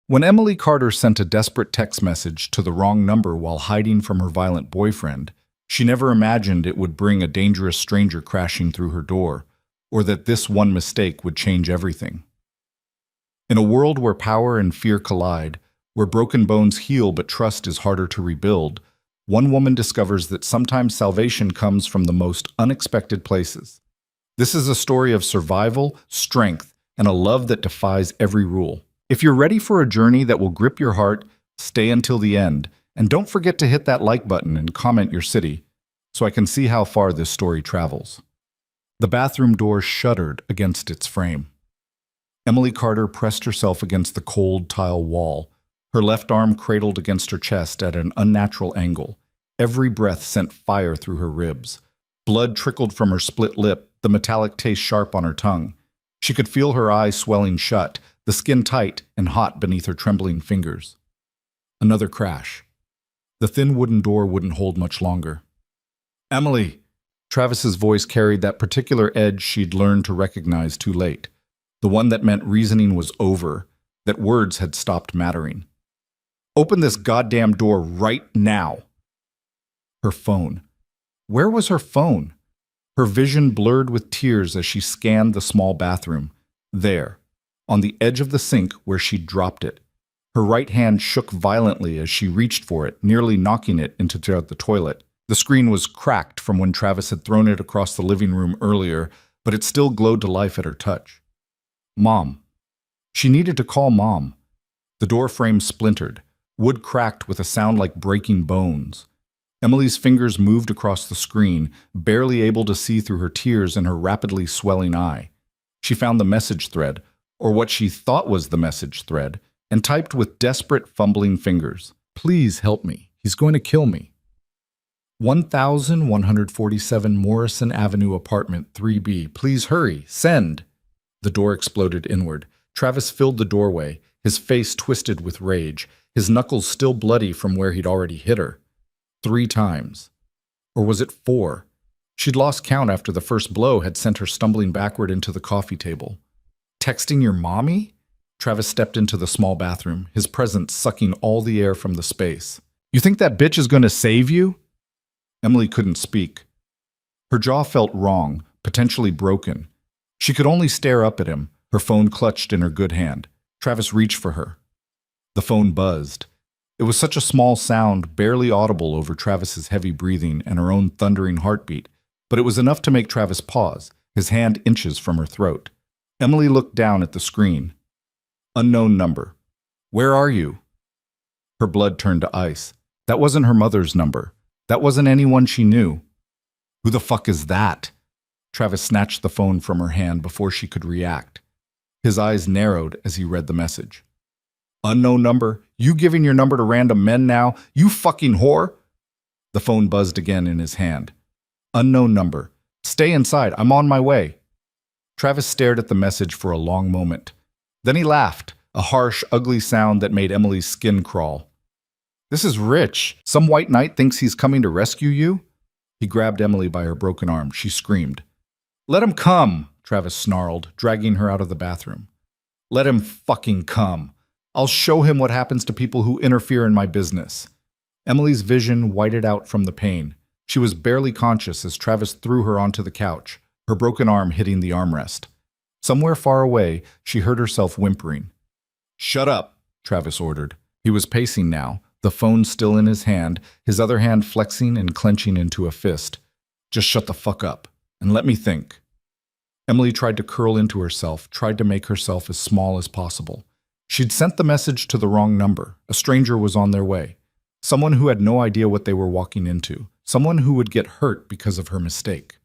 When Emily Carter sent a desperate text message to the wrong number while hiding from her violent boyfriend, she never imagined it would bring a dangerous stranger crashing through her door, or that this one mistake would change everything. In a world where power and fear collide, where broken bones heal but trust is harder to rebuild, one woman discovers that sometimes salvation comes from the most unexpected places. This is a story of survival, strength, and a love that defies every rule. If you're ready for a journey that will grip your heart, stay until the end, and don't forget to hit that like button and comment your city, so I can see how far this story travels. The bathroom door shuddered against its frame. Emily Carter pressed herself against the cold tile wall, her left arm cradled against her chest at an unnatural angle. Every breath sent fire through her ribs. Blood trickled from her split lip, the metallic taste sharp on her tongue. She could feel her eyes swelling shut, the skin tight and hot beneath her trembling fingers. Another crash. The thin wooden door wouldn't hold much longer. "Emily!" Travis's voice carried that particular edge she'd learned to recognize too late, the one that meant reasoning was over, that words had stopped mattering. "Open this goddamn door right now!" Her phone. Where was her phone? Her vision blurred with tears as she scanned the small bathroom. There, on the edge of the sink where she'd dropped it. Her right hand shook violently as she reached for it, nearly knocking it into the toilet. The screen was cracked from when Travis had thrown it across the living room earlier, but it still glowed to life at her touch. Mom. She needed to call Mom. The door frame splintered, wood cracked with a sound like breaking bones. Emily's fingers moved across the screen, barely able to see through her tears in her rapidly swelling eye. She found the message thread, or what she thought was the message thread, and typed with desperate, fumbling fingers. "Please help me. He's going to kill me." 1147 Morrison Avenue, Apartment 3B. Please hurry. Send. The door exploded inward. Travis filled the doorway, his face twisted with rage, his knuckles still bloody from where he'd already hit her. 3 times. Or was it 4? She'd lost count after the first blow had sent her stumbling backward into the coffee table. "Texting your mommy?" Travis stepped into the small bathroom, his presence sucking all the air from the space. "You think that bitch is going to save you?" Emily couldn't speak. Her jaw felt wrong, potentially broken. She could only stare up at him, her phone clutched in her good hand. Travis reached for her. The phone buzzed. It was such a small sound, barely audible over Travis's heavy breathing and her own thundering heartbeat, but it was enough to make Travis pause, his hand inches from her throat. Emily looked down at the screen. Unknown number. "Where are you?" Her blood turned to ice. That wasn't her mother's number. That wasn't anyone she knew. "Who the fuck is that?" Travis snatched the phone from her hand before she could react. His eyes narrowed as he read the message. "Unknown number? You giving your number to random men now? You fucking whore!" The phone buzzed again in his hand. "Unknown number. Stay inside. I'm on my way." Travis stared at the message for a long moment. Then he laughed, a harsh, ugly sound that made Emily's skin crawl. "This is Rich. Some white knight thinks he's coming to rescue you?" He grabbed Emily by her broken arm. She screamed. "Let him come," Travis snarled, dragging her out of the bathroom. "Let him fucking come. I'll show him what happens to people who interfere in my business." Emily's vision whited out from the pain. She was barely conscious as Travis threw her onto the couch, her broken arm hitting the armrest. Somewhere far away, she heard herself whimpering. "Shut up," Travis ordered. He was pacing now, the phone still in his hand, his other hand flexing and clenching into a fist. "Just shut the fuck up, and let me think." Emily tried to curl into herself, tried to make herself as small as possible. She'd sent the message to the wrong number. A stranger was on their way. Someone who had no idea what they were walking into. Someone who would get hurt because of her mistake.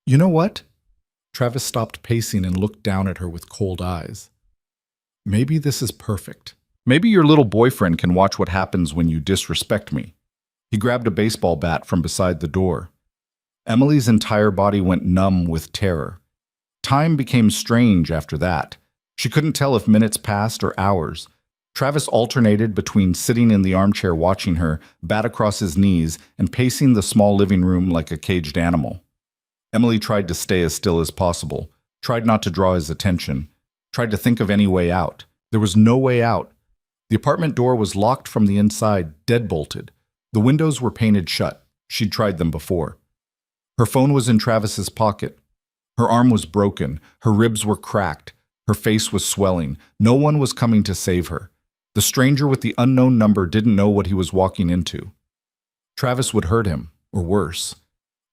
"You know what?" Travis stopped pacing and looked down at her with cold eyes. "Maybe this is perfect. Maybe your little boyfriend can watch what happens when you disrespect me." He grabbed a baseball bat from beside the door. Emily's entire body went numb with terror. Time became strange after that. She couldn't tell if minutes passed or hours. Travis alternated between sitting in the armchair watching her, bat across his knees, and pacing the small living room like a caged animal. Emily tried to stay as still as possible, tried not to draw his attention, tried to think of any way out. There was no way out. The apartment door was locked from the inside, deadbolted. The windows were painted shut. She'd tried them before. Her phone was in Travis's pocket. Her arm was broken. Her ribs were cracked. Her face was swelling. No one was coming to save her. The stranger with the unknown number didn't know what he was walking into. Travis would hurt him, or worse.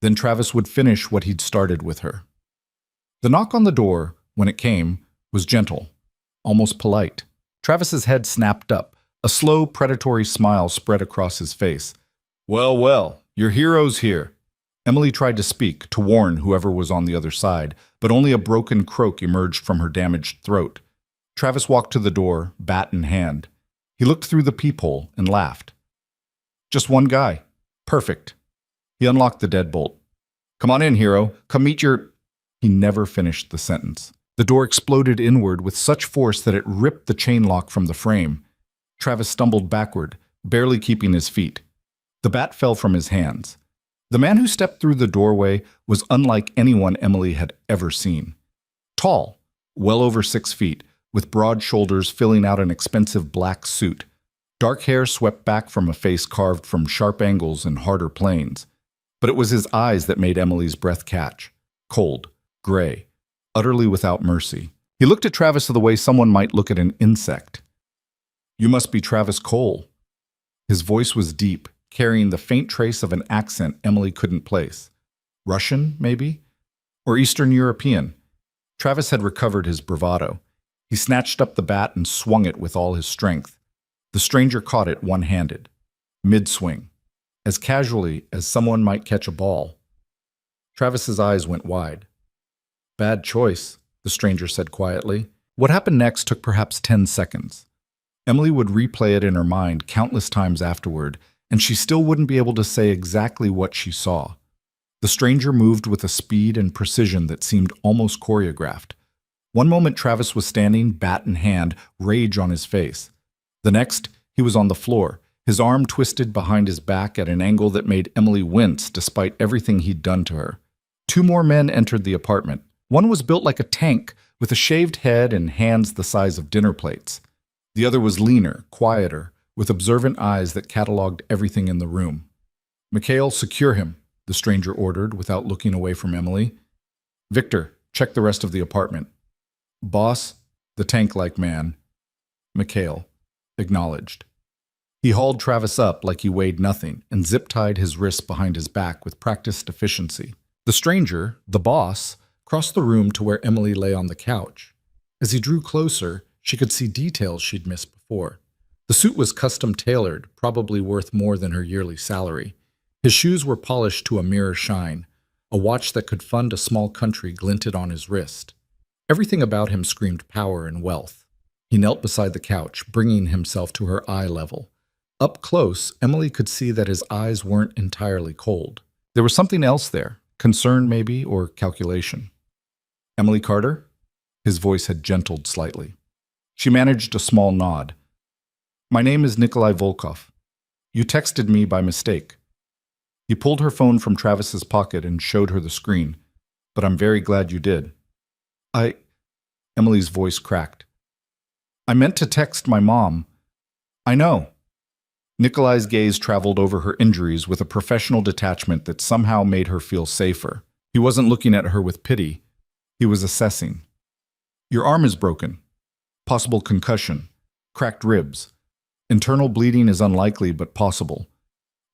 Then Travis would finish what he'd started with her. The knock on the door, when it came, was gentle, almost polite. Travis's head snapped up. A slow, predatory smile spread across his face. "Well, well, your hero's here." Emily tried to speak, to warn whoever was on the other side, but only a broken croak emerged from her damaged throat. Travis walked to the door, bat in hand. He looked through the peephole and laughed. "Just one guy. Perfect." He unlocked the deadbolt. "Come on in, hero. Come meet your—" He never finished the sentence. The door exploded inward with such force that it ripped the chain lock from the frame. Travis stumbled backward, barely keeping his feet. The bat fell from his hands. The man who stepped through the doorway was unlike anyone Emily had ever seen. Tall, well over 6 feet, with broad shoulders filling out an expensive black suit. Dark hair swept back from a face carved from sharp angles and harder planes. But it was his eyes that made Emily's breath catch. Cold, gray, utterly without mercy. He looked at Travis the way someone might look at an insect. "You must be Travis Cole." His voice was deep, carrying the faint trace of an accent Emily couldn't place. Russian, maybe? Or Eastern European? Travis had recovered his bravado. He snatched up the bat and swung it with all his strength. The stranger caught it one-handed, mid-swing, as casually as someone might catch a ball. Travis's eyes went wide. "Bad choice," the stranger said quietly. What happened next took perhaps 10 seconds. Emily would replay it in her mind countless times afterward, and she still wouldn't be able to say exactly what she saw. The stranger moved with a speed and precision that seemed almost choreographed. One moment Travis was standing, bat in hand, rage on his face. The next, he was on the floor, his arm twisted behind his back at an angle that made Emily wince despite everything he'd done to her. 2 more men entered the apartment. One was built like a tank, with a shaved head and hands the size of dinner plates. The other was leaner, quieter, with observant eyes that cataloged everything in the room. "Mikhail, secure him," the stranger ordered without looking away from Emily. "Victor, check the rest of the apartment." "Boss," the tank-like man. Mikhail acknowledged. He hauled Travis up like he weighed nothing and zip-tied his wrists behind his back with practiced efficiency. The stranger, the boss, crossed the room to where Emily lay on the couch. As he drew closer, she could see details she'd missed before. The suit was custom-tailored, probably worth more than her yearly salary. His shoes were polished to a mirror shine. A watch that could fund a small country glinted on his wrist. Everything about him screamed power and wealth. He knelt beside the couch, bringing himself to her eye level. Up close, Emily could see that his eyes weren't entirely cold. There was something else there, concern maybe, or calculation. "Emily Carter?" His voice had gentled slightly. She managed a small nod. "My name is Nikolai Volkov. You texted me by mistake." He pulled her phone from Travis's pocket and showed her the screen. "But I'm very glad you did." Emily's voice cracked. "I meant to text my mom." "I know." Nikolai's gaze traveled over her injuries with a professional detachment that somehow made her feel safer. He wasn't looking at her with pity. He was assessing. "Your arm is broken. Possible concussion. Cracked ribs. Internal bleeding is unlikely but possible.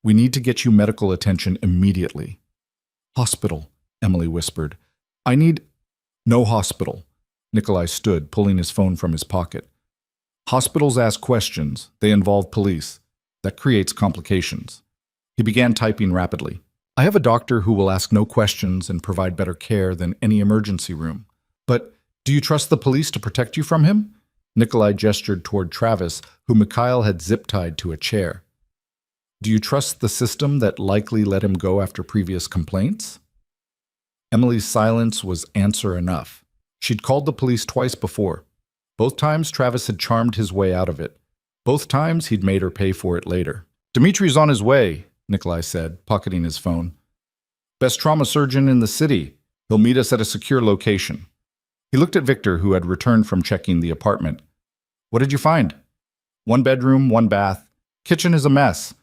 We need to get you medical attention immediately." "Hospital," Emily whispered. "I need—" "No hospital." Nikolai stood, pulling his phone from his pocket. "Hospitals ask questions. They involve police. That creates complications." He began typing rapidly. "I have a doctor who will ask no questions and provide better care than any emergency room. But do you trust the police to protect you from him?" Nikolai gestured toward Travis, who Mikhail had zip-tied to a chair. "Do you trust the system that likely let him go after previous complaints?" Emily's silence was answer enough. She'd called the police twice before. Both times Travis had charmed his way out of it. Both times he'd made her pay for it later. "Dimitri's on his way," Nikolai said, pocketing his phone. "Best trauma surgeon in the city. He'll meet us at a secure location." He looked at Victor, who had returned from checking the apartment. What did you find? One bedroom, one bath. Kitchen is a mess.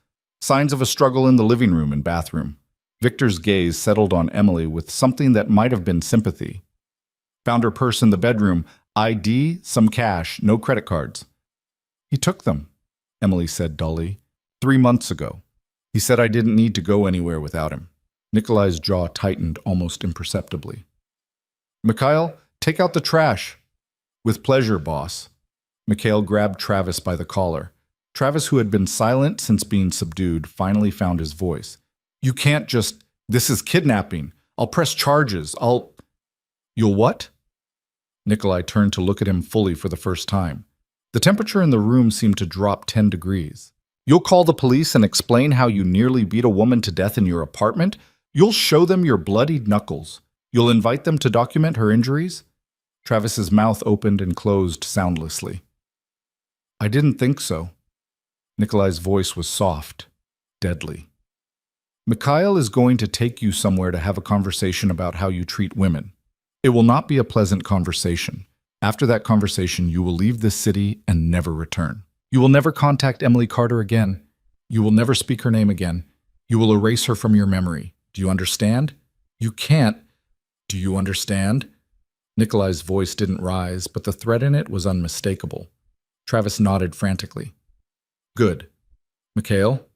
Signs of a struggle in the living room and bathroom. Victor's gaze settled on Emily with something that might have been sympathy. Found her purse in the bedroom, ID, some cash, no credit cards. He took them, Emily said dully. 3 months ago. He said I didn't need to go anywhere without him. Nikolai's jaw tightened almost imperceptibly. Mikhail, take out the trash. With pleasure, boss. Mikhail grabbed Travis by the collar. Travis, who had been silent since being subdued, finally found his voice. You can't just... This is kidnapping. I'll press charges. You'll what? Nikolai turned to look at him fully for the first time. The temperature in the room seemed to drop 10 degrees. You'll call the police and explain how you nearly beat a woman to death in your apartment? You'll show them your bloodied knuckles. You'll invite them to document her injuries? Travis's mouth opened and closed soundlessly. I didn't think so. Nikolai's voice was soft, deadly. Mikhail is going to take you somewhere to have a conversation about how you treat women. It will not be a pleasant conversation. After that conversation, you will leave this city and never return. You will never contact Emily Carter again. You will never speak her name again. You will erase her from your memory. Do you understand? You can't. Do you understand? Nikolai's voice didn't rise, but the threat in it was unmistakable. Travis nodded frantically. Good. Mikhail?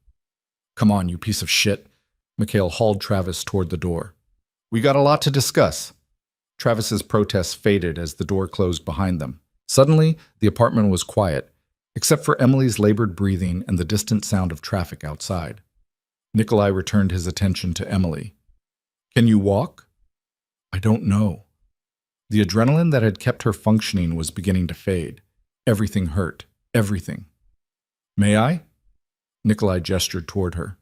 Come on, you piece of shit. Mikhail hauled Travis toward the door. We got a lot to discuss. Travis's protests faded as the door closed behind them. Suddenly, the apartment was quiet, except for Emily's labored breathing and the distant sound of traffic outside. Nikolai returned his attention to Emily. Can you walk? I don't know. The adrenaline that had kept her functioning was beginning to fade. Everything hurt. Everything. May I? Nikolai gestured toward her.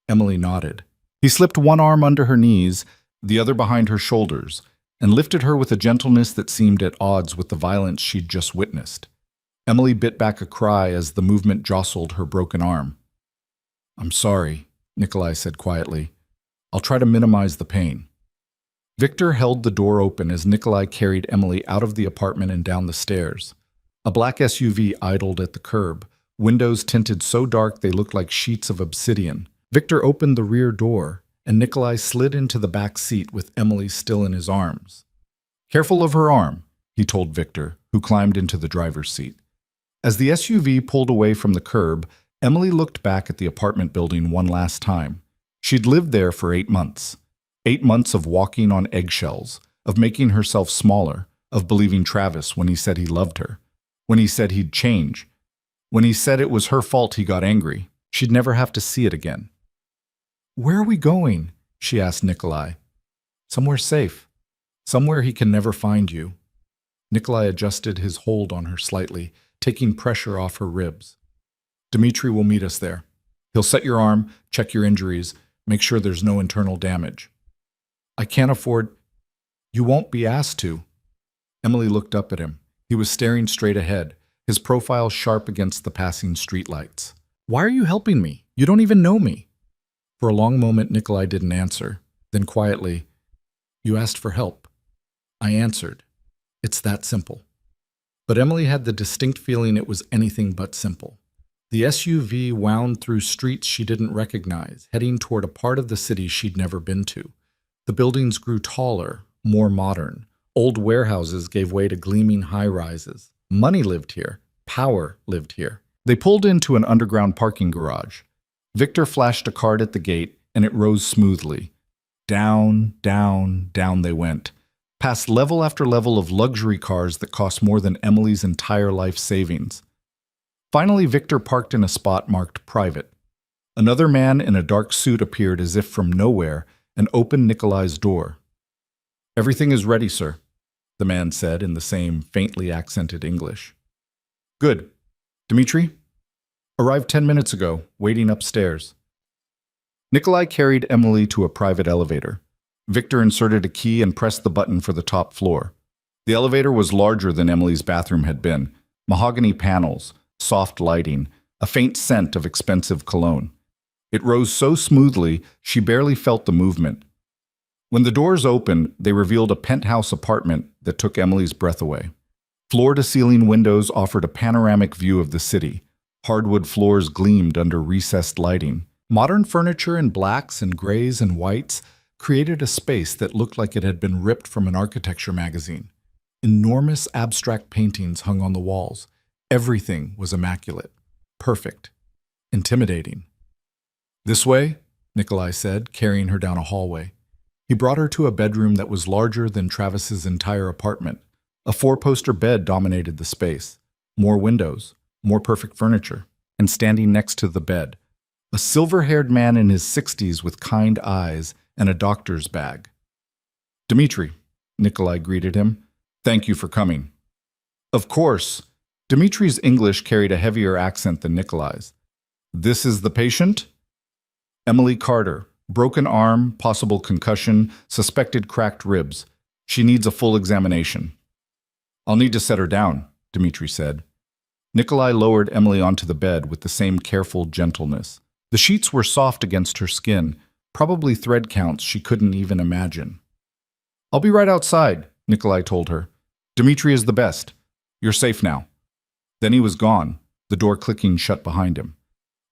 Emily nodded. He slipped one arm under her knees, the other behind her shoulders, and lifted her with a gentleness that seemed at odds with the violence she'd just witnessed. Emily bit back a cry as the movement jostled her broken arm. I'm sorry, Nikolai said quietly. I'll try to minimize the pain. Victor held the door open as Nikolai carried Emily out of the apartment and down the stairs. A black SUV idled at the curb, windows tinted so dark they looked like sheets of obsidian. Victor opened the rear door, and Nikolai slid into the back seat with Emily still in his arms. Careful of her arm, he told Victor, who climbed into the driver's seat. As the SUV pulled away from the curb, Emily looked back at the apartment building one last time. She'd lived there for 8 months. 8 months of walking on eggshells, of making herself smaller, of believing Travis when he said he loved her, when he said he'd change, when he said it was her fault he got angry. She'd never have to see it again. Where are we going? She asked Nikolai. Somewhere safe. Somewhere he can never find you. Nikolai adjusted his hold on her slightly, taking pressure off her ribs. Dmitri will meet us there. He'll set your arm, check your injuries, make sure there's no internal damage. I can't afford... You won't be asked to. Emily looked up at him. He was staring straight ahead, his profile sharp against the passing streetlights. Why are you helping me? You don't even know me. For a long moment, Nikolai didn't answer. Then quietly, You asked for help. I answered. It's that simple. But Emily had the distinct feeling it was anything but simple. The SUV wound through streets she didn't recognize, heading toward a part of the city she'd never been to. The buildings grew taller, more modern. Old warehouses gave way to gleaming high-rises. Money lived here. Power lived here. They pulled into an underground parking garage. Victor flashed a card at the gate, and it rose smoothly. Down, down, down they went, past level after level of luxury cars that cost more than Emily's entire life savings. Finally, Victor parked in a spot marked private. Another man in a dark suit appeared as if from nowhere and opened Nikolai's door. Everything is ready, sir, the man said in the same faintly accented English. Good. Dmitri? Arrived 10 minutes ago, waiting upstairs. Nikolai carried Emily to a private elevator. Victor inserted a key and pressed the button for the top floor. The elevator was larger than Emily's bathroom had been. Mahogany panels, soft lighting, a faint scent of expensive cologne. It rose so smoothly, she barely felt the movement. When the doors opened, they revealed a penthouse apartment that took Emily's breath away. Floor-to-ceiling windows offered a panoramic view of the city. Hardwood floors gleamed under recessed lighting. Modern furniture in blacks and grays and whites created a space that looked like it had been ripped from an architecture magazine. Enormous abstract paintings hung on the walls. Everything was immaculate, perfect, intimidating. "This way," Nikolai said, carrying her down a hallway. He brought her to a bedroom that was larger than Travis's entire apartment. A four-poster bed dominated the space. More windows, more perfect furniture, and standing next to the bed, a silver-haired man in his 60s with kind eyes and a doctor's bag. "Dmitri," Nikolai greeted him. "Thank you for coming." Of course, Dmitri's English carried a heavier accent than Nikolai's. "This is the patient?" "Emily Carter. Broken arm, possible concussion, suspected cracked ribs. She needs a full examination." "I'll need to set her down," Dmitri said. Nikolai lowered Emily onto the bed with the same careful gentleness. The sheets were soft against her skin, probably thread counts she couldn't even imagine. "I'll be right outside," Nikolai told her. "Dmitri is the best. You're safe now." Then he was gone, the door clicking shut behind him.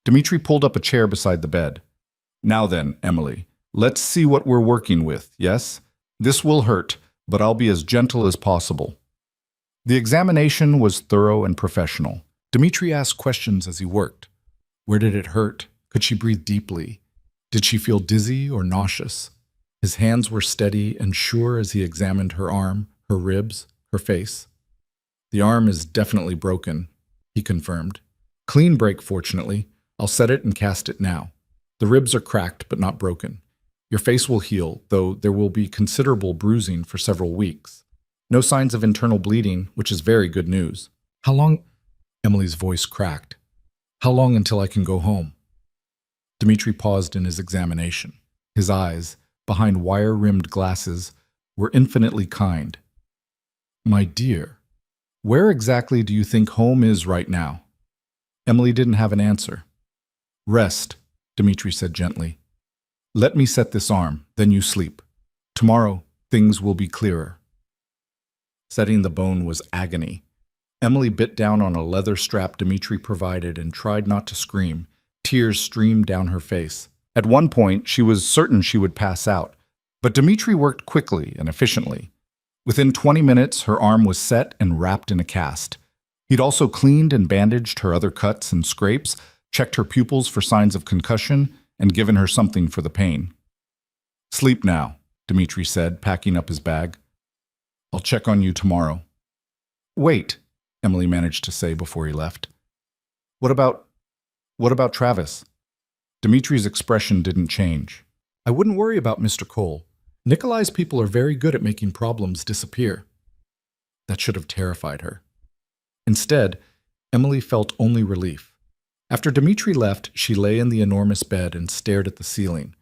Dmitri pulled up a chair beside the bed. "Now then, Emily, let's see what we're working with, yes? This will hurt, but I'll be as gentle as possible." The examination was thorough and professional. Dmitri asked questions as he worked. Where did it hurt? Could she breathe deeply? Did she feel dizzy or nauseous? His hands were steady and sure as he examined her arm, her ribs, her face. "The arm is definitely broken," he confirmed. "Clean break, fortunately. I'll set it and cast it now. The ribs are cracked but not broken. Your face will heal, though there will be considerable bruising for several weeks. No signs of internal bleeding, which is very good news." "How long?" Emily's voice cracked. "How long until I can go home?" Dmitri paused in his examination. His eyes, behind wire-rimmed glasses, were infinitely kind. "My dear, where exactly do you think home is right now?" Emily didn't have an answer. "Rest," Dmitri said gently. "Let me set this arm, then you sleep. Tomorrow, things will be clearer." Setting the bone was agony. Emily bit down on a leather strap Dmitri provided and tried not to scream. Tears streamed down her face. At one point, she was certain she would pass out, but Dmitri worked quickly and efficiently. Within 20 minutes, her arm was set and wrapped in a cast. He'd also cleaned and bandaged her other cuts and scrapes, checked her pupils for signs of concussion, and given her something for the pain. "Sleep now," Dmitri said, packing up his bag. "I'll check on you tomorrow." "Wait," Emily managed to say before he left. What about Travis?" Dmitri's expression didn't change. "I wouldn't worry about Mr. Cole. Nikolai's people are very good at making problems disappear." That should have terrified her. Instead, Emily felt only relief. After Dmitri left, she lay in the enormous bed and stared at the ceiling.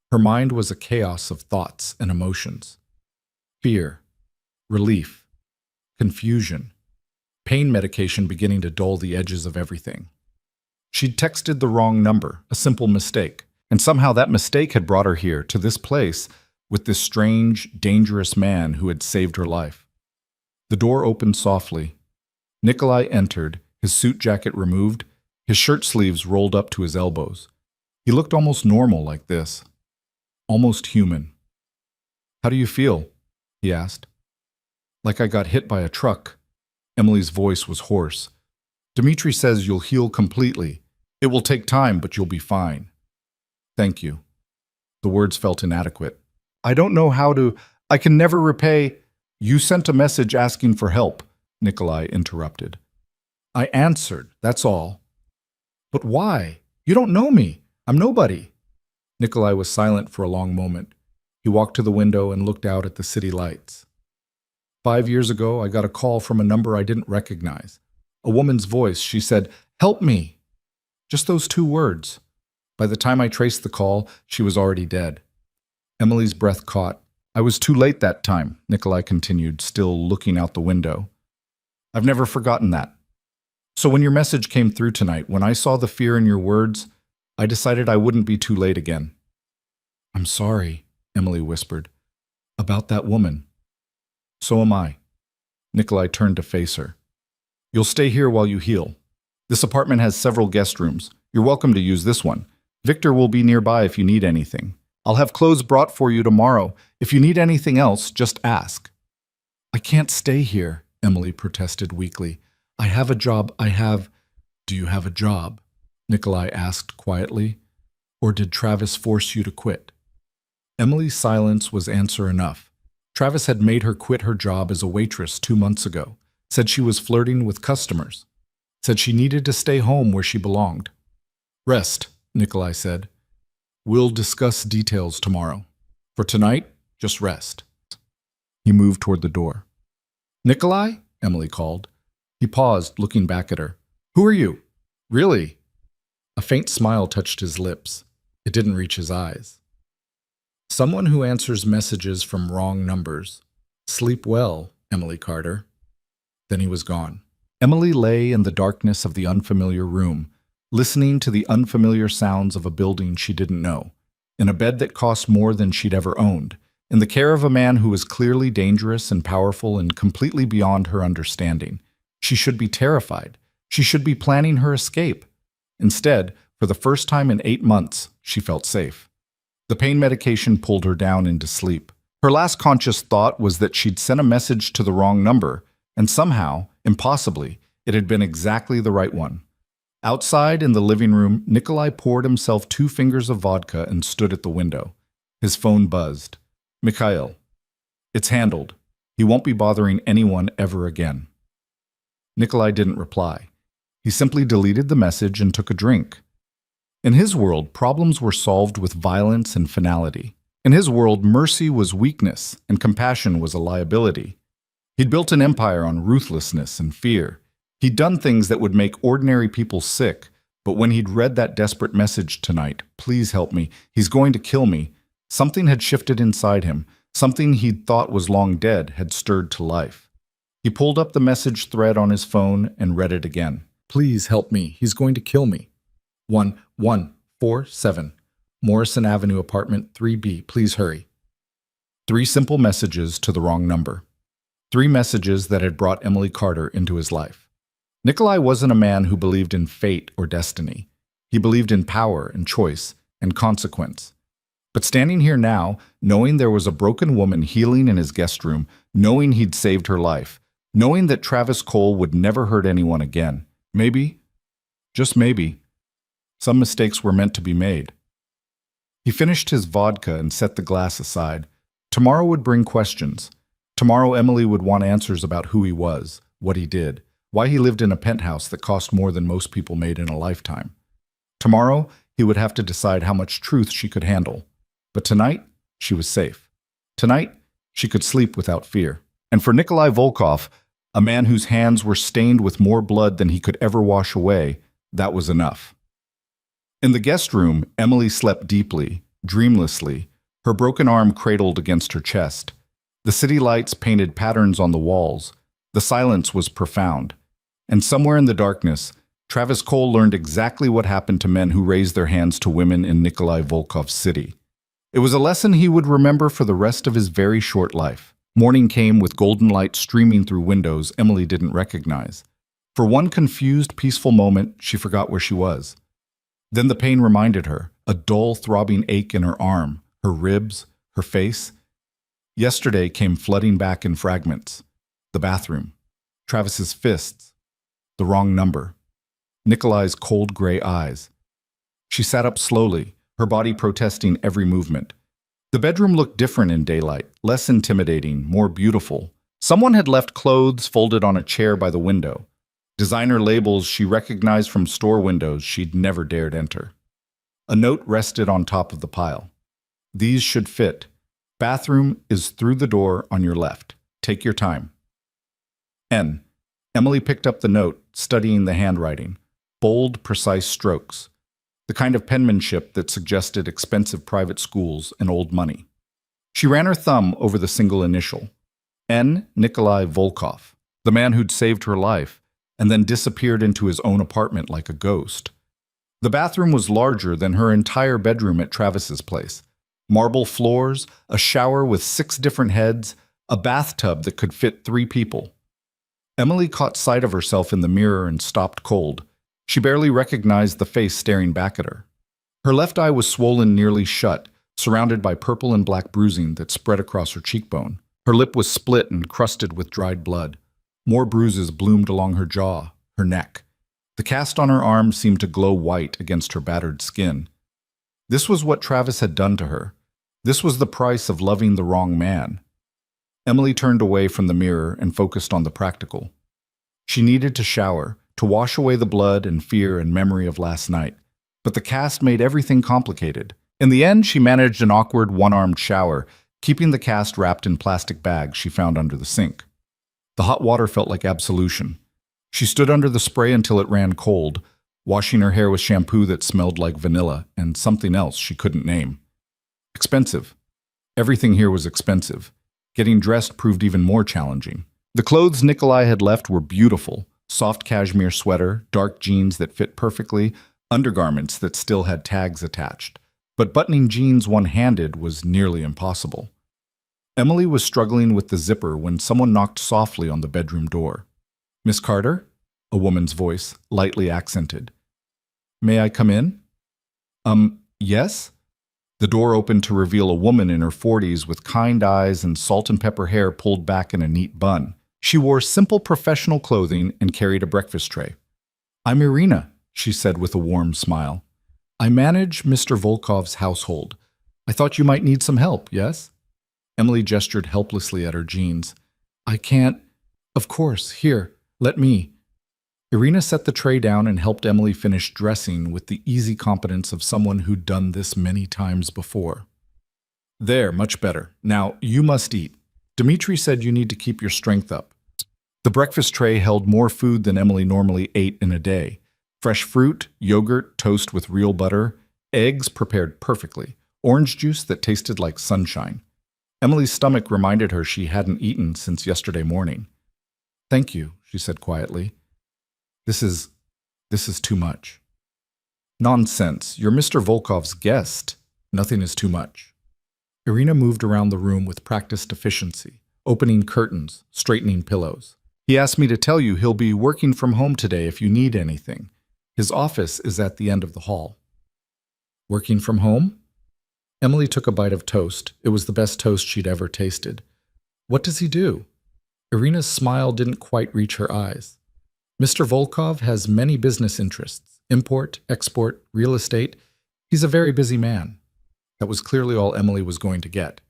Her mind was a chaos of thoughts and emotions. Fear, relief, confusion, pain medication beginning to dull the edges of everything. She'd texted the wrong number, a simple mistake, and somehow that mistake had brought her here, to this place, with this strange, dangerous man who had saved her life. The door opened softly. Nikolai entered, his suit jacket removed, his shirt sleeves rolled up to his elbows. He looked almost normal like this. Almost human. "How do you feel?" he asked. "Like I got hit by a truck." Emily's voice was hoarse. "Dmitri says you'll heal completely. It will take time, but you'll be fine." "Thank you." The words felt inadequate. "I don't know how to. I can never repay." "You sent a message asking for help," Nikolai interrupted. "I answered, that's all." "But why? You don't know me. I'm nobody." Nikolai was silent for a long moment. He walked to the window and looked out at the city lights. 5 years ago, I got a call from a number I didn't recognize. A woman's voice. She said, "Help me." Just those 2 words. By the time I traced the call, she was already dead. Emily's breath caught. "I was too late that time," Nikolai continued, still looking out the window. "I've never forgotten that. So when your message came through tonight, when I saw the fear in your words, I decided I wouldn't be too late again." "I'm sorry," Emily whispered. "About that woman." "So am I." Nikolai turned to face her. You'll stay here while you heal. This apartment has several guest rooms. You're welcome to use this one. Victor will be nearby if you need anything. I'll have clothes brought for you tomorrow. If you need anything else, just ask. I can't stay here, Emily protested weakly. I have a job. Do you have a job? Nikolai asked quietly. Or did Travis force you to quit? Emily's silence was answer enough. Travis had made her quit her job as a waitress 2 months ago, said she was flirting with customers, said she needed to stay home where she belonged. Rest, Nikolai said. We'll discuss details tomorrow. For tonight, just rest. He moved toward the door. Nikolai? Emily called. He paused, looking back at her. Who are you? Really? A faint smile touched his lips. It didn't reach his eyes. Someone who answers messages from wrong numbers. Sleep well, Emily Carter. Then he was gone. Emily lay in the darkness of the unfamiliar room, listening to the unfamiliar sounds of a building she didn't know, in a bed that cost more than she'd ever owned, in the care of a man who was clearly dangerous and powerful and completely beyond her understanding. She should be terrified. She should be planning her escape. Instead, for the first time in 8 months, she felt safe. The pain medication pulled her down into sleep. Her last conscious thought was that she'd sent a message to the wrong number, and somehow, impossibly, it had been exactly the right one. Outside in the living room, Nikolai poured himself 2 fingers of vodka and stood at the window. His phone buzzed. Mikhail. It's handled. He won't be bothering anyone ever again. Nikolai didn't reply. He simply deleted the message and took a drink. In his world, problems were solved with violence and finality. In his world, mercy was weakness and compassion was a liability. He'd built an empire on ruthlessness and fear. He'd done things that would make ordinary people sick, but when he'd read that desperate message tonight, please help me, he's going to kill me, something had shifted inside him. Something he'd thought was long dead had stirred to life. He pulled up the message thread on his phone and read it again. Please help me, he's going to kill me. 1147 Morrison Avenue, apartment 3B, please hurry. 3 simple messages to the wrong number. 3 messages that had brought Emily Carter into his life. Nikolai wasn't a man who believed in fate or destiny. He believed in power and choice and consequence. But standing here now, knowing there was a broken woman healing in his guest room, knowing he'd saved her life, knowing that Travis Cole would never hurt anyone again, maybe, just maybe, some mistakes were meant to be made. He finished his vodka and set the glass aside. Tomorrow would bring questions. Tomorrow Emily would want answers about who he was, what he did, why he lived in a penthouse that cost more than most people made in a lifetime. Tomorrow, he would have to decide how much truth she could handle. But tonight, she was safe. Tonight, she could sleep without fear. And for Nikolai Volkov, a man whose hands were stained with more blood than he could ever wash away, that was enough. In the guest room, Emily slept deeply, dreamlessly, her broken arm cradled against her chest. The city lights painted patterns on the walls. The silence was profound. And somewhere in the darkness, Travis Cole learned exactly what happened to men who raised their hands to women in Nikolai Volkov's city. It was a lesson he would remember for the rest of his very short life. Morning came with golden light streaming through windows Emily didn't recognize. For one confused, peaceful moment, she forgot where she was. Then the pain reminded her, a dull, throbbing ache in her arm, her ribs, her face. Yesterday came flooding back in fragments. The bathroom, Travis's fists, the wrong number, Nikolai's cold gray eyes. She sat up slowly, her body protesting every movement. The bedroom looked different in daylight, less intimidating, more beautiful. Someone had left clothes folded on a chair by the window. Designer labels she recognized from store windows she'd never dared enter. A note rested on top of the pile. These should fit. Bathroom is through the door on your left. Take your time. N. Emily picked up the note, studying the handwriting. Bold, precise strokes. The kind of penmanship that suggested expensive private schools and old money. She ran her thumb over the single initial. N. Nikolai Volkov, the man who'd saved her life, and then disappeared into his own apartment like a ghost. The bathroom was larger than her entire bedroom at Travis's place. Marble floors, a shower with 6 different heads, a bathtub that could fit 3 people. Emily caught sight of herself in the mirror and stopped cold. She barely recognized the face staring back at her. Her left eye was swollen nearly shut, surrounded by purple and black bruising that spread across her cheekbone. Her lip was split and crusted with dried blood. More bruises bloomed along her jaw, her neck. The cast on her arm seemed to glow white against her battered skin. This was what Travis had done to her. This was the price of loving the wrong man. Emily turned away from the mirror and focused on the practical. She needed to shower, to wash away the blood and fear and memory of last night. But the cast made everything complicated. In the end, she managed an awkward one-armed shower, keeping the cast wrapped in plastic bags she found under the sink. The hot water felt like absolution. She stood under the spray until it ran cold, washing her hair with shampoo that smelled like vanilla and something else she couldn't name. Expensive. Everything here was expensive. Getting dressed proved even more challenging. The clothes Nikolai had left were beautiful. Soft cashmere sweater, dark jeans that fit perfectly, undergarments that still had tags attached. But buttoning jeans one-handed was nearly impossible. Emily was struggling with the zipper when someone knocked softly on the bedroom door. "Miss Carter?" A woman's voice, lightly accented. "May I come in?" Yes?" The door opened to reveal a woman in her 40s with kind eyes and salt and pepper hair pulled back in a neat bun. She wore simple professional clothing and carried a breakfast tray. "I'm Irina," she said with a warm smile. "I manage Mr. Volkov's household. I thought you might need some help, yes?" Emily gestured helplessly at her jeans. "I can't—" "Of course, here, let me." Irina set the tray down and helped Emily finish dressing with the easy competence of someone who'd done this many times before. "There, much better. Now, you must eat. Dmitri said you need to keep your strength up." The breakfast tray held more food than Emily normally ate in a day. Fresh fruit, yogurt, toast with real butter, eggs prepared perfectly, orange juice that tasted like sunshine. Emily's stomach reminded her she hadn't eaten since yesterday morning. "Thank you," she said quietly. This is too much." "Nonsense. You're Mr. Volkov's guest. Nothing is too much." Irina moved around the room with practiced efficiency, opening curtains, straightening pillows. "He asked me to tell you he'll be working from home today if you need anything. His office is at the end of the hall." "Working from home?" Emily took a bite of toast. It was the best toast she'd ever tasted. "What does he do?" Irina's smile didn't quite reach her eyes. "Mr. Volkov has many business interests. Import, export, real estate. He's a very busy man." That was clearly all Emily was going to get.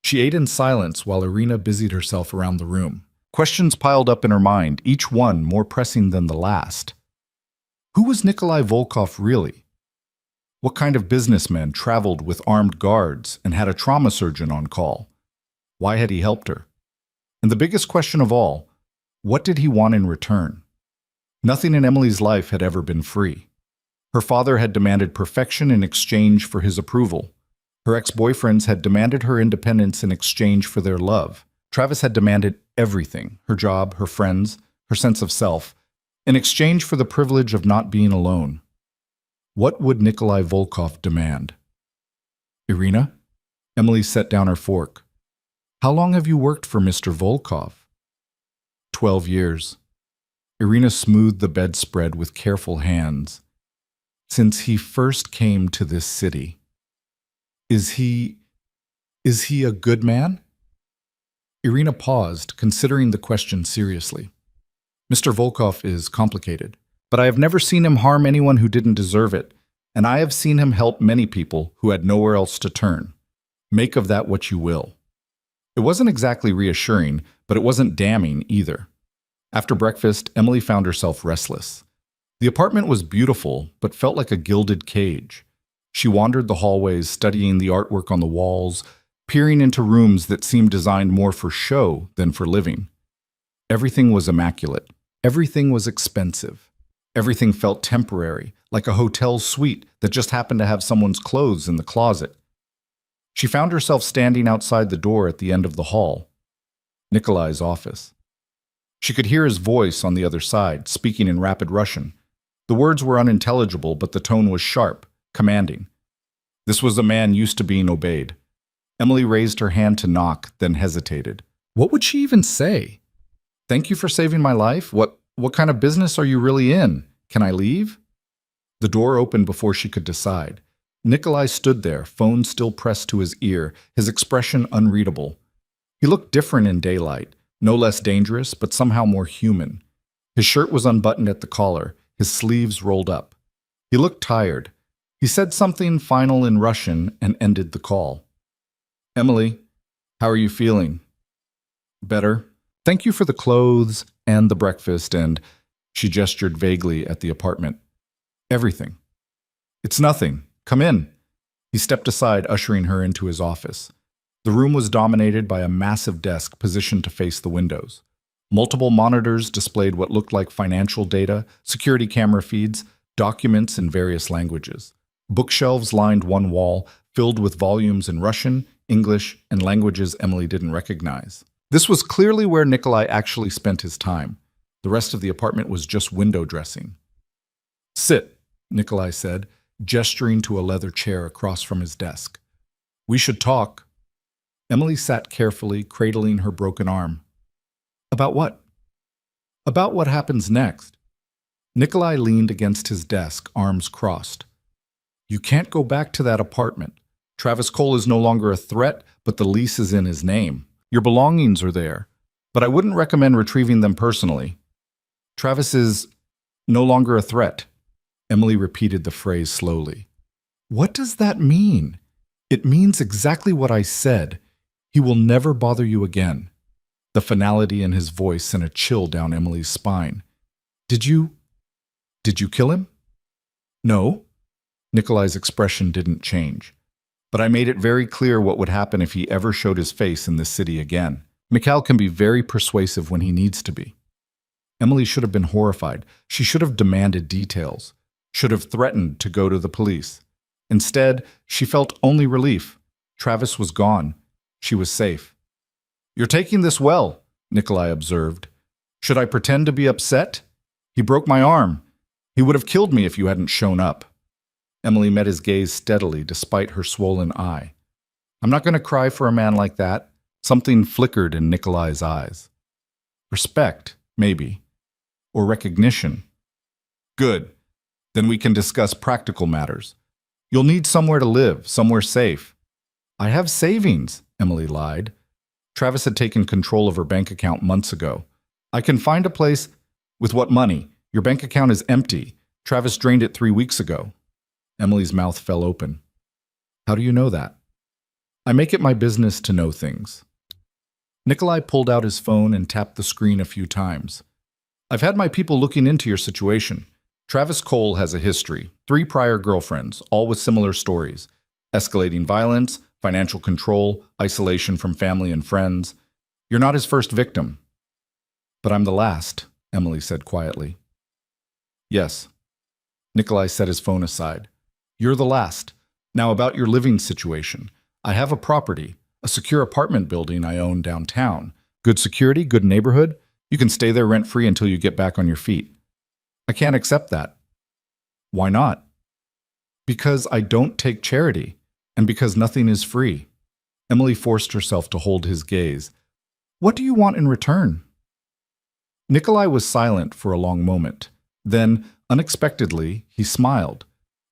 She ate in silence while Irina busied herself around the room. Questions piled up in her mind, each one more pressing than the last. Who was Nikolai Volkov really? What kind of businessman traveled with armed guards and had a trauma surgeon on call? Why had he helped her? And the biggest question of all, what did he want in return? Nothing in Emily's life had ever been free. Her father had demanded perfection in exchange for his approval. Her ex-boyfriends had demanded her independence in exchange for their love. Travis had demanded everything, her job, her friends, her sense of self, in exchange for the privilege of not being alone. What would Nikolai Volkov demand? "Irina?" Emily set down her fork. "How long have you worked for Mr. Volkov?" 12 years. Irina smoothed the bedspread with careful hands. "Since he first came to this city." Is he a good man?" Irina paused, considering the question seriously. "Mr. Volkov is complicated, but I have never seen him harm anyone who didn't deserve it, and I have seen him help many people who had nowhere else to turn. Make of that what you will." It wasn't exactly reassuring, but it wasn't damning either. After breakfast, Emily found herself restless. The apartment was beautiful, but felt like a gilded cage. She wandered the hallways, studying the artwork on the walls, peering into rooms that seemed designed more for show than for living. Everything was immaculate. Everything was expensive. Everything felt temporary, like a hotel suite that just happened to have someone's clothes in the closet. She found herself standing outside the door at the end of the hall. Nikolai's office. She could hear his voice on the other side, speaking in rapid Russian. The words were unintelligible, but the tone was sharp, commanding. This was a man used to being obeyed. Emily raised her hand to knock, then hesitated. What would she even say? Thank you for saving my life. What kind of business are you really in? Can I leave? The door opened before she could decide. Nikolai stood there, phone still pressed to his ear, his expression unreadable. He looked different in daylight, no less dangerous, but somehow more human. His shirt was unbuttoned at the collar, his sleeves rolled up. He looked tired. He said something final in Russian and ended the call. Emily, how are you feeling? Better. Thank you for the clothes and the breakfast and, she gestured vaguely at the apartment. Everything. It's nothing. Come in. He stepped aside, ushering her into his office. The room was dominated by a massive desk positioned to face the windows. Multiple monitors displayed what looked like financial data, security camera feeds, documents in various languages. Bookshelves lined one wall, filled with volumes in Russian, English, and languages Emily didn't recognize. This was clearly where Nikolai actually spent his time. The rest of the apartment was just window dressing. Sit, Nikolai said, gesturing to a leather chair across from his desk. We should talk. Emily sat carefully, cradling her broken arm. About what? About what happens next. Nikolai leaned against his desk, arms crossed. You can't go back to that apartment. Travis Cole is no longer a threat, but the lease is in his name. Your belongings are there, but I wouldn't recommend retrieving them personally. Travis is no longer a threat. Emily repeated the phrase slowly. What does that mean? It means exactly what I said. He will never bother you again. The finality in his voice sent a chill down Emily's spine. Did you kill him? No. Nikolai's expression didn't change. But I made it very clear what would happen if he ever showed his face in this city again. Mikhail can be very persuasive when he needs to be. Emily should have been horrified. She should have demanded details, should have threatened to go to the police. Instead, she felt only relief. Travis was gone. She was safe. You're taking this well, Nikolai observed. Should I pretend to be upset? He broke my arm. He would have killed me if you hadn't shown up. Emily met his gaze steadily despite her swollen eye. I'm not going to cry for a man like that. Something flickered in Nikolai's eyes. Respect, maybe. Or recognition. Good. Then we can discuss practical matters. You'll need somewhere to live, somewhere safe. I have savings, Emily lied. Travis had taken control of her bank account months ago. I can find a place. With what money? Your bank account is empty. Travis drained it 3 weeks ago. Emily's mouth fell open. How do you know that? I make it my business to know things. Nikolai pulled out his phone and tapped the screen a few times. I've had my people looking into your situation. Travis Cole has a history, 3 prior girlfriends, all with similar stories. Escalating violence, financial control, isolation from family and friends. You're not his first victim. But I'm the last, Emily said quietly. Yes. Nikolai set his phone aside. You're the last. Now about your living situation. I have a property, a secure apartment building I own downtown. Good security, good neighborhood. You can stay there rent-free until you get back on your feet. I can't accept that. Why not? Because I don't take charity, and because nothing is free. Emily forced herself to hold his gaze. What do you want in return? Nikolai was silent for a long moment. Then, unexpectedly, he smiled.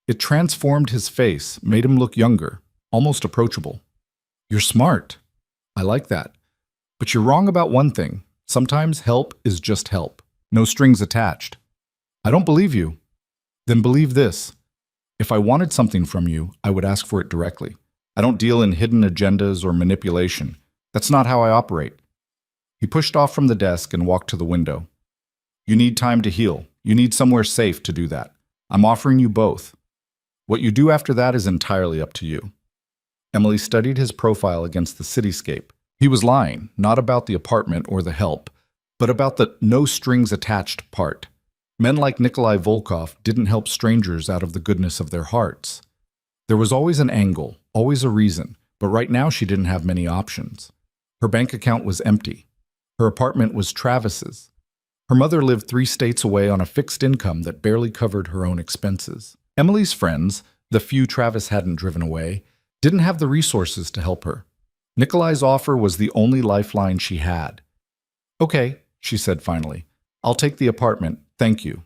It transformed his face, made him look younger, almost approachable. You're smart. I like that. But you're wrong about one thing. Sometimes help is just help. No strings attached. I don't believe you. Then believe this. If I wanted something from you, I would ask for it directly. I don't deal in hidden agendas or manipulation. That's not how I operate. He pushed off from the desk and walked to the window. You need time to heal. You need somewhere safe to do that. I'm offering you both. What you do after that is entirely up to you. Emily studied his profile against the cityscape. He was lying, not about the apartment or the help, but about the no-strings-attached part. Men like Nikolai Volkov didn't help strangers out of the goodness of their hearts. There was always an angle, always a reason, but right now she didn't have many options. Her bank account was empty. Her apartment was Travis's. Her mother lived 3 states away on a fixed income that barely covered her own expenses. Emily's friends, the few Travis hadn't driven away, didn't have the resources to help her. Nikolai's offer was the only lifeline she had. Okay, she said finally. "I'll take the apartment, thank you."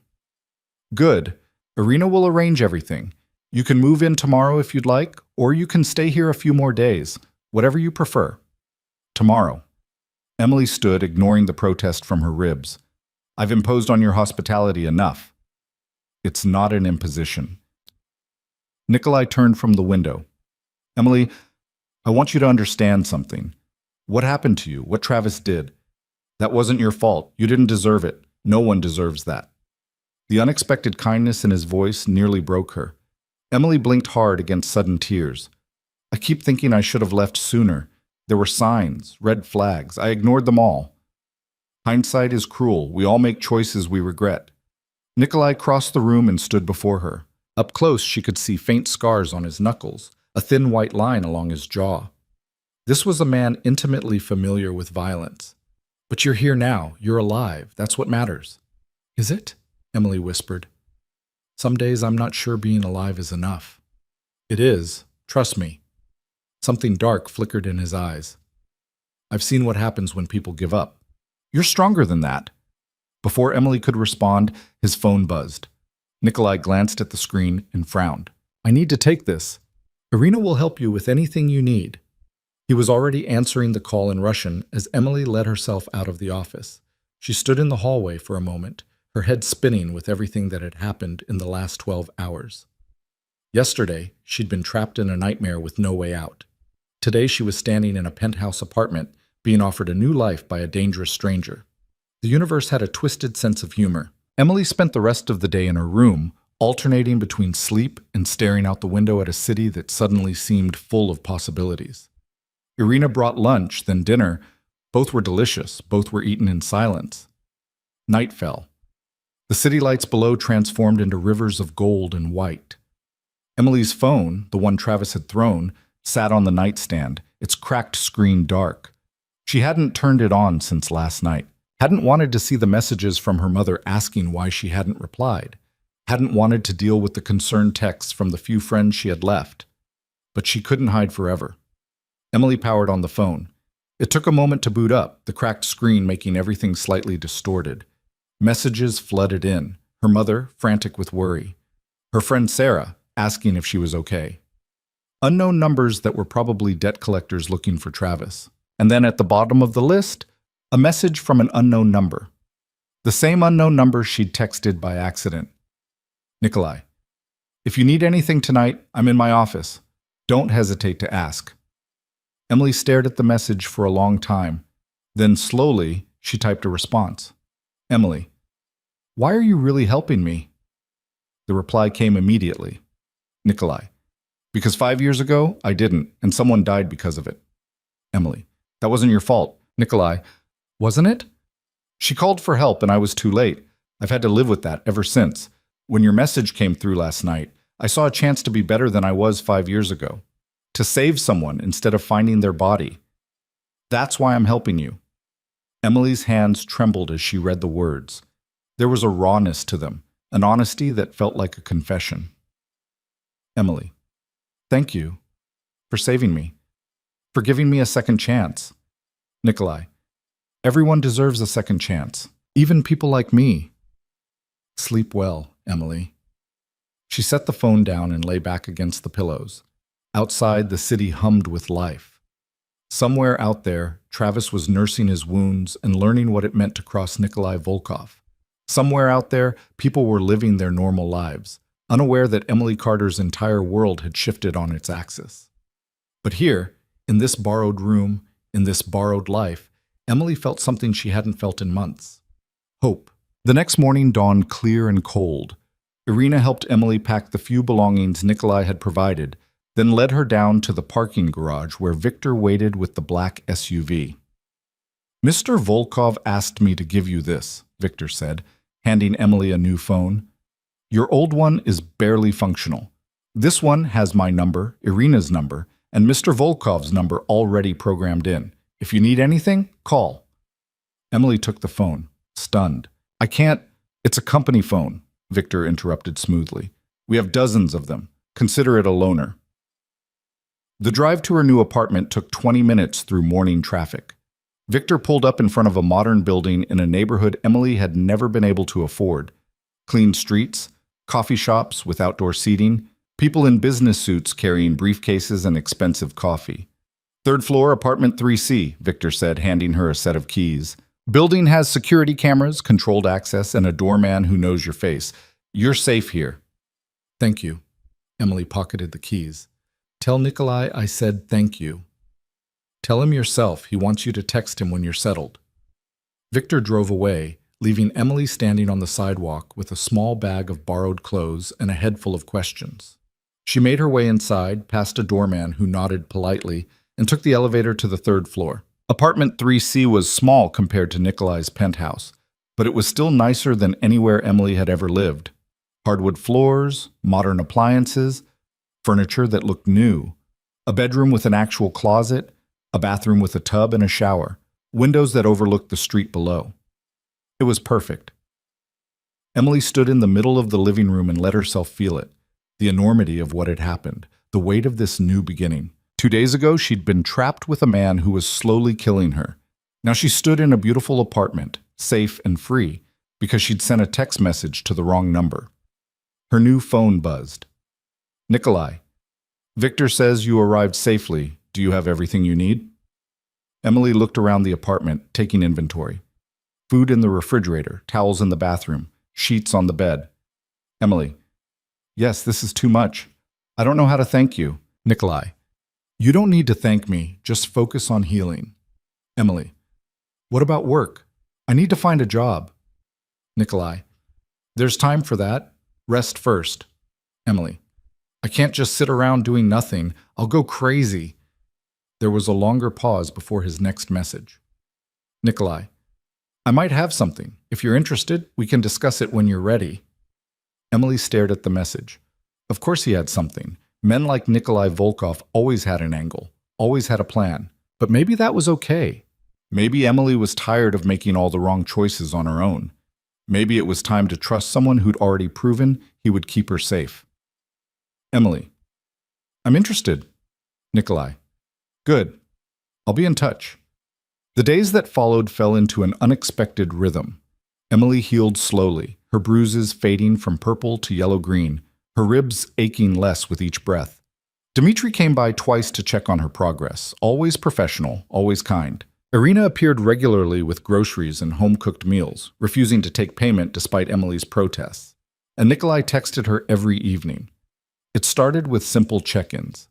"Good. Irina will arrange everything. You can move in tomorrow if you'd like, or you can stay here a few more days, whatever you prefer." "Tomorrow." Emily stood, ignoring the protest from her ribs. "I've imposed on your hospitality enough." "It's not an imposition." Nikolai turned from the window. "Emily, I want you to understand something. What happened to you, what Travis did, that wasn't your fault. You didn't deserve it. No one deserves that." The unexpected kindness in his voice nearly broke her. Emily blinked hard against sudden tears. "I keep thinking I should have left sooner. There were signs, red flags. I ignored them all." "Hindsight is cruel. We all make choices we regret." Nikolai crossed the room and stood before her. Up close, she could see faint scars on his knuckles, a thin white line along his jaw. This was a man intimately familiar with violence. "But you're here now. You're alive. That's what matters." "Is it?" Emily whispered. "Some days I'm not sure being alive is enough." "It is. Trust me." Something dark flickered in his eyes. "I've seen what happens when people give up." "You're stronger than that." Before Emily could respond, his phone buzzed. Nikolai glanced at the screen and frowned. "I need to take this. Irina will help you with anything you need." He was already answering the call in Russian as Emily let herself out of the office. She stood in the hallway for a moment, her head spinning with everything that had happened in the last 12 hours. Yesterday, she'd been trapped in a nightmare with no way out. Today, she was standing in a penthouse apartment, being offered a new life by a dangerous stranger. The universe had a twisted sense of humor. Emily spent the rest of the day in her room, alternating between sleep and staring out the window at a city that suddenly seemed full of possibilities. Irina brought lunch, then dinner. Both were delicious. Both were eaten in silence. Night fell. The city lights below transformed into rivers of gold and white. Emily's phone, the one Travis had thrown, sat on the nightstand, its cracked screen dark. She hadn't turned it on since last night, hadn't wanted to see the messages from her mother asking why she hadn't replied, hadn't wanted to deal with the concerned texts from the few friends she had left. But she couldn't hide forever. Emily powered on the phone. It took a moment to boot up, the cracked screen making everything slightly distorted. Messages flooded in, her mother frantic with worry, her friend Sarah asking if she was okay. Unknown numbers that were probably debt collectors looking for Travis. And then at the bottom of the list, a message from an unknown number. The same unknown number she'd texted by accident. "Nikolai, if you need anything tonight, I'm in my office. Don't hesitate to ask." Emily stared at the message for a long time. Then slowly, she typed a response. "Emily, why are you really helping me?" The reply came immediately. "Nikolai, because 5 years ago, I didn't, and someone died because of it." Emily, "That wasn't your fault." Nikolai, "Wasn't it?" "She called for help and I was too late. I've had to live with that ever since. When your message came through last night, I saw a chance to be better than I was 5 years ago. To save someone instead of finding their body. That's why I'm helping you." Emily's hands trembled as she read the words. There was a rawness to them, an honesty that felt like a confession. "Emily, thank you for saving me, for giving me a second chance." Nikolai, "Everyone deserves a second chance, even people like me." "Sleep well, Emily." She set the phone down and lay back against the pillows. Outside, the city hummed with life. Somewhere out there, Travis was nursing his wounds and learning what it meant to cross Nikolai Volkov. Somewhere out there, people were living their normal lives, unaware that Emily Carter's entire world had shifted on its axis. But here, in this borrowed room, in this borrowed life, Emily felt something she hadn't felt in months. Hope. The next morning dawned clear and cold. Irina helped Emily pack the few belongings Nikolai had provided, then led her down to the parking garage where Victor waited with the black SUV. "Mr. Volkov asked me to give you this," Victor said, handing Emily a new phone. "Your old one is barely functional. This one has my number, Irina's number, and Mr. Volkov's number already programmed in. If you need anything, call." Emily took the phone, stunned. "I can't. It's a company phone," Victor interrupted smoothly. "We have dozens of them. Consider it a loaner." The drive to her new apartment took 20 minutes through morning traffic. Victor pulled up in front of a modern building in a neighborhood Emily had never been able to afford. Clean streets, coffee shops with outdoor seating, people in business suits carrying briefcases and expensive coffee. Third floor, apartment 3C, Victor said, handing her a set of keys. Building has security cameras, controlled access, and a doorman who knows your face. You're safe here. Thank you. Emily pocketed the keys. Tell Nikolai I said thank you. Tell him yourself. He wants you to text him when you're settled. Victor drove away, leaving Emily standing on the sidewalk with a small bag of borrowed clothes and a head full of questions. She made her way inside, past a doorman who nodded politely, and took the elevator to the third floor. Apartment 3C was small compared to Nikolai's penthouse, but it was still nicer than anywhere Emily had ever lived. Hardwood floors, modern appliances, furniture that looked new, a bedroom with an actual closet, a bathroom with a tub and a shower, windows that overlooked the street below. It was perfect. Emily stood in the middle of the living room and let herself feel it, the enormity of what had happened, the weight of this new beginning. 2 days ago, she'd been trapped with a man who was slowly killing her. Now she stood in a beautiful apartment, safe and free, because she'd sent a text message to the wrong number. Her new phone buzzed. Nikolai, Victor says you arrived safely. Do you have everything you need? Emily looked around the apartment, taking inventory. Food in the refrigerator, towels in the bathroom, sheets on the bed. Emily, yes, this is too much. I don't know how to thank you. Nikolai, you don't need to thank me. Just focus on healing. Emily, what about work? I need to find a job. Nikolai, there's time for that. Rest first. Emily, I can't just sit around doing nothing. I'll go crazy. There was a longer pause before his next message. Nikolai, I might have something. If you're interested, we can discuss it when you're ready. Emily stared at the message. Of course he had something. Men like Nikolai Volkov always had an angle, always had a plan. But maybe that was okay. Maybe Emily was tired of making all the wrong choices on her own. Maybe it was time to trust someone who'd already proven he would keep her safe. Emily, I'm interested. Nikolai, good. I'll be in touch. The days that followed fell into an unexpected rhythm. Emily healed slowly, her bruises fading from purple to yellow-green, her ribs aching less with each breath. Dmitri came by twice to check on her progress, always professional, always kind. Irina appeared regularly with groceries and home-cooked meals, refusing to take payment despite Emily's protests. And Nikolai texted her every evening. It started with simple check-ins.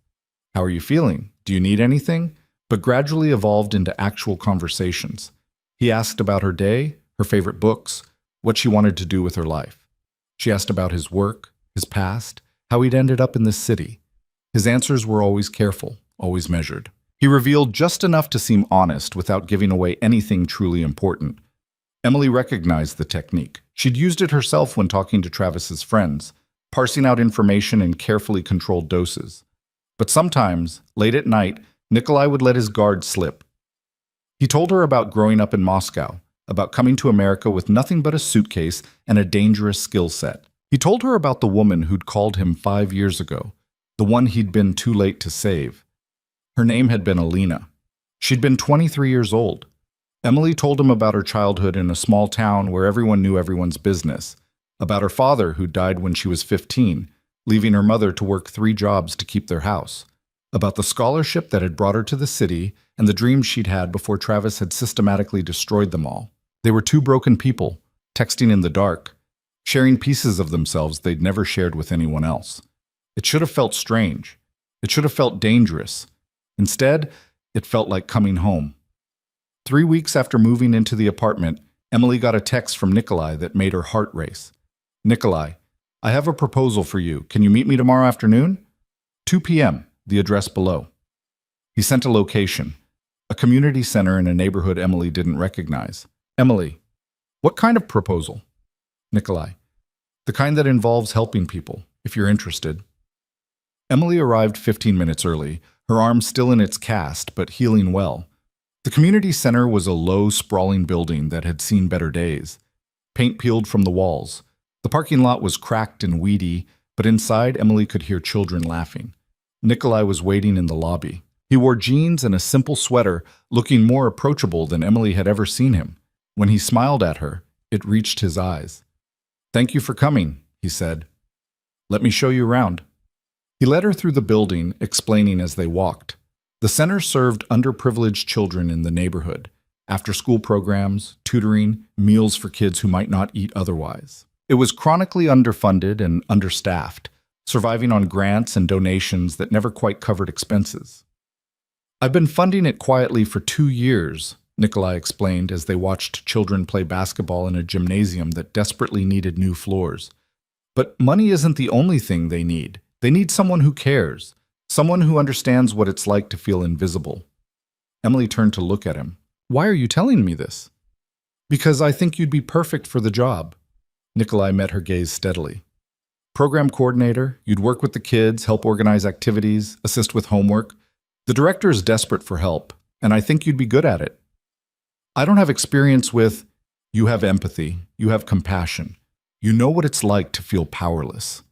How are you feeling? Do you need anything? But gradually evolved into actual conversations. He asked about her day, her favorite books, what she wanted to do with her life. She asked about his work, his past, how he'd ended up in this city. His answers were always careful, always measured. He revealed just enough to seem honest without giving away anything truly important. Emily recognized the technique. She'd used it herself when talking to Travis's friends, parsing out information in carefully controlled doses. But sometimes, late at night, Nikolai would let his guard slip. He told her about growing up in Moscow, about coming to America with nothing but a suitcase and a dangerous skill set. He told her about the woman who'd called him 5 years ago, the one he'd been too late to save. Her name had been Alina. She'd been 23 years old. Emily told him about her childhood in a small town where everyone knew everyone's business, about her father who died when she was 15, leaving her mother to work 3 jobs to keep their house, about the scholarship that had brought her to the city and the dreams she'd had before Travis had systematically destroyed them all. They were 2 broken people, texting in the dark, sharing pieces of themselves they'd never shared with anyone else. It should have felt strange. It should have felt dangerous. Instead, it felt like coming home. 3 weeks after moving into the apartment, Emily got a text from Nikolai that made her heart race. Nikolai, I have a proposal for you. Can you meet me tomorrow afternoon? 2 p.m., the address below. He sent a location, a community center in a neighborhood Emily didn't recognize. Emily, what kind of proposal? Nikolai, the kind that involves helping people, if you're interested. Emily arrived 15 minutes early, her arm still in its cast, but healing well. The community center was a low, sprawling building that had seen better days. Paint peeled from the walls. The parking lot was cracked and weedy, but inside Emily could hear children laughing. Nikolai was waiting in the lobby. He wore jeans and a simple sweater, looking more approachable than Emily had ever seen him. When he smiled at her, it reached his eyes. "Thank you for coming," he said. "Let me show you around." He led her through the building, explaining as they walked. The center served underprivileged children in the neighborhood, after-school programs, tutoring, meals for kids who might not eat otherwise. It was chronically underfunded and understaffed, surviving on grants and donations that never quite covered expenses. "I've been funding it quietly for 2 years," Nikolai explained as they watched children play basketball in a gymnasium that desperately needed new floors. "But money isn't the only thing they need. They need someone who cares, someone who understands what it's like to feel invisible." Emily turned to look at him. "Why are you telling me this?" "Because I think you'd be perfect for the job." Nikolai met her gaze steadily. "Program coordinator, you'd work with the kids, help organize activities, assist with homework. The director is desperate for help, and I think you'd be good at it. I don't have experience with. You have empathy, you have compassion. You know what it's like to feel powerless."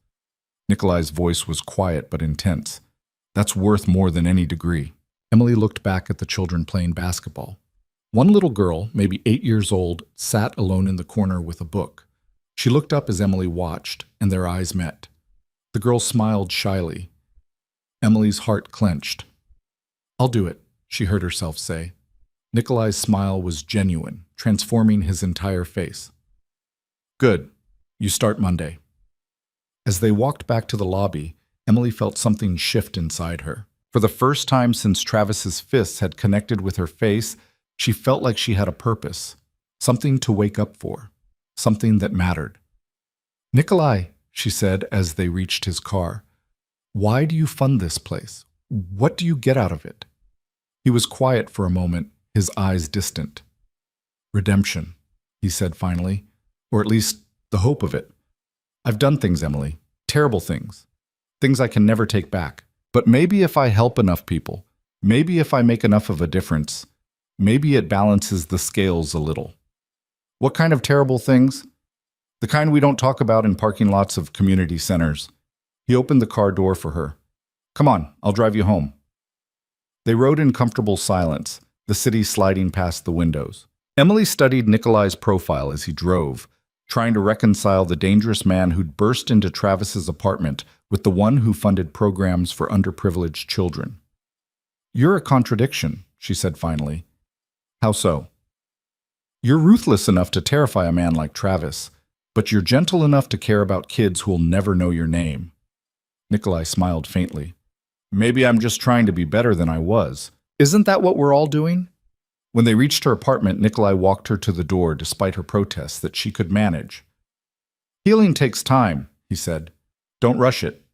Nikolai's voice was quiet but intense. "That's worth more than any degree." Emily looked back at the children playing basketball. One little girl, maybe 8 years old, sat alone in the corner with a book. She looked up as Emily watched, and their eyes met. The girl smiled shyly. Emily's heart clenched. "I'll do it," she heard herself say. Nikolai's smile was genuine, transforming his entire face. "Good. You start Monday." As they walked back to the lobby, Emily felt something shift inside her. For the first time since Travis's fists had connected with her face, she felt like she had a purpose, something to wake up for, something that mattered. "Nikolai," she said as they reached his car, "why do you fund this place? What do you get out of it?" He was quiet for a moment, his eyes distant. "Redemption," he said finally, "or at least the hope of it. I've done things, Emily, terrible things, things I can never take back. But maybe if I help enough people, maybe if I make enough of a difference, maybe it balances the scales a little." "What kind of terrible things?" "The kind we don't talk about in parking lots of community centers." He opened the car door for her. "Come on, I'll drive you home." They rode in comfortable silence, the city sliding past the windows. Emily studied Nikolai's profile as he drove, trying to reconcile the dangerous man who'd burst into Travis's apartment with the one who funded programs for underprivileged children. "You're a contradiction," she said finally. "How so?" "You're ruthless enough to terrify a man like Travis, but you're gentle enough to care about kids who'll never know your name." Nikolai smiled faintly. "Maybe I'm just trying to be better than I was. Isn't that what we're all doing?" When they reached her apartment, Nikolai walked her to the door despite her protests that she could manage. "Healing takes time," he said. "Don't rush it."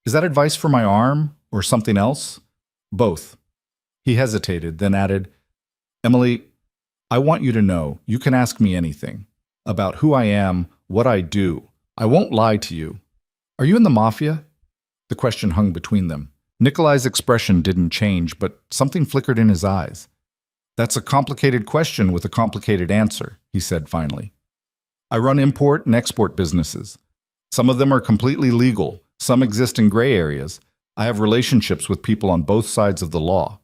"Is that advice for my arm or something else?" "Both." He hesitated, then added, "Emily, I want you to know you can ask me anything. About who I am, what I do. I won't lie to you. Are you in the Mafia?" The question hung between them. Nikolai's expression didn't change, but something flickered in his eyes. "That's a complicated question with a complicated answer," he said finally. "I run import and export businesses. Some of them are completely legal, some exist in gray areas. I have relationships with people on both sides of the law.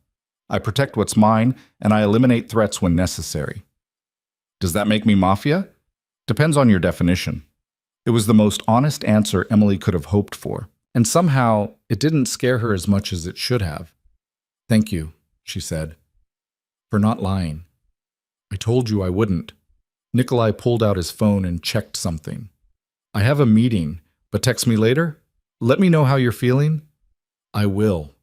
I protect what's mine, and I eliminate threats when necessary." "Does that make me Mafia?" "Depends on your definition." It was the most honest answer Emily could have hoped for, and somehow it didn't scare her as much as it should have. "Thank you," she said, "for not lying. I told you I wouldn't." Nikolai pulled out his phone and checked something. "I have a meeting, but text me later? Let me know how you're feeling." "I will."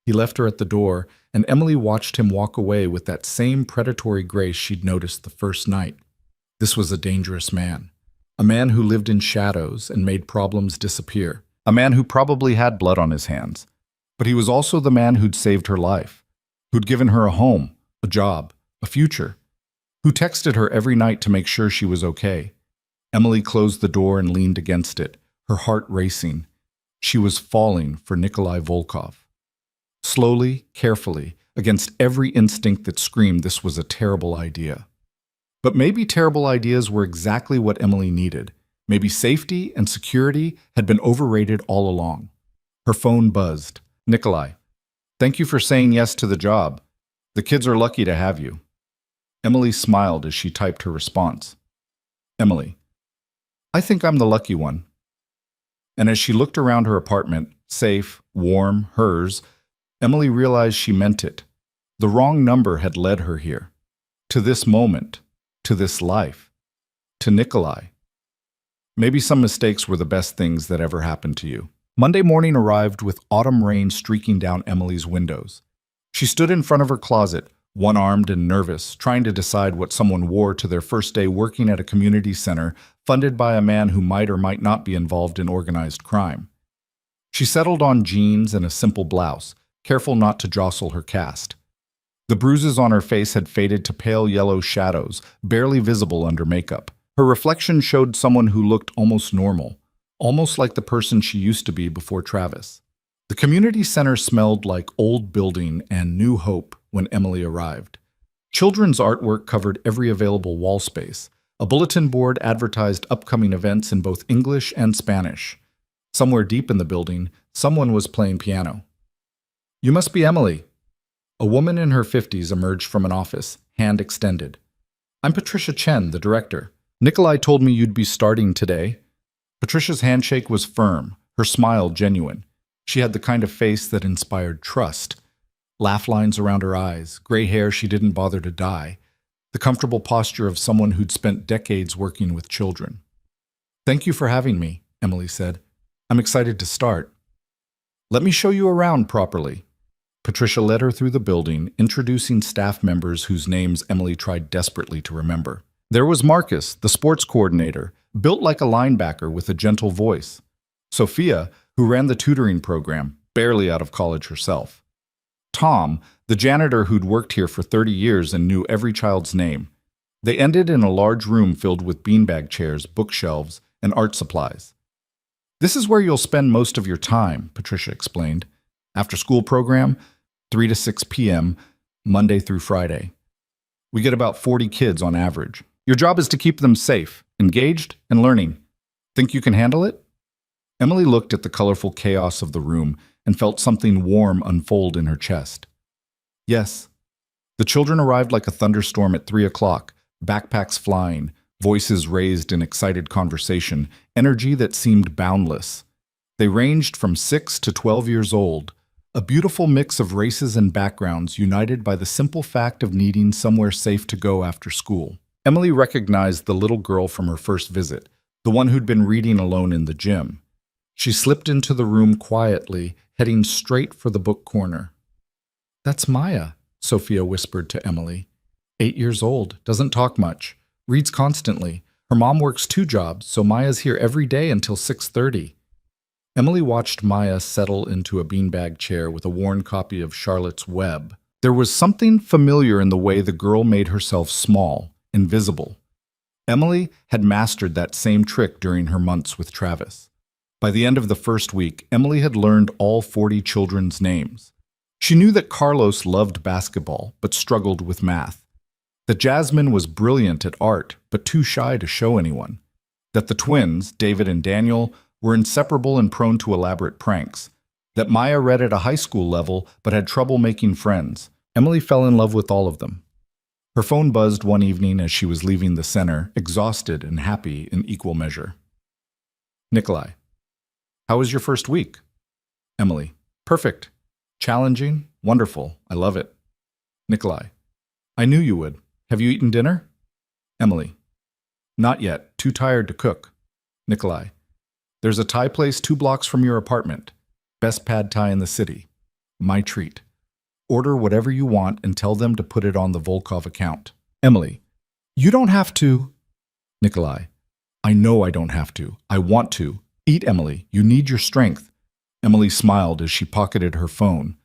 He left her at the door, and Emily watched him walk away with that same predatory grace she'd noticed the first night. This was a dangerous man. A man who lived in shadows and made problems disappear. A man who probably had blood on his hands. But he was also the man who'd saved her life, who'd given her a home, a job, a future, who texted her every night to make sure she was okay. Emily closed the door and leaned against it, her heart racing. She was falling for Nikolai Volkov. Slowly, carefully, against every instinct that screamed this was a terrible idea. But maybe terrible ideas were exactly what Emily needed. Maybe safety and security had been overrated all along. Her phone buzzed. "Nikolai." Thank you for saying yes to the job. The kids are lucky to have you. Emily smiled as she typed her response. Emily, I think I'm the lucky one. And as she looked around her apartment, safe, warm, hers, Emily realized she meant it. The wrong number had led her here. To this moment. To this life. To Nikolai. Maybe some mistakes were the best things that ever happened to you. Monday morning arrived with autumn rain streaking down Emily's windows. She stood in front of her closet, one-armed and nervous, trying to decide what someone wore to their first day working at a community center funded by a man who might or might not be involved in organized crime. She settled on jeans and a simple blouse, careful not to jostle her cast. The bruises on her face had faded to pale yellow shadows, barely visible under makeup. Her reflection showed someone who looked almost normal, almost like the person she used to be before Travis. The community center smelled like old building and new hope when Emily arrived. Children's artwork covered every available wall space. A bulletin board advertised upcoming events in both English and Spanish. Somewhere deep in the building, someone was playing piano. You must be Emily. A woman in her 50s emerged from an office, hand extended. I'm Patricia Chen, the director. Nikolai told me you'd be starting today. Patricia's handshake was firm, her smile genuine. She had the kind of face that inspired trust. Laugh lines around her eyes, gray hair she didn't bother to dye. The comfortable posture of someone who'd spent decades working with children. Thank you for having me, Emily said. I'm excited to start. Let me show you around properly. Patricia led her through the building, introducing staff members whose names Emily tried desperately to remember. There was Marcus, the sports coordinator, built like a linebacker with a gentle voice. Sophia, who ran the tutoring program, barely out of college herself. Tom, the janitor who'd worked here for 30 years and knew every child's name. They ended in a large room filled with beanbag chairs, bookshelves, and art supplies. This is where you'll spend most of your time, Patricia explained. After school program, 3 to 6 p.m., Monday through Friday. We get about 40 kids on average. Your job is to keep them safe, engaged, and learning. Think you can handle it? Emily looked at the colorful chaos of the room and felt something warm unfold in her chest. Yes. The children arrived like a thunderstorm at 3 o'clock, backpacks flying, voices raised in excited conversation, energy that seemed boundless. They ranged from 6 to 12 years old, a beautiful mix of races and backgrounds united by the simple fact of needing somewhere safe to go after school. Emily recognized the little girl from her first visit, the one who'd been reading alone in the gym. She slipped into the room quietly, heading straight for the book corner. That's Maya, Sophia whispered to Emily. 8 years old, doesn't talk much, reads constantly. Her mom works 2 jobs, so Maya's here every day until 6:30. Emily watched Maya settle into a beanbag chair with a worn copy of Charlotte's Web. There was something familiar in the way the girl made herself small, invisible. Emily had mastered that same trick during her months with Travis. By the end of the first week, Emily had learned all 40 children's names. She knew that Carlos loved basketball, but struggled with math. That Jasmine was brilliant at art, but too shy to show anyone. That the twins, David and Daniel, were inseparable and prone to elaborate pranks. That Maya read at a high school level, but had trouble making friends. Emily fell in love with all of them. Her phone buzzed one evening as she was leaving the center, exhausted and happy in equal measure. Nikolai. How was your first week? Emily. Perfect. Challenging. Wonderful. I love it. Nikolai. I knew you would. Have you eaten dinner? Emily. Not yet. Too tired to cook. Nikolai. There's a Thai place 2 blocks from your apartment. Best pad Thai in the city. My treat. Order whatever you want and tell them to put it on the Volkov account. Emily. You don't have to. Nikolai. I know I don't have to. I want to. Eat, Emily. You need your strength. Emily smiled as she pocketed her phone.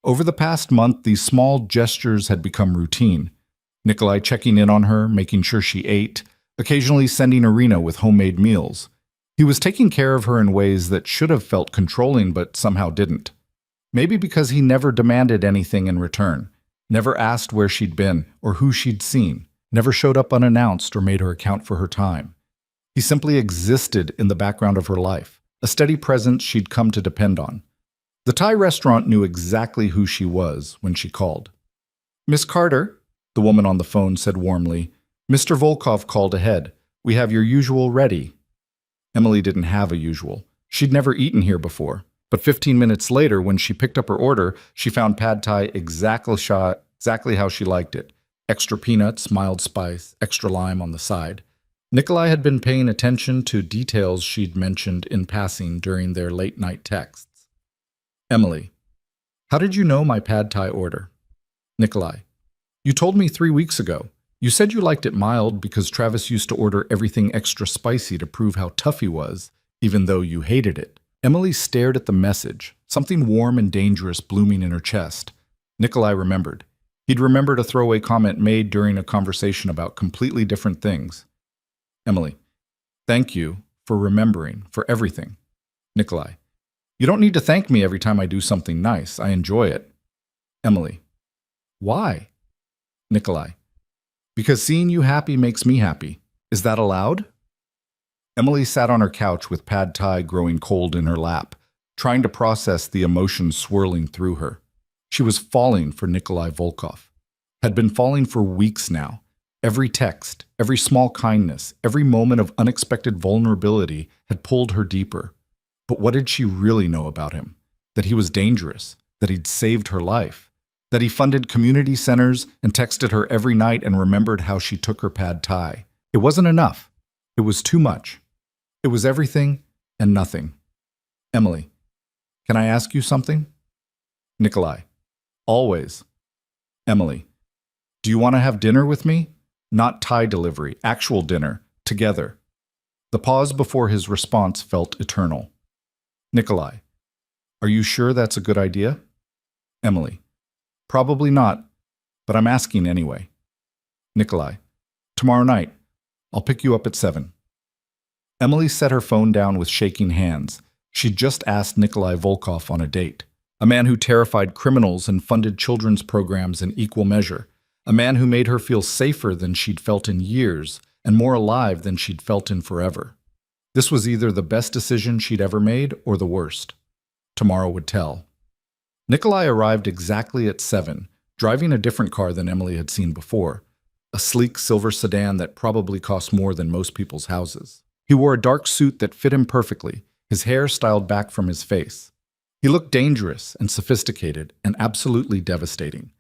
Over the past month, these small gestures had become routine. Nikolai checking in on her, making sure she ate, occasionally sending Irina with homemade meals. He was taking care of her in ways that should have felt controlling but somehow didn't. Maybe because he never demanded anything in return, never asked where she'd been or who she'd seen, never showed up unannounced or made her account for her time. He simply existed in the background of her life, a steady presence she'd come to depend on. The Thai restaurant knew exactly who she was when she called. "Miss Carter," the woman on the phone said warmly, "Mr. Volkov called ahead. We have your usual ready." Emily didn't have a usual. She'd never eaten here before. But 15 minutes later, when she picked up her order, she found pad thai exactly how she liked it. Extra peanuts, mild spice, extra lime on the side. Nikolai had been paying attention to details she'd mentioned in passing during their late-night texts. "Emily, how did you know my pad thai order?" Nikolai, "You told me 3 weeks ago. You said you liked it mild because Travis used to order everything extra spicy to prove how tough he was, even though you hated it." Emily stared at the message, something warm and dangerous blooming in her chest. Nikolai remembered. He'd remembered a throwaway comment made during a conversation about completely different things. Emily, "Thank you for remembering, for everything." Nikolai, "You don't need to thank me every time I do something nice. I enjoy it." Emily, "Why?" Nikolai, "Because seeing you happy makes me happy. Is that allowed?" Emily sat on her couch with pad thai growing cold in her lap, trying to process the emotions swirling through her. She was falling for Nikolai Volkov. Had been falling for weeks now. Every text, every small kindness, every moment of unexpected vulnerability had pulled her deeper. But what did she really know about him? That he was dangerous, that he'd saved her life, that he funded community centers and texted her every night and remembered how she took her pad thai. It wasn't enough. It was too much. It was everything and nothing. Emily, "Can I ask you something?" Nikolai, "Always." Emily, "Do you want to have dinner with me? Not Thai delivery, actual dinner, together." The pause before his response felt eternal. Nikolai, "Are you sure that's a good idea?" Emily, "Probably not, but I'm asking anyway." Nikolai, "Tomorrow night. I'll pick you up at 7. Emily set her phone down with shaking hands. She'd just asked Nikolai Volkov on a date. A man who terrified criminals and funded children's programs in equal measure. A man who made her feel safer than she'd felt in years and more alive than she'd felt in forever. This was either the best decision she'd ever made or the worst. Tomorrow would tell. Nikolai arrived exactly at 7, driving a different car than Emily had seen before. A sleek silver sedan that probably cost more than most people's houses. He wore a dark suit that fit him perfectly, his hair styled back from his face. He looked dangerous and sophisticated and absolutely devastating.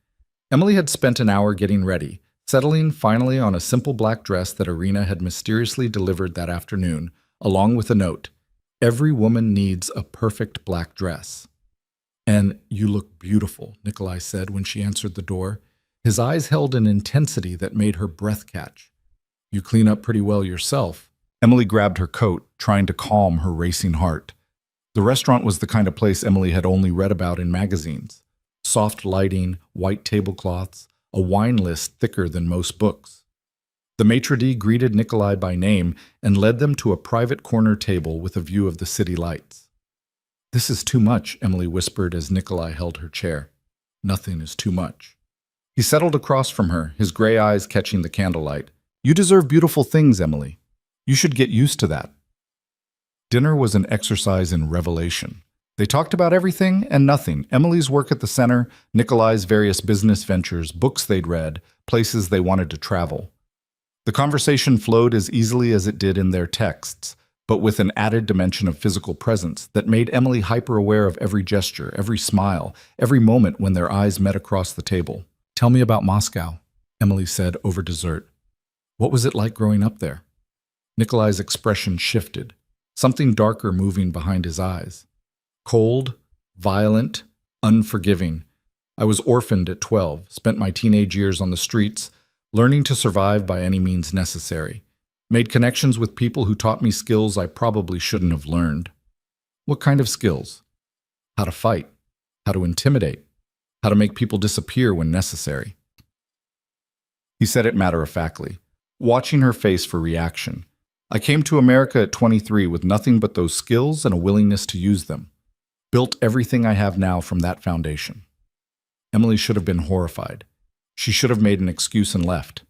Emily had spent an hour getting ready, settling finally on a simple black dress that Irina had mysteriously delivered that afternoon, along with a note. "Every woman needs a perfect black dress." "And you look beautiful," Nikolai said when she answered the door. His eyes held an intensity that made her breath catch. "You clean up pretty well yourself." Emily grabbed her coat, trying to calm her racing heart. The restaurant was the kind of place Emily had only read about in magazines. Soft lighting, white tablecloths, a wine list thicker than most books. The maitre d' greeted Nikolai by name and led them to a private corner table with a view of the city lights. "This is too much," Emily whispered as Nikolai held her chair. "Nothing is too much." He settled across from her, his gray eyes catching the candlelight. "You deserve beautiful things, Emily. You should get used to that." Dinner was an exercise in revelation. They talked about everything and nothing. Emily's work at the center, Nikolai's various business ventures, books they'd read, places they wanted to travel. The conversation flowed as easily as it did in their texts, but with an added dimension of physical presence that made Emily hyper-aware of every gesture, every smile, every moment when their eyes met across the table. "Tell me about Moscow," Emily said over dessert. "What was it like growing up there?" Nikolai's expression shifted, something darker moving behind his eyes. "Cold, violent, unforgiving. I was orphaned at 12, spent my teenage years on the streets, learning to survive by any means necessary. Made connections with people who taught me skills I probably shouldn't have learned." "What kind of skills?" "How to fight, how to intimidate, how to make people disappear when necessary." He said it matter-of-factly, watching her face for reaction. "I came to America at 23 with nothing but those skills and a willingness to use them. Built everything I have now from that foundation." Emily should have been horrified. She should have made an excuse and left.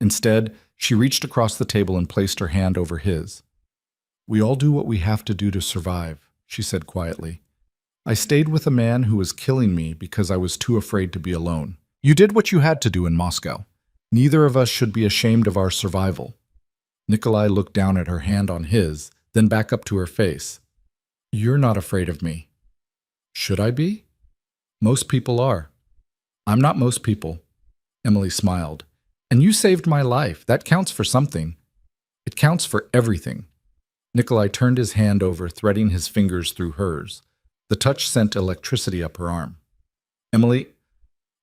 Instead, she reached across the table and placed her hand over his. "We all do what we have to do to survive," she said quietly. I stayed with a man who was killing me because I was too afraid to be alone. You did what you had to do in Moscow. Neither of us should be ashamed of our survival. Nikolai looked down at her hand on his, then back up to her face. You're not afraid of me. Should I be? Most people are. I'm not most people. Emily smiled. And you saved my life. That counts for something. It counts for everything. Nikolai turned his hand over, threading his fingers through hers. The touch sent electricity up her arm. Emily,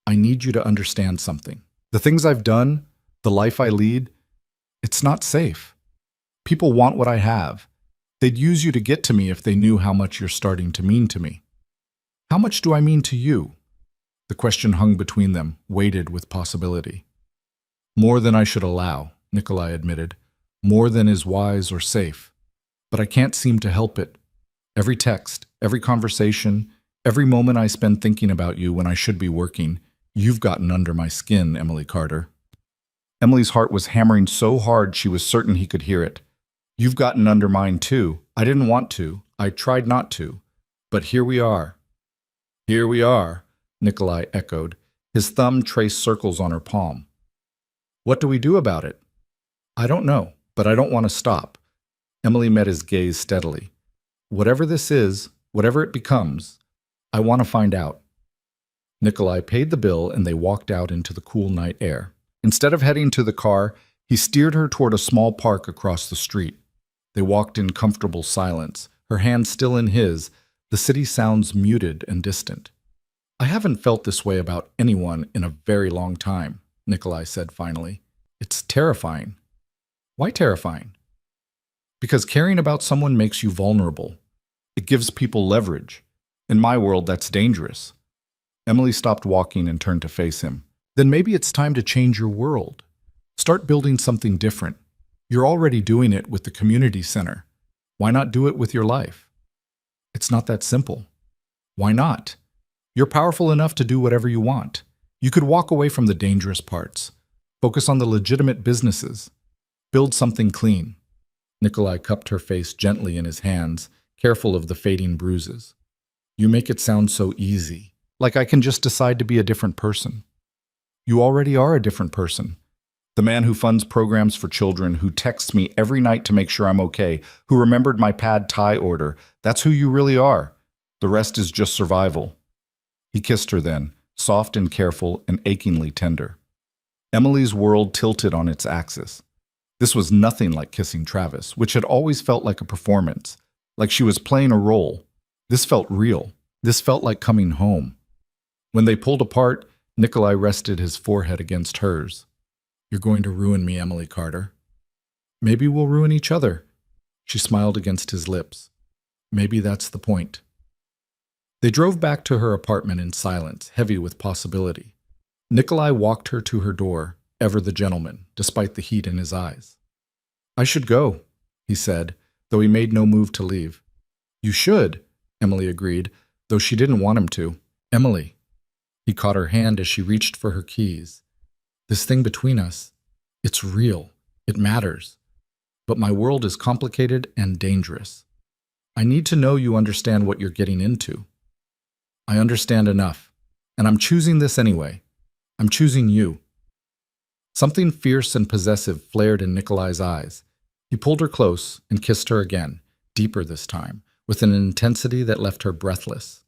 I need you to understand something. The things I've done, the life I lead, it's not safe. People want what I have. They'd use you to get to me if they knew how much you're starting to mean to me. How much do I mean to you? The question hung between them, weighted with possibility. More than I should allow, Nikolai admitted. More than is wise or safe. But I can't seem to help it. Every text, every conversation, every moment I spend thinking about you when I should be working, you've gotten under my skin, Emily Carter. Emily's heart was hammering so hard she was certain he could hear it. You've gotten under mine too. I didn't want to. I tried not to. But here we are. Here we are, Nikolai echoed. His thumb traced circles on her palm. What do we do about it? I don't know, but I don't want to stop. Emily met his gaze steadily. Whatever this is, whatever it becomes, I want to find out. Nikolai paid the bill and they walked out into the cool night air. Instead of heading to the car, he steered her toward a small park across the street. They walked in comfortable silence, her hand still in his, the city sounds muted and distant. I haven't felt this way about anyone in a very long time, Nikolai said finally. It's terrifying. Why terrifying? Because caring about someone makes you vulnerable. It gives people leverage. In my world, that's dangerous. Emily stopped walking and turned to face him. Then maybe it's time to change your world. Start building something different. You're already doing it with the community center. Why not do it with your life? It's not that simple. Why not? You're powerful enough to do whatever you want. You could walk away from the dangerous parts. Focus on the legitimate businesses. Build something clean. Nikolai cupped her face gently in his hands, careful of the fading bruises. You make it sound so easy, like I can just decide to be a different person. You already are a different person. The man who funds programs for children, who texts me every night to make sure I'm okay, who remembered my pad thai order, that's who you really are. The rest is just survival. He kissed her then, soft and careful and achingly tender. Emily's world tilted on its axis. This was nothing like kissing Travis, which had always felt like a performance, like she was playing a role. This felt real. This felt like coming home. When they pulled apart, Nikolai rested his forehead against hers. You're going to ruin me, Emily Carter. Maybe we'll ruin each other. She smiled against his lips. Maybe that's the point. They drove back to her apartment in silence, heavy with possibility. Nikolai walked her to her door, ever the gentleman, despite the heat in his eyes. I should go, he said, though he made no move to leave. You should, Emily agreed, though she didn't want him to. Emily. He caught her hand as she reached for her keys. This thing between us, it's real. It matters. But my world is complicated and dangerous. I need to know you understand what you're getting into. I understand enough, and I'm choosing this anyway. I'm choosing you. Something fierce and possessive flared in Nikolai's eyes. He pulled her close and kissed her again, deeper this time, with an intensity that left her breathless.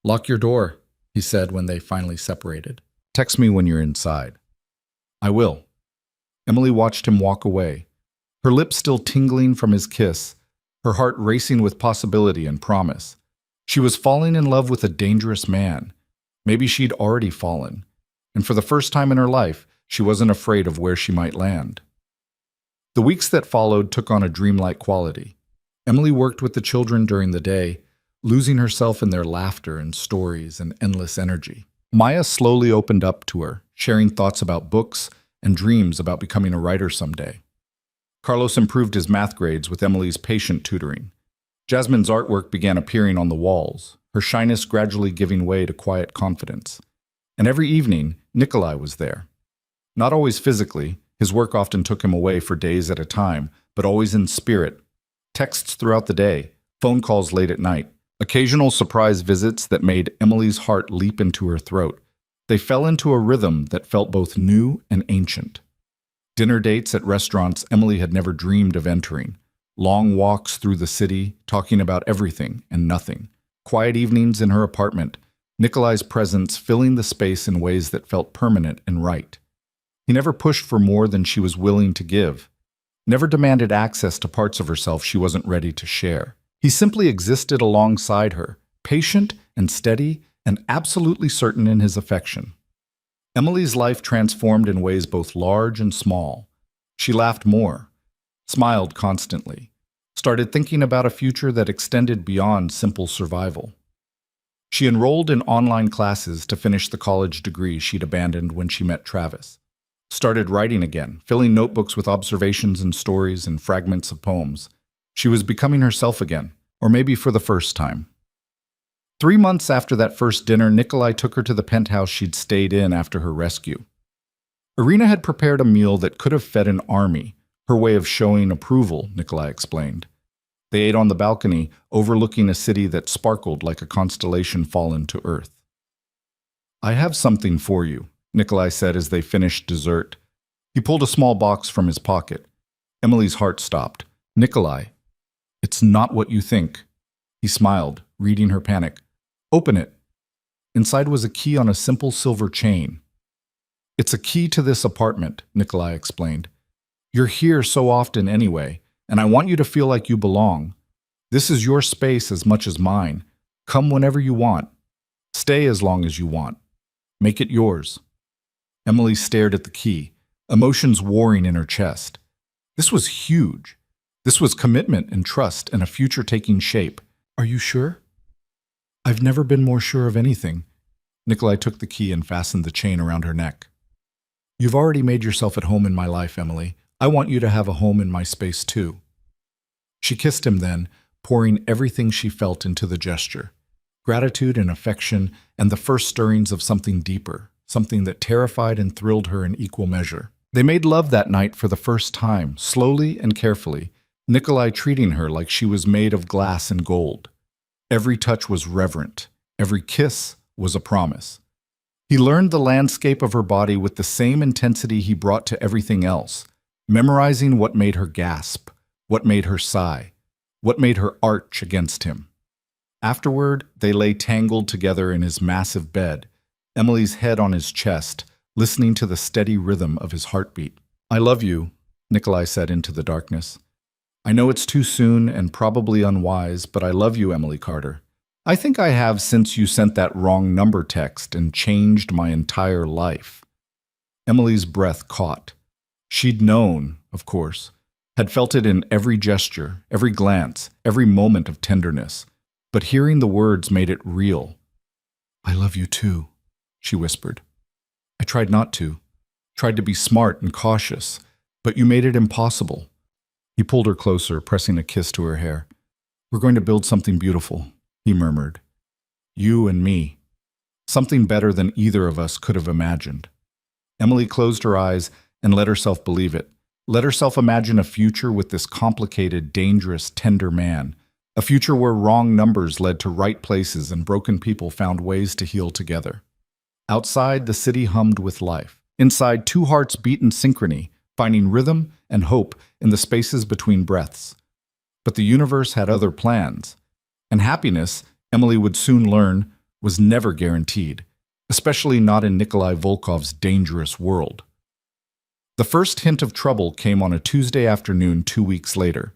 Lock your door, he said when they finally separated. Text me when you're inside. I will. Emily watched him walk away, her lips still tingling from his kiss, her heart racing with possibility and promise. She was falling in love with a dangerous man. Maybe she'd already fallen, and for the first time in her life, she wasn't afraid of where she might land. The weeks that followed took on a dreamlike quality. Emily worked with the children during the day, losing herself in their laughter and stories and endless energy. Maya slowly opened up to her, sharing thoughts about books and dreams about becoming a writer someday. Carlos improved his math grades with Emily's patient tutoring. Jasmine's artwork began appearing on the walls, her shyness gradually giving way to quiet confidence. And every evening, Nikolai was there. Not always physically, his work often took him away for days at a time, but always in spirit. Texts throughout the day, phone calls late at night, Occasional surprise visits that made Emily's heart leap into her throat. They fell into a rhythm that felt both new and ancient. Dinner dates at restaurants Emily had never dreamed of entering. Long walks through the city, talking about everything and nothing. Quiet evenings in her apartment, Nikolai's presence filling the space in ways that felt permanent and right. He never pushed for more than she was willing to give, never demanded access to parts of herself she wasn't ready to share. He simply existed alongside her, patient and steady and absolutely certain in his affection. Emily's life transformed in ways both large and small. She laughed more, smiled constantly, started thinking about a future that extended beyond simple survival. She enrolled in online classes to finish the college degree she'd abandoned when she met Travis. Started writing again, filling notebooks with observations and stories and fragments of poems. She was becoming herself again, or maybe for the first time. 3 months after that first dinner, Nikolai took her to the penthouse she'd stayed in after her rescue. Irina had prepared a meal that could have fed an army, her way of showing approval, Nikolai explained. They ate on the balcony, overlooking a city that sparkled like a constellation fallen to earth. "I have something for you," Nikolai said as they finished dessert. He pulled a small box from his pocket. Emily's heart stopped. "Nikolai, it's not what you think." He smiled, reading her panic. "Open it." Inside was a key on a simple silver chain. "It's a key to this apartment," Nikolai explained. "You're here so often anyway, and I want you to feel like you belong. This is your space as much as mine. Come whenever you want. Stay as long as you want. Make it yours." Emily stared at the key, emotions warring in her chest. This was huge. This was commitment and trust and a future taking shape. "Are you sure?" "I've never been more sure of anything." Nikolai took the key and fastened the chain around her neck. "You've already made yourself at home in my life, Emily. I want you to have a home in my space too." She kissed him then, pouring everything she felt into the gesture. Gratitude and affection and the first stirrings of something deeper, something that terrified and thrilled her in equal measure. They made love that night for the first time, slowly and carefully, Nikolai treating her like she was made of glass and gold. Every touch was reverent. Every kiss was a promise. He learned the landscape of her body with the same intensity he brought to everything else, memorizing what made her gasp, what made her sigh, what made her arch against him. Afterward, they lay tangled together in his massive bed, Emily's head on his chest, listening to the steady rhythm of his heartbeat. "I love you," Nikolai said into the darkness. "I know it's too soon and probably unwise, but I love you, Emily Carter. I think I have since you sent that wrong number text and changed my entire life." Emily's breath caught. She'd known, of course, had felt it in every gesture, every glance, every moment of tenderness. But hearing the words made it real. "I love you too," she whispered. "I tried not to, tried to be smart and cautious, but you made it impossible." He pulled her closer, pressing a kiss to her hair. "We're going to build something beautiful," he murmured. "You and me. Something better than either of us could have imagined." Emily closed her eyes and let herself believe it. Let herself imagine a future with this complicated, dangerous, tender man. A future where wrong numbers led to right places and broken people found ways to heal together. Outside, the city hummed with life. Inside, two hearts beat in synchrony, finding rhythm and hope in the spaces between breaths. But the universe had other plans. And happiness, Emily would soon learn, was never guaranteed, especially not in Nikolai Volkov's dangerous world. The first hint of trouble came on a Tuesday afternoon 2 weeks later.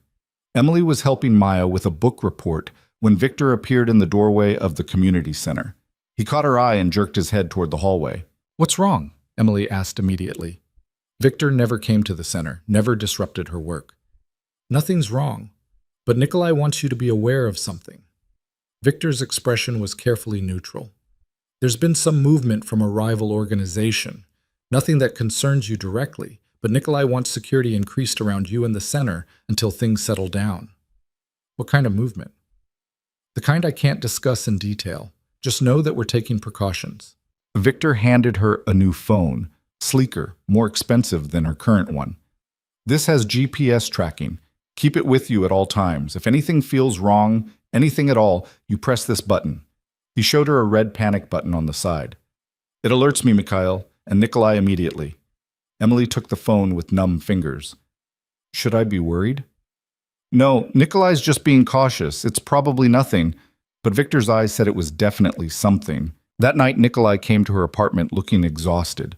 Emily was helping Maya with a book report when Victor appeared in the doorway of the community center. He caught her eye and jerked his head toward the hallway. "What's wrong?" Emily asked immediately. Victor never came to the center, never disrupted her work. "Nothing's wrong, but Nikolai wants you to be aware of something." Victor's expression was carefully neutral. "There's been some movement from a rival organization. Nothing that concerns you directly, but Nikolai wants security increased around you and the center until things settle down." "What kind of movement?" "The kind I can't discuss in detail. Just know that we're taking precautions." Victor handed her a new phone, sleeker, more expensive than her current one. "This has GPS tracking. Keep it with you at all times. If anything feels wrong, Anything at all, you press this button. He showed her a red panic button on the side. It alerts me, Mikhail, and Nikolai immediately. Emily took the phone with numb fingers. Should I be worried? No, Nikolai's just being cautious. It's probably nothing. But Victor's eyes said it was definitely something. That night, Nikolai came to her apartment looking exhausted.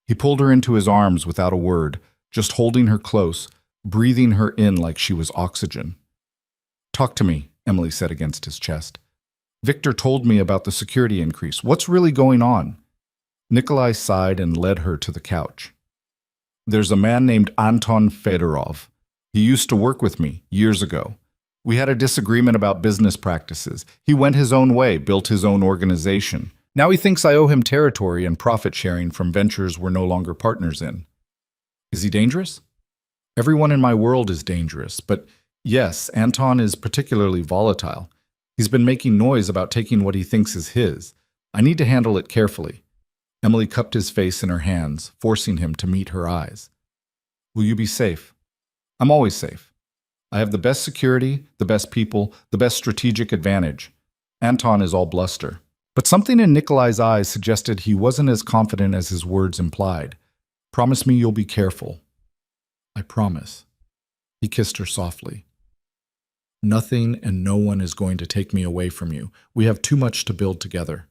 He pulled her into his arms without a word, just holding her close, breathing her in like she was oxygen. Talk to me, Emily said against his chest. Victor told me about the security increase. What's really going on? Nikolai sighed and led her to the couch. There's a man named Anton Fedorov. He used to work with me years ago. We had a disagreement about business practices. He went his own way, built his own organization. Now he thinks I owe him territory and profit sharing from ventures we're no longer partners in. Is he dangerous? Everyone in my world is dangerous, but yes, Anton is particularly volatile. He's been making noise about taking what he thinks is his. I need to handle it carefully. Emily cupped his face in her hands, forcing him to meet her eyes. Will you be safe? I'm always safe. I have the best security, the best people, the best strategic advantage. Anton is all bluster. But something in Nikolai's eyes suggested he wasn't as confident as his words implied. Promise me you'll be careful. I promise. He kissed her softly. Nothing and no one is going to take me away from you. We have too much to build together.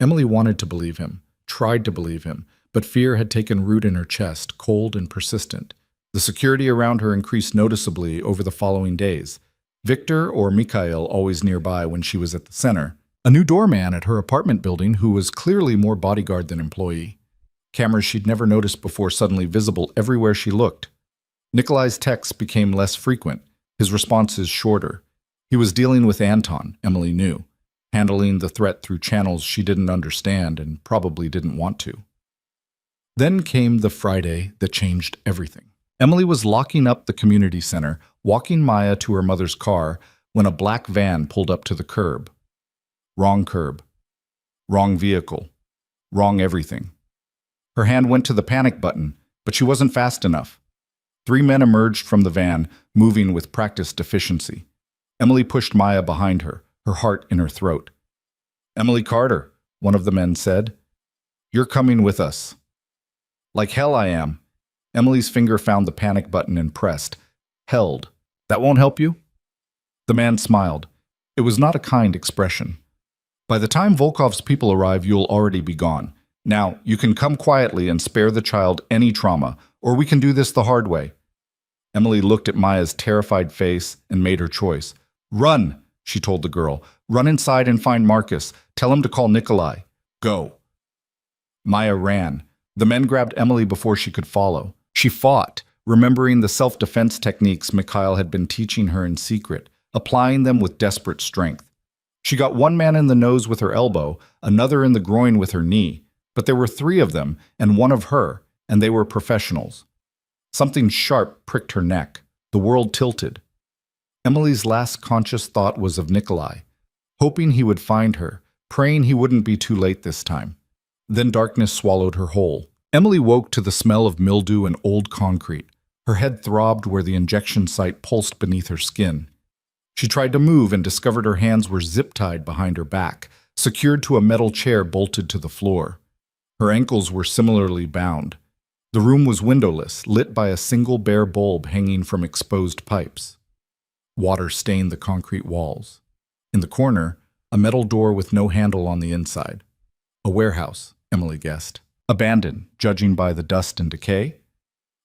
Emily wanted to believe him, tried to believe him, but fear had taken root in her chest, cold and persistent. The security around her increased noticeably over the following days. Victor or Mikhail always nearby when she was at the center. A new doorman at her apartment building who was clearly more bodyguard than employee. Cameras she'd never noticed before suddenly visible everywhere she looked. Nikolai's texts became less frequent, his responses shorter. He was dealing with Anton, Emily knew, handling the threat through channels she didn't understand and probably didn't want to. Then came the Friday that changed everything. Emily was locking up the community center, walking Maya to her mother's car, when a black van pulled up to the curb. Wrong curb. Wrong vehicle. Wrong everything. Her hand went to the panic button, but she wasn't fast enough. 3 men emerged from the van, moving with practiced efficiency. Emily pushed Maya behind her, her heart in her throat. Emily Carter, one of the men said. You're coming with us. Like hell I am. Emily's finger found the panic button and pressed. Held. That won't help you? The man smiled. It was not a kind expression. By the time Volkov's people arrive, you'll already be gone. Now, you can come quietly and spare the child any trauma, or we can do this the hard way. Emily looked at Maya's terrified face and made her choice. Run, she told the girl. Run inside and find Marcus. Tell him to call Nikolai. Go. Maya ran. The men grabbed Emily before she could follow. She fought, remembering the self-defense techniques Mikhail had been teaching her in secret, applying them with desperate strength. She got one man in the nose with her elbow, another in the groin with her knee, but there were 3 of them and 1 of her, and they were professionals. Something sharp pricked her neck. The world tilted. Emily's last conscious thought was of Nikolai, hoping he would find her, praying he wouldn't be too late this time. Then darkness swallowed her whole. Emily woke to the smell of mildew and old concrete. Her head throbbed where the injection site pulsed beneath her skin. She tried to move and discovered her hands were zip-tied behind her back, secured to a metal chair bolted to the floor. Her ankles were similarly bound. The room was windowless, lit by a single bare bulb hanging from exposed pipes. Water stained the concrete walls. In the corner, a metal door with no handle on the inside. A warehouse, Emily guessed. Abandoned, judging by the dust and decay.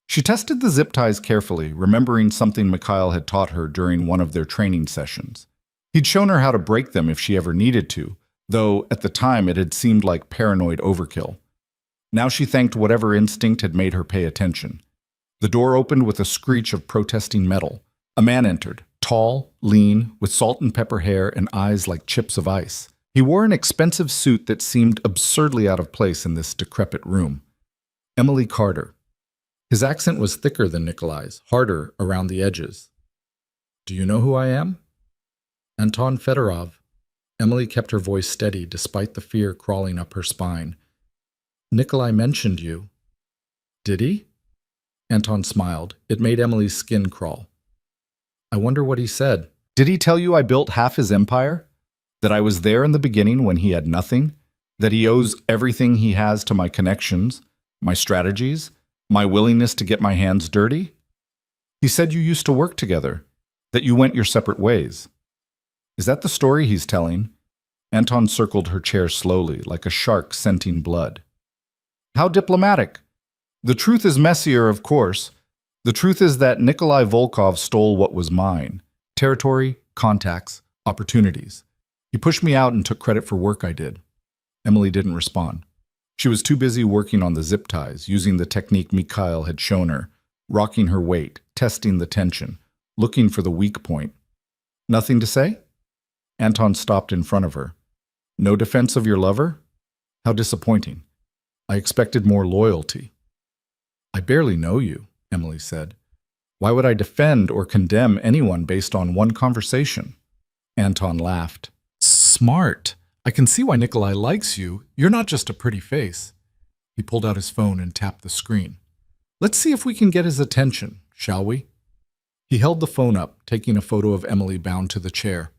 She tested the zip ties carefully, remembering something Mikhail had taught her during one of their training sessions. He'd shown her how to break them if she ever needed to, though at the time it had seemed like paranoid overkill. Now she thanked whatever instinct had made her pay attention. The door opened with a screech of protesting metal. A man entered, tall, lean, with salt and pepper hair and eyes like chips of ice. He wore an expensive suit that seemed absurdly out of place in this decrepit room. Emily Carter. His accent was thicker than Nikolai's, harder around the edges. Do you know who I am? Anton Fedorov. Emily kept her voice steady despite the fear crawling up her spine. Nikolai mentioned you. Did he? Anton smiled. It made Emily's skin crawl. I wonder what he said. Did he tell you I built half his empire? That I was there in the beginning when he had nothing? That he owes everything he has to my connections, my strategies, my willingness to get my hands dirty? He said you used to work together, that you went your separate ways. Is that the story he's telling? Anton circled her chair slowly, like a shark scenting blood. How diplomatic. The truth is messier, of course. The truth is that Nikolai Volkov stole what was mine. Territory, contacts, opportunities. He pushed me out and took credit for work I did. Emily didn't respond. She was too busy working on the zip ties, using the technique Mikhail had shown her, rocking her weight, testing the tension, looking for the weak point. Nothing to say? Anton stopped in front of her. No defense of your lover? How disappointing. I expected more loyalty. I barely know you, Emily said. Why would I defend or condemn anyone based on one conversation? Anton laughed. Smart. I can see why Nikolai likes you. You're not just a pretty face. He pulled out his phone and tapped the screen. Let's see if we can get his attention, shall we? He held the phone up, taking a photo of Emily bound to the chair.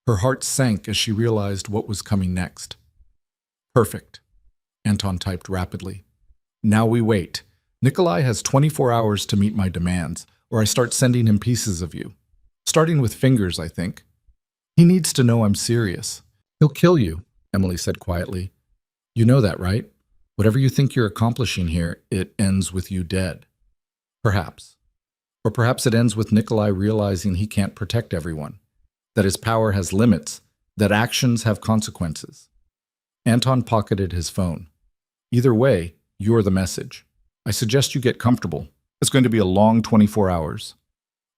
Her heart sank as she realized what was coming next. Perfect, Anton typed rapidly. Now we wait. Nikolai has 24 hours to meet my demands, or I start sending him pieces of you. Starting with fingers, I think. He needs to know I'm serious. He'll kill you, Emily said quietly. You know that, right? Whatever you think you're accomplishing here, it ends with you dead. Perhaps. Or perhaps it ends with Nikolai realizing he can't protect everyone, that his power has limits, that actions have consequences. Anton pocketed his phone. Either way, you're the message. I suggest you get comfortable. It's going to be a long 24 hours.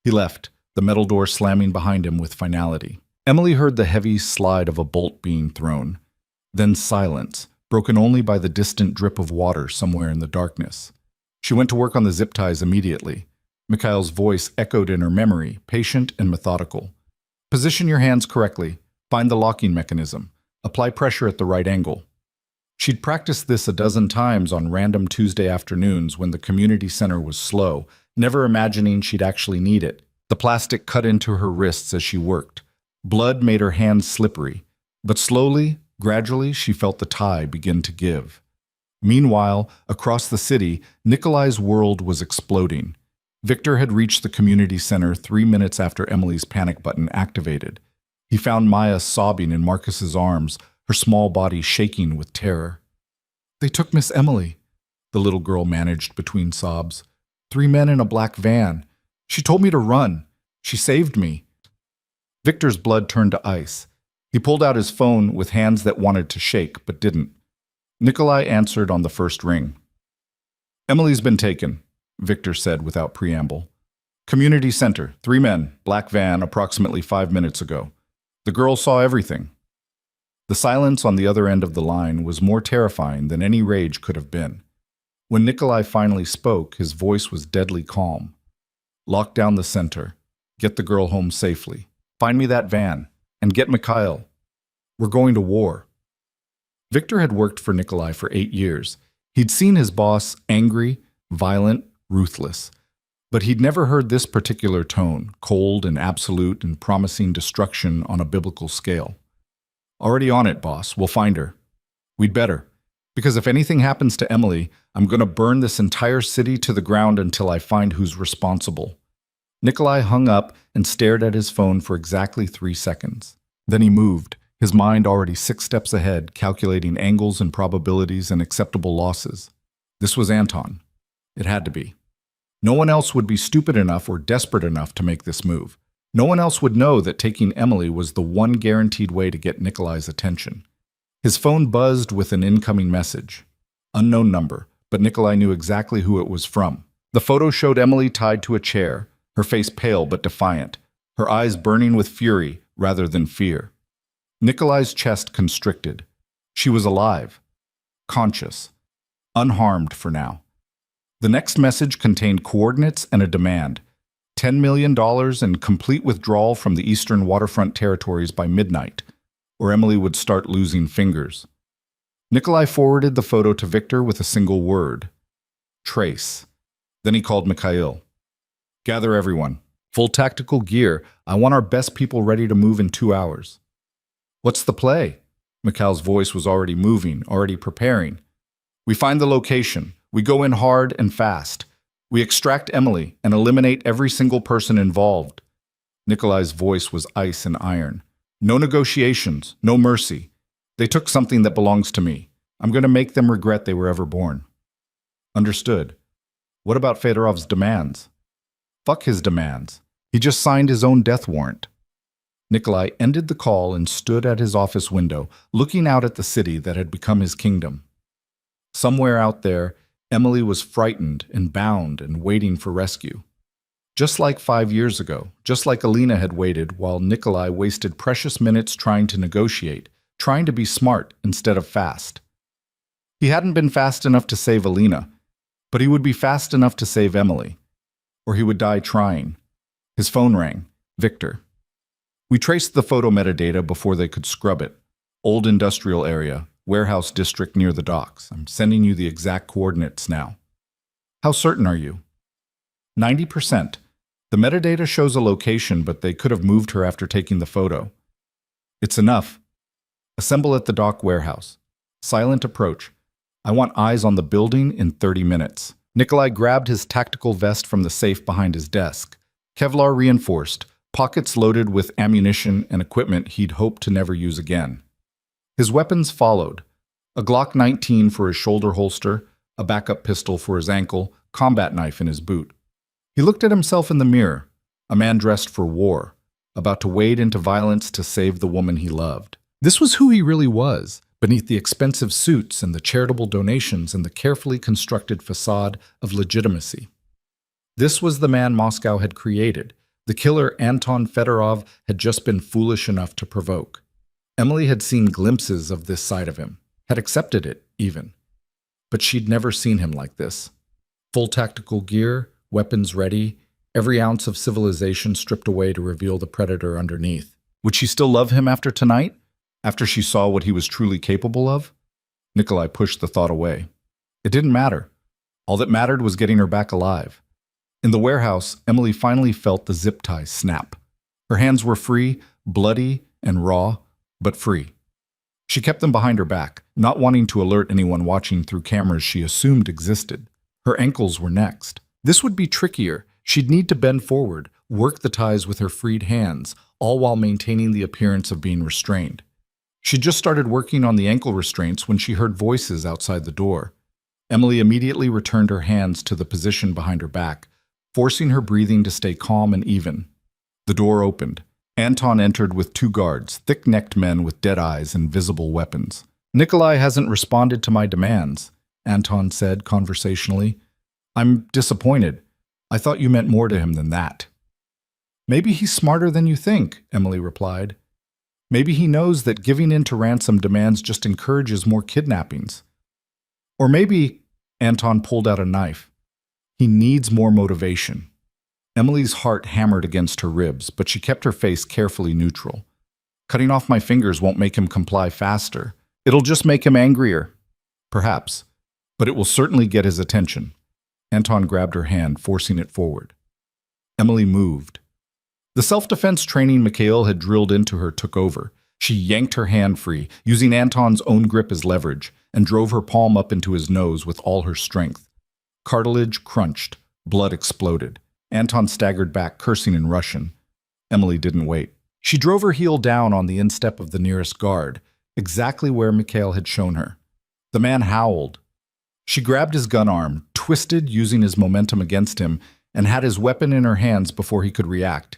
He left, the metal door slamming behind him with finality. Emily heard the heavy slide of a bolt being thrown. Then silence, broken only by the distant drip of water somewhere in the darkness. She went to work on the zip ties immediately. Mikhail's voice echoed in her memory, patient and methodical. Position your hands correctly. Find the locking mechanism. Apply pressure at the right angle. She'd practiced this a dozen times on random Tuesday afternoons when the community center was slow, never imagining she'd actually need it. The plastic cut into her wrists as she worked. Blood made her hands slippery, but slowly, gradually, she felt the tie begin to give. Meanwhile, across the city, Nikolai's world was exploding. Victor had reached the community center 3 minutes after Emily's panic button activated. He found Maya sobbing in Marcus's arms, her small body shaking with terror. They took Miss Emily, the little girl managed between sobs. 3 men in a black van. She told me to run. She saved me. Victor's blood turned to ice. He pulled out his phone with hands that wanted to shake, but didn't. Nikolai answered on the first ring. Emily's been taken, Victor said without preamble. Community center, 3 men, black van, approximately 5 minutes ago. The girl saw everything. The silence on the other end of the line was more terrifying than any rage could have been. When Nikolai finally spoke, his voice was deadly calm. Lock down the center. Get the girl home safely. Find me that van. And get Mikhail. We're going to war. Victor had worked for Nikolai for 8 years. He'd seen his boss angry, violent, ruthless. But he'd never heard this particular tone, cold and absolute and promising destruction on a biblical scale. Already on it, boss. We'll find her. We'd better. Because if anything happens to Emily, I'm going to burn this entire city to the ground until I find who's responsible. Nikolai hung up and stared at his phone for exactly 3 seconds. Then he moved, his mind already 6 steps ahead, calculating angles and probabilities and acceptable losses. This was Anton. It had to be. No one else would be stupid enough or desperate enough to make this move. No one else would know that taking Emily was the one guaranteed way to get Nikolai's attention. His phone buzzed with an incoming message. Unknown number, but Nikolai knew exactly who it was from. The photo showed Emily tied to a chair, her face pale but defiant, her eyes burning with fury rather than fear. Nikolai's chest constricted. She was alive, conscious, unharmed for now. The next message contained coordinates and a demand. $10 million and complete withdrawal from the eastern waterfront territories by midnight, or Emily would start losing fingers. Nikolai forwarded the photo to Victor with a single word. Trace. Then he called Mikhail. Gather everyone. Full tactical gear. I want our best people ready to move in 2 hours. What's the play? Mikhail's voice was already moving, already preparing. We find the location. We go in hard and fast. We extract Emily and eliminate every single person involved. Nikolai's voice was ice and iron. No negotiations, no mercy. They took something that belongs to me. I'm going to make them regret they were ever born. Understood. What about Fedorov's demands? Fuck his demands. He just signed his own death warrant. Nikolai ended the call and stood at his office window, looking out at the city that had become his kingdom. Somewhere out there, Emily was frightened and bound and waiting for rescue. Just like 5 years ago, just like Alina had waited while Nikolai wasted precious minutes trying to negotiate, trying to be smart instead of fast. He hadn't been fast enough to save Alina, but he would be fast enough to save Emily. Or he would die trying. His phone rang. Victor. We traced the photo metadata before they could scrub it. Old industrial area, warehouse district near the docks. I'm sending you the exact coordinates now. How certain are you? 90%. The metadata shows a location, but they could have moved her after taking the photo. It's enough. Assemble at the dock warehouse. Silent approach. I want eyes on the building in 30 minutes. Nikolai grabbed his tactical vest from the safe behind his desk. Kevlar reinforced, pockets loaded with ammunition and equipment he'd hoped to never use again. His weapons followed. A Glock 19 for his shoulder holster, a backup pistol for his ankle, combat knife in his boot. He looked at himself in the mirror, a man dressed for war, about to wade into violence to save the woman he loved. This was who he really was, beneath the expensive suits and the charitable donations and the carefully constructed facade of legitimacy. This was the man Moscow had created, the killer Anton Fedorov had just been foolish enough to provoke. Emily had seen glimpses of this side of him, had accepted it, even. But she'd never seen him like this. Full tactical gear, weapons ready, every ounce of civilization stripped away to reveal the predator underneath. Would she still love him after tonight? After she saw what he was truly capable of? Nikolai pushed the thought away. It didn't matter. All that mattered was getting her back alive. In the warehouse, Emily finally felt the zip ties snap. Her hands were free, bloody and raw, but free. She kept them behind her back, not wanting to alert anyone watching through cameras she assumed existed. Her ankles were next. This would be trickier. She'd need to bend forward, work the ties with her freed hands, all while maintaining the appearance of being restrained. She'd just started working on the ankle restraints when she heard voices outside the door. Emily immediately returned her hands to the position behind her back, forcing her breathing to stay calm and even. The door opened. Anton entered with 2 guards, thick-necked men with dead eyes and visible weapons. Nikolai hasn't responded to my demands, Anton said conversationally. I'm disappointed. I thought you meant more to him than that. Maybe he's smarter than you think, Emily replied. Maybe he knows that giving in to ransom demands just encourages more kidnappings. Or maybe, Anton pulled out a knife. He needs more motivation. Emily's heart hammered against her ribs, but she kept her face carefully neutral. Cutting off my fingers won't make him comply faster. It'll just make him angrier. Perhaps. But it will certainly get his attention. Anton grabbed her hand, forcing it forward. Emily moved. The self-defense training Mikhail had drilled into her took over. She yanked her hand free, using Anton's own grip as leverage, and drove her palm up into his nose with all her strength. Cartilage crunched. Blood exploded. Anton staggered back, cursing in Russian. Emily didn't wait. She drove her heel down on the instep of the nearest guard, exactly where Mikhail had shown her. The man howled. She grabbed his gun arm, twisted, using his momentum against him, and had his weapon in her hands before he could react.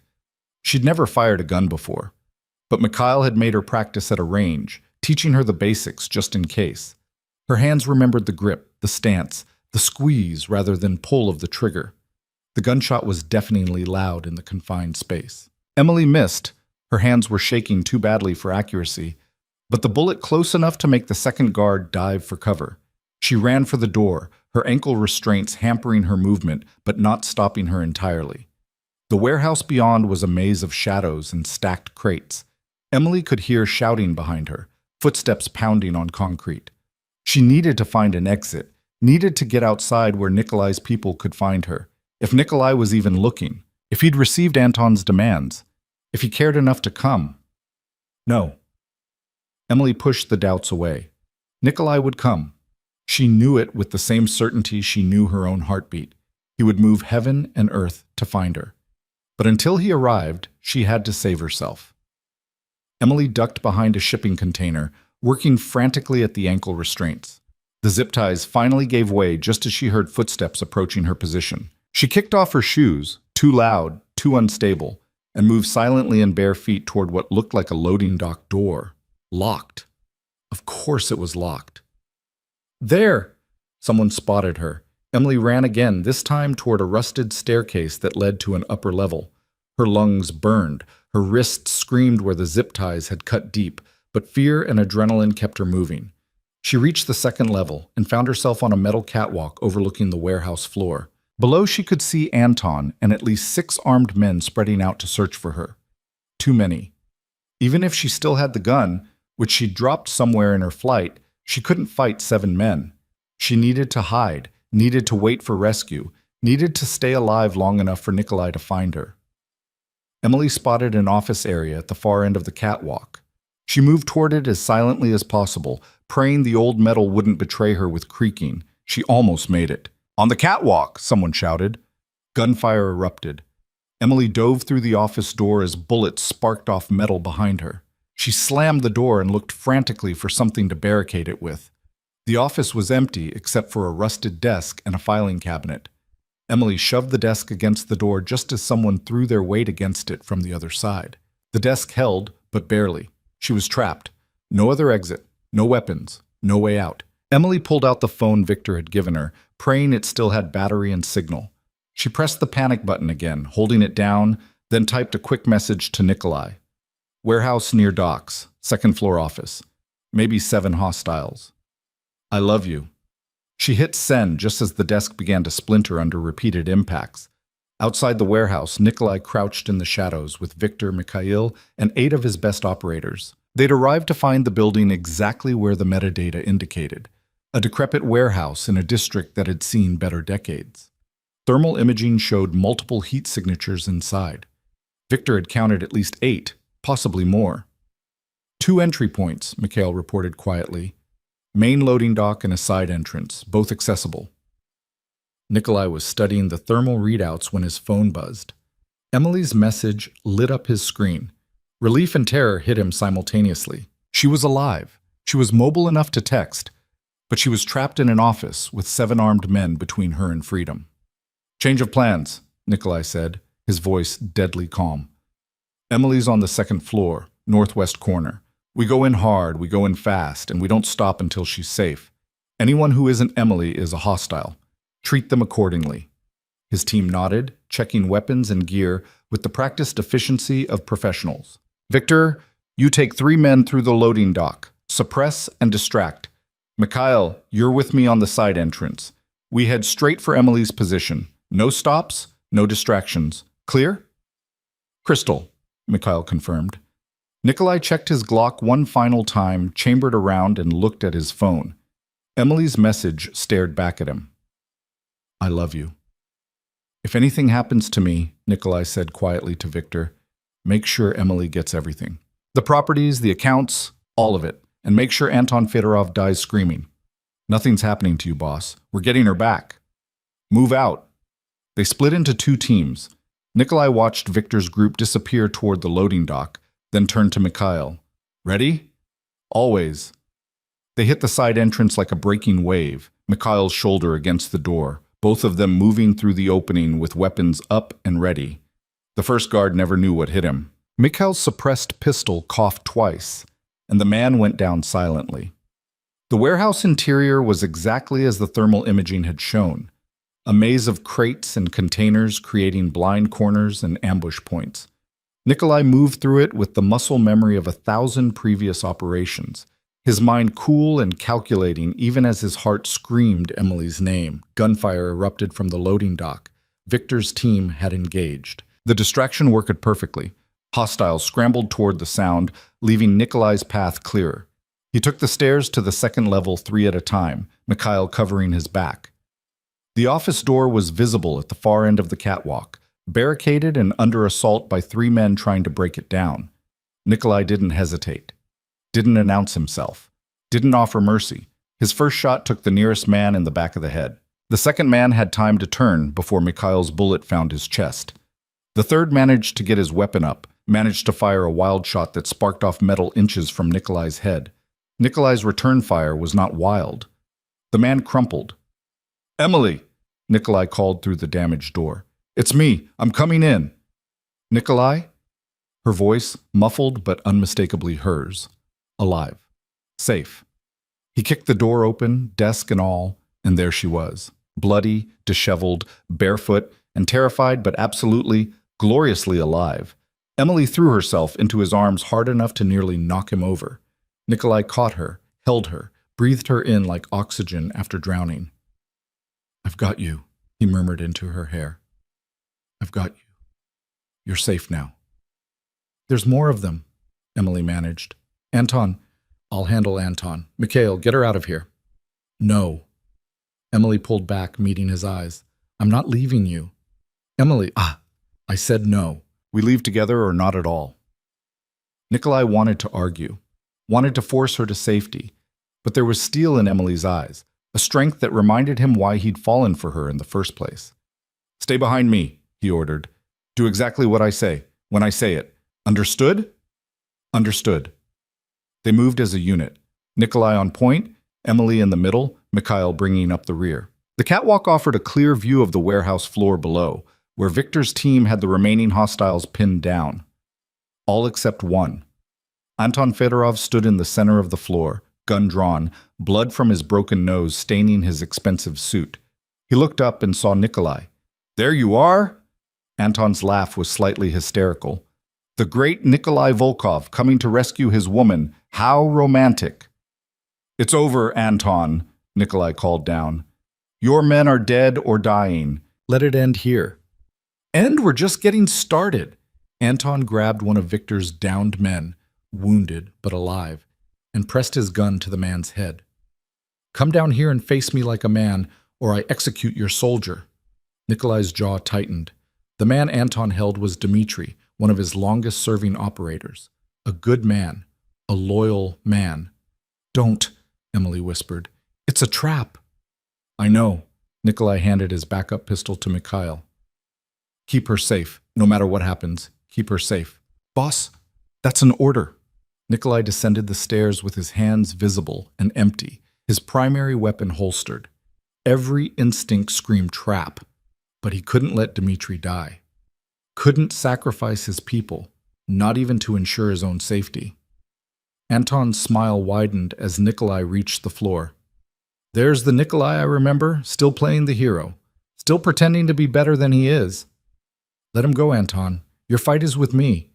She'd never fired a gun before, but Mikhail had made her practice at a range, teaching her the basics just in case. Her hands remembered the grip, the stance, the squeeze rather than pull of the trigger. The gunshot was deafeningly loud in the confined space. Emily missed. Her hands were shaking too badly for accuracy, but the bullet close enough to make the second guard dive for cover. She ran for the door, her ankle restraints hampering her movement, but not stopping her entirely. The warehouse beyond was a maze of shadows and stacked crates. Emily could hear shouting behind her, footsteps pounding on concrete. She needed to find an exit, needed to get outside where Nikolai's people could find her, if Nikolai was even looking. If he'd received Anton's demands, if he cared enough to come. No. Emily pushed the doubts away. Nikolai would come. She knew it with the same certainty she knew her own heartbeat. He would move heaven and earth to find her. But until he arrived, she had to save herself. Emily ducked behind a shipping container, working frantically at the ankle restraints. The zip ties finally gave way just as she heard footsteps approaching her position. She kicked off her shoes, too loud, too unstable, and moved silently in bare feet toward what looked like a loading dock door. Locked. Of course it was locked. There! Someone spotted her. Emily ran again, this time toward a rusted staircase that led to an upper level. Her lungs burned. Her wrists screamed where the zip ties had cut deep, but fear and adrenaline kept her moving. She reached the second level and found herself on a metal catwalk overlooking the warehouse floor. Below she could see Anton and at least 6 armed men spreading out to search for her. Too many. Even if she still had the gun, which she'd dropped somewhere in her flight, she couldn't fight 7 men. She needed to hide, needed to wait for rescue, needed to stay alive long enough for Nikolai to find her. Emily spotted an office area at the far end of the catwalk. She moved toward it as silently as possible, praying the old metal wouldn't betray her with creaking. She almost made it. "On the catwalk!" someone shouted. Gunfire erupted. Emily dove through the office door as bullets sparked off metal behind her. She slammed the door and looked frantically for something to barricade it with. The office was empty except for a rusted desk and a filing cabinet. Emily shoved the desk against the door just as someone threw their weight against it from the other side. The desk held, but barely. She was trapped. No other exit, no weapons, no way out. Emily pulled out the phone Victor had given her, praying it still had battery and signal. She pressed the panic button again, holding it down, then typed a quick message to Nikolai. "Warehouse near docks, 2nd floor office. Maybe 7 hostiles. I love you." She hit send just as the desk began to splinter under repeated impacts. Outside the warehouse, Nikolai crouched in the shadows with Victor, Mikhail, and 8 of his best operators. They'd arrived to find the building exactly where the metadata indicated, a decrepit warehouse in a district that had seen better decades. Thermal imaging showed multiple heat signatures inside. Victor had counted at least 8, possibly more. 2 entry points, Mikhail reported quietly. Main loading dock and a side entrance, both accessible. Nikolai was studying the thermal readouts when his phone buzzed. Emily's message lit up his screen. Relief and terror hit him simultaneously. She was alive. She was mobile enough to text, but she was trapped in an office with 7 armed men between her and freedom. "Change of plans," Nikolai said, his voice deadly calm. "Emily's on the 2nd floor, northwest corner. We go in hard, we go in fast, and we don't stop until she's safe. Anyone who isn't Emily is a hostile. Treat them accordingly." His team nodded, checking weapons and gear with the practiced efficiency of professionals. "Victor, you take 3 men through the loading dock. Suppress and distract. Mikhail, you're with me on the side entrance. We head straight for Emily's position. No stops, no distractions. Clear?" "Crystal," Mikhail confirmed. Nikolai checked his Glock one final time, chambered around, and looked at his phone. Emily's message stared back at him. "I love you." "If anything happens to me," Nikolai said quietly to Victor, "make sure Emily gets everything. The properties, the accounts, all of it. And make sure Anton Fedorov dies screaming. Nothing's happening to you, boss. We're getting her back. Move out." They split into 2 teams. Nikolai watched Victor's group disappear toward the loading dock, then turned to Mikhail. "Ready?" "Always." They hit the side entrance like a breaking wave, Mikhail's shoulder against the door, both of them moving through the opening with weapons up and ready. The first guard never knew what hit him. Mikhail's suppressed pistol coughed twice, and the man went down silently. The warehouse interior was exactly as the thermal imaging had shown, a maze of crates and containers creating blind corners and ambush points. Nikolai moved through it with the muscle memory of 1,000 previous operations, his mind cool and calculating even as his heart screamed Emily's name. Gunfire erupted from the loading dock. Victor's team had engaged. The distraction worked perfectly. Hostiles scrambled toward the sound, leaving Nikolai's path clearer. He took the stairs to the 2nd level 3 at a time, Mikhail covering his back. The office door was visible at the far end of the catwalk. barricaded and under assault by 3 men trying to break it down. Nikolai didn't hesitate, didn't announce himself, didn't offer mercy. His first shot took the nearest man in the back of the head. The second man had time to turn before Mikhail's bullet found his chest. The third managed to get his weapon up, managed to fire a wild shot that sparked off metal inches from Nikolai's head. Nikolai's return fire was not wild. The man crumpled. "Emily!" Nikolai called through the damaged door. "It's me. I'm coming in." "Nikolai?" Her voice, muffled but unmistakably hers. Alive. Safe. He kicked the door open, desk and all, and there she was. Bloody, disheveled, barefoot, and terrified but absolutely, gloriously alive. Emily threw herself into his arms hard enough to nearly knock him over. Nikolai caught her, held her, breathed her in like oxygen after drowning. "I've got you," he murmured into her hair. "I've got you. You're safe now." "There's more of them," Emily managed. "Anton." "I'll handle Anton. Mikhail, get her out of here." "No." Emily pulled back, meeting his eyes. "I'm not leaving you." "Emily, I said no. We leave together or not at all." Nikolai wanted to argue, wanted to force her to safety, but there was steel in Emily's eyes, a strength that reminded him why he'd fallen for her in the first place. "Stay behind me," he ordered. "Do exactly what I say, when I say it. Understood?" "Understood." They moved as a unit, Nikolai on point, Emily in the middle, Mikhail bringing up the rear. The catwalk offered a clear view of the warehouse floor below, where Victor's team had the remaining hostiles pinned down. All except one. Anton Fedorov stood in the center of the floor, gun drawn, blood from his broken nose staining his expensive suit. He looked up and saw Nikolai. "There you are!" Anton's laugh was slightly hysterical. "The great Nikolai Volkov coming to rescue his woman. How romantic!" "It's over, Anton," Nikolai called down. "Your men are dead or dying. Let it end here." "And we're just getting started." Anton grabbed one of Victor's downed men, wounded but alive, and pressed his gun to the man's head. "Come down here and face me like a man, or I execute your soldier." Nikolai's jaw tightened. The man Anton held was Dmitri, one of his longest-serving operators. A good man, a loyal man. "Don't," Emily whispered. "It's a trap." "I know." Nikolai handed his backup pistol to Mikhail. "Keep her safe, no matter what happens. Keep her safe." "Boss, that's an order." Nikolai descended the stairs with his hands visible and empty, his primary weapon holstered. Every instinct screamed trap, but he couldn't let Dmitri die. Couldn't sacrifice his people, not even to ensure his own safety. Anton's smile widened as Nikolai reached the floor. "There's the Nikolai I remember, still playing the hero, still pretending to be better than he is." "Let him go, Anton. Your fight is with me."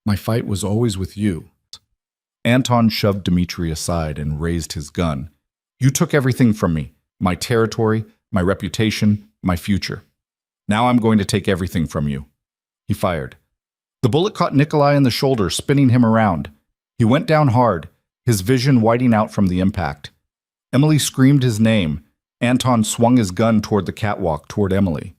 "My fight was always with you." Anton shoved Dmitri aside and raised his gun. "You took everything from me, my territory, my reputation, my future. Now I'm going to take everything from you." He fired. The bullet caught Nikolai in the shoulder, spinning him around. He went down hard, his vision whiting out from the impact. Emily screamed his name. Anton swung his gun toward the catwalk, toward Emily.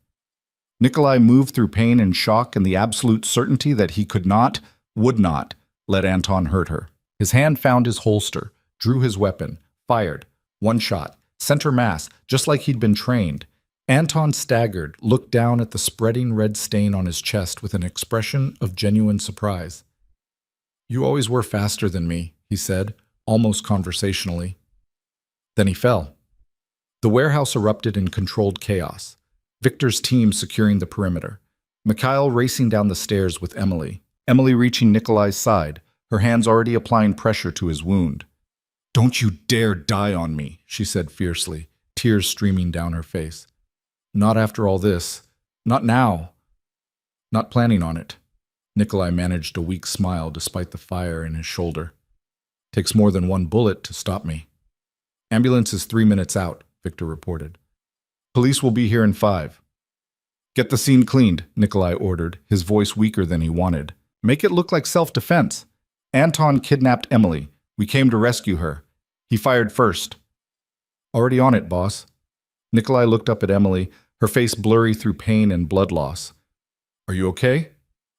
Nikolai moved through pain and shock and the absolute certainty that he could not, would not, let Anton hurt her. His hand found his holster, drew his weapon, fired. One shot, center mass, just like he'd been trained. Anton staggered, looked down at the spreading red stain on his chest with an expression of genuine surprise. "You always were faster than me," he said, almost conversationally. Then he fell. The warehouse erupted in controlled chaos. Victor's team securing the perimeter. Mikhail racing down the stairs with Emily. Emily reaching Nikolai's side, her hands already applying pressure to his wound. "Don't you dare die on me," she said fiercely, tears streaming down her face. "Not after all this. Not now. Not planning on it." Nikolai managed a weak smile despite the fire in his shoulder. "Takes more than one bullet to stop me." "Ambulance is 3 minutes out," Victor reported. "Police will be here in 5. "Get the scene cleaned," Nikolai ordered, his voice weaker than he wanted. "Make it look like self-defense. Anton kidnapped Emily. We came to rescue her. He fired first." "Already on it, boss." Nikolai looked up at Emily, her face blurry through pain and blood loss. Are you okay?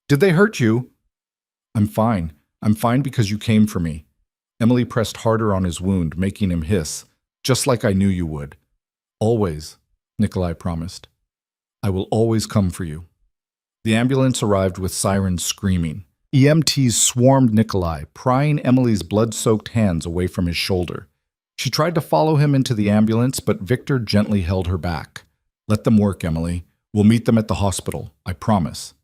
Did they hurt you? I'm fine. I'm fine because you came for me. Emily pressed harder on his wound, making him hiss, just like I knew you would. Always, Nikolai promised. I will always come for you. The ambulance arrived with sirens screaming. EMTs swarmed Nikolai, prying Emily's blood-soaked hands away from his shoulder. She tried to follow him into the ambulance, but Victor gently held her back. Let them work, Emily. We'll meet them at the hospital, I promise.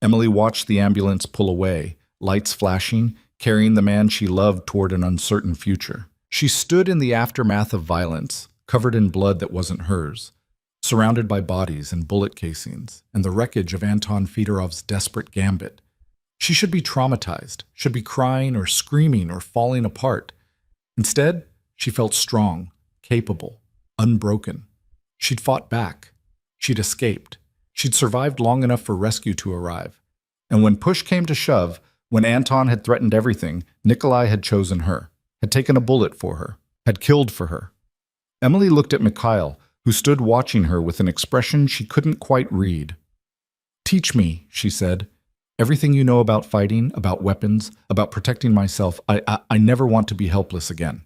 Emily watched the ambulance pull away, lights flashing, carrying the man she loved toward an uncertain future. She stood in the aftermath of violence, covered in blood that wasn't hers, surrounded by bodies and bullet casings, and the wreckage of Anton Fedorov's desperate gambit. She should be traumatized, should be crying or screaming or falling apart. Instead, she felt strong, capable, unbroken. She'd fought back. She'd escaped. She'd survived long enough for rescue to arrive. And when push came to shove, when Anton had threatened everything, Nikolai had chosen her, had taken a bullet for her, had killed for her. Emily looked at Mikhail, who stood watching her with an expression she couldn't quite read. Teach me, she said. Everything you know about fighting, about weapons, about protecting myself, I never want to be helpless again.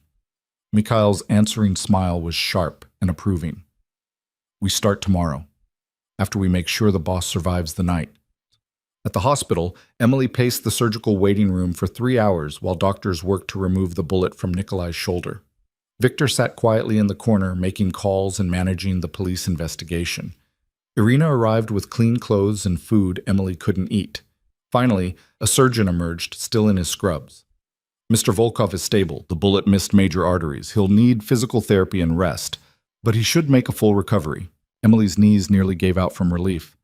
Mikhail's answering smile was sharp and approving. We start tomorrow, after we make sure the boss survives the night. At the hospital, Emily paced the surgical waiting room for 3 hours while doctors worked to remove the bullet from Nikolai's shoulder. Victor sat quietly in the corner, making calls and managing the police investigation. Irina arrived with clean clothes and food Emily couldn't eat. Finally, a surgeon emerged, still in his scrubs. Mr. Volkov is stable. The bullet missed major arteries. He'll need physical therapy and rest, but he should make a full recovery. Emily's knees nearly gave out from relief.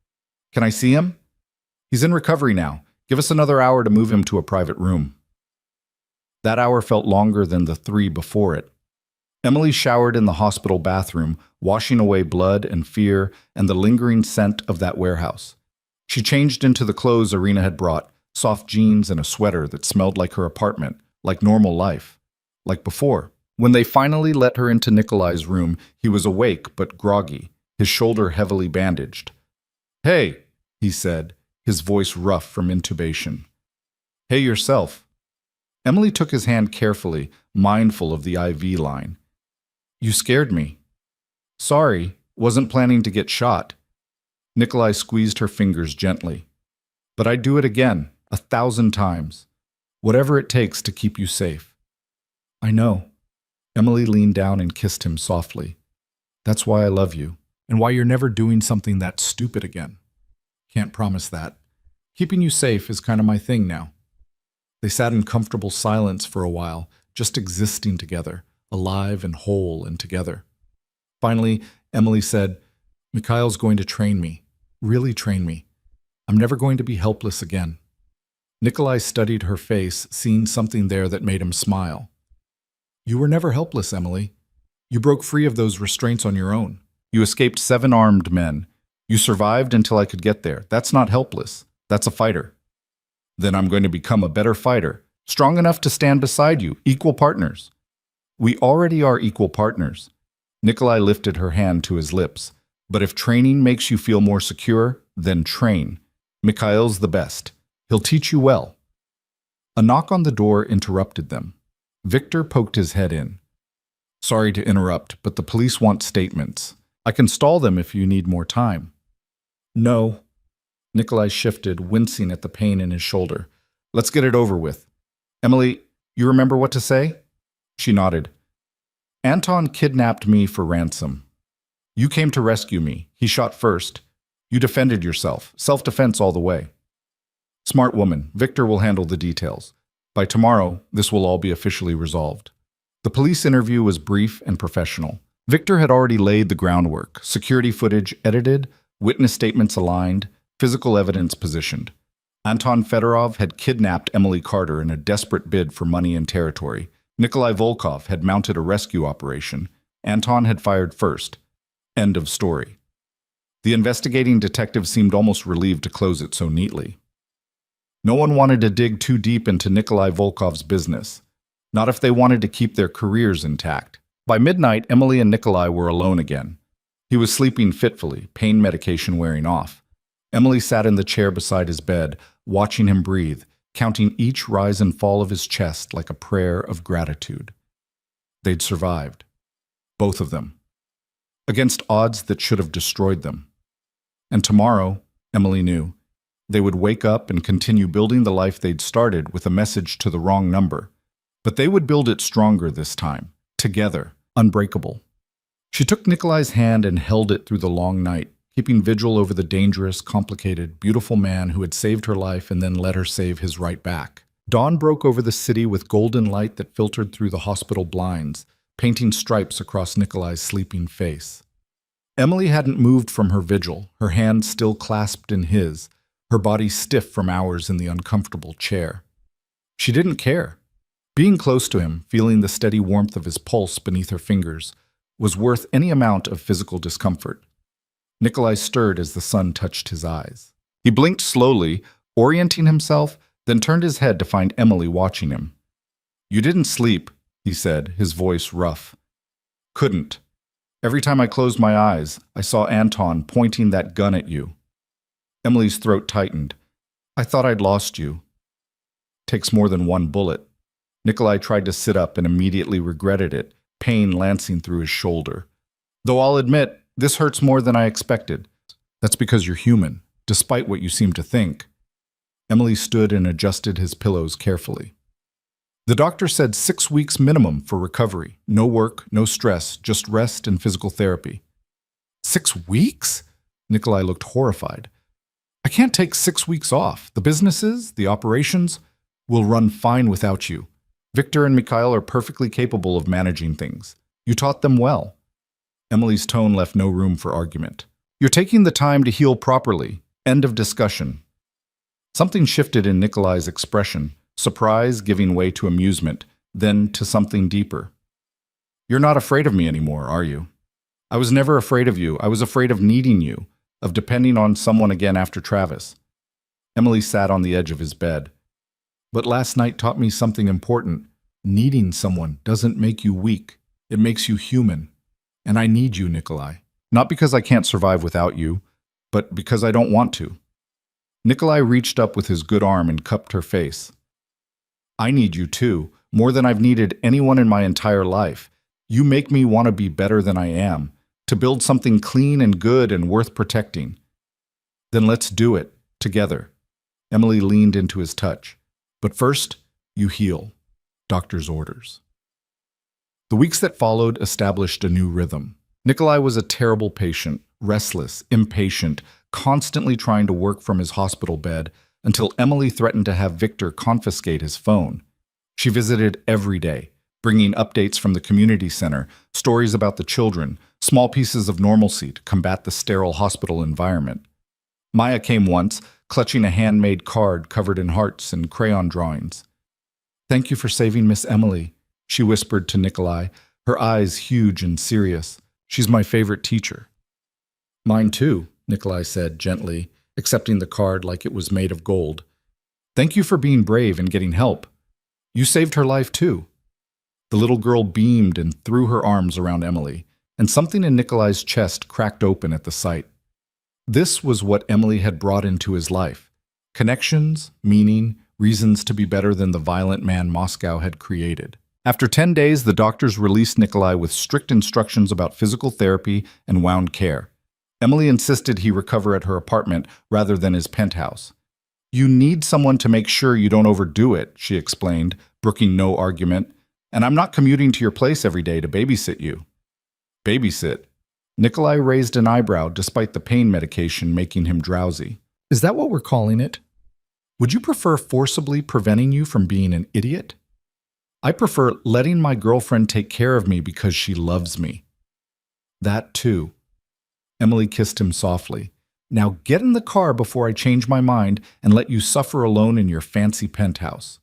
Can I see him? He's in recovery now. Give us another hour to move him to a private room. That hour felt longer than the 3 before it. Emily showered in the hospital bathroom, washing away blood and fear and the lingering scent of that warehouse. She changed into the clothes Irina had brought, soft jeans and a sweater that smelled like her apartment, like normal life, like before. When they finally let her into Nikolai's room, he was awake but groggy, his shoulder heavily bandaged. Hey, he said, his voice rough from intubation. Hey yourself. Emily took his hand carefully, mindful of the IV line. You scared me. Sorry, wasn't planning to get shot. Nikolai squeezed her fingers gently. But I'd do it again, 1,000 times. Whatever it takes to keep you safe. I know. Emily leaned down and kissed him softly. That's why I love you, and why you're never doing something that stupid again. Can't promise that. Keeping you safe is kind of my thing now. They sat in comfortable silence for a while, just existing together, alive and whole and together. Finally, Emily said, Mikhail's going to train me, really train me. I'm never going to be helpless again. Nikolai studied her face, seeing something there that made him smile. You were never helpless, Emily. You broke free of those restraints on your own. You escaped 7 armed men. You survived until I could get there. That's not helpless. That's a fighter. Then I'm going to become a better fighter, strong enough to stand beside you, equal partners. We already are equal partners. Nikolai lifted her hand to his lips. But if training makes you feel more secure, then train. Mikhail's the best. He'll teach you well. A knock on the door interrupted them. Victor poked his head in. Sorry to interrupt, but the police want statements. I can stall them if you need more time. No. Nikolai shifted, wincing at the pain in his shoulder. Let's get it over with. Emily, you remember what to say? She nodded. Anton kidnapped me for ransom. You came to rescue me. He shot first. You defended yourself. Self-defense all the way. Smart woman. Victor will handle the details. By tomorrow, this will all be officially resolved. The police interview was brief and professional. Victor had already laid the groundwork. Security footage edited, witness statements aligned, physical evidence positioned. Anton Fedorov had kidnapped Emily Carter in a desperate bid for money and territory. Nikolai Volkov had mounted a rescue operation. Anton had fired first. End of story. The investigating detective seemed almost relieved to close it so neatly. No one wanted to dig too deep into Nikolai Volkov's business, not if they wanted to keep their careers intact. By midnight, Emily and Nikolai were alone again. He was sleeping fitfully, pain medication wearing off. Emily sat in the chair beside his bed, watching him breathe, counting each rise and fall of his chest like a prayer of gratitude. They'd survived. Both of them. Against odds that should have destroyed them. And tomorrow, Emily knew, they would wake up and continue building the life they'd started with a message to the wrong number. But they would build it stronger this time, together, unbreakable. She took Nikolai's hand and held it through the long night, keeping vigil over the dangerous, complicated, beautiful man who had saved her life and then let her save his right back. Dawn broke over the city with golden light that filtered through the hospital blinds, painting stripes across Nikolai's sleeping face. Emily hadn't moved from her vigil, her hand still clasped in his, her body stiff from hours in the uncomfortable chair. She didn't care. Being close to him, feeling the steady warmth of his pulse beneath her fingers, was worth any amount of physical discomfort. Nikolai stirred as the sun touched his eyes. He blinked slowly, orienting himself, then turned his head to find Emily watching him. "You didn't sleep," he said, his voice rough. "Couldn't. Every time I closed my eyes, I saw Anton pointing that gun at you." Emily's throat tightened. "I thought I'd lost you." "Takes more than one bullet." Nikolai tried to sit up and immediately regretted it, pain lancing through his shoulder. "Though I'll admit, this hurts more than I expected." "That's because you're human, despite what you seem to think." Emily stood and adjusted his pillows carefully. "The doctor said 6 weeks minimum for recovery. No work, no stress, just rest and physical therapy." 6 weeks? Nikolai looked horrified. "I can't take 6 weeks off. The businesses, the operations, will run fine without you. Victor and Mikhail are perfectly capable of managing things. You taught them well." Emily's tone left no room for argument. "You're taking the time to heal properly. End of discussion." Something shifted in Nikolai's expression, surprise giving way to amusement, then to something deeper. "You're not afraid of me anymore, are you?" "I was never afraid of you. I was afraid of needing you, of depending on someone again after Travis." Emily sat on the edge of his bed. "But last night taught me something important. Needing someone doesn't make you weak. It makes you human. And I need you, Nikolai. Not because I can't survive without you, but because I don't want to." Nikolai reached up with his good arm and cupped her face. "I need you too, more than I've needed anyone in my entire life. You make me want to be better than I am, to build something clean and good and worth protecting." "Then let's do it, together." Emily leaned into his touch. "But first, you heal. Doctor's orders." The weeks that followed established a new rhythm. Nikolai was a terrible patient, restless, impatient, constantly trying to work from his hospital bed until Emily threatened to have Victor confiscate his phone. She visited every day, bringing updates from the community center, stories about the children, small pieces of normalcy to combat the sterile hospital environment. Maya came once, clutching a handmade card covered in hearts and crayon drawings. "Thank you for saving Miss Emily," she whispered to Nikolai, her eyes huge and serious. "She's my favorite teacher." "Mine too," Nikolai said gently, accepting the card like it was made of gold. "Thank you for being brave and getting help. You saved her life too." The little girl beamed and threw her arms around Emily, and something in Nikolai's chest cracked open at the sight. This was what Emily had brought into his life. Connections, meaning, reasons to be better than the violent man Moscow had created. After 10 days, the doctors released Nikolai with strict instructions about physical therapy and wound care. Emily insisted he recover at her apartment rather than his penthouse. "You need someone to make sure you don't overdo it," she explained, brooking no argument. "And I'm not commuting to your place every day to babysit you." "Babysit?" Nikolai raised an eyebrow despite the pain medication making him drowsy. "Is that what we're calling it? Would you prefer forcibly preventing you from being an idiot? I prefer letting my girlfriend take care of me because she loves me." "That too." Emily kissed him softly. "Now get in the car before I change my mind and let you suffer alone in your fancy penthouse."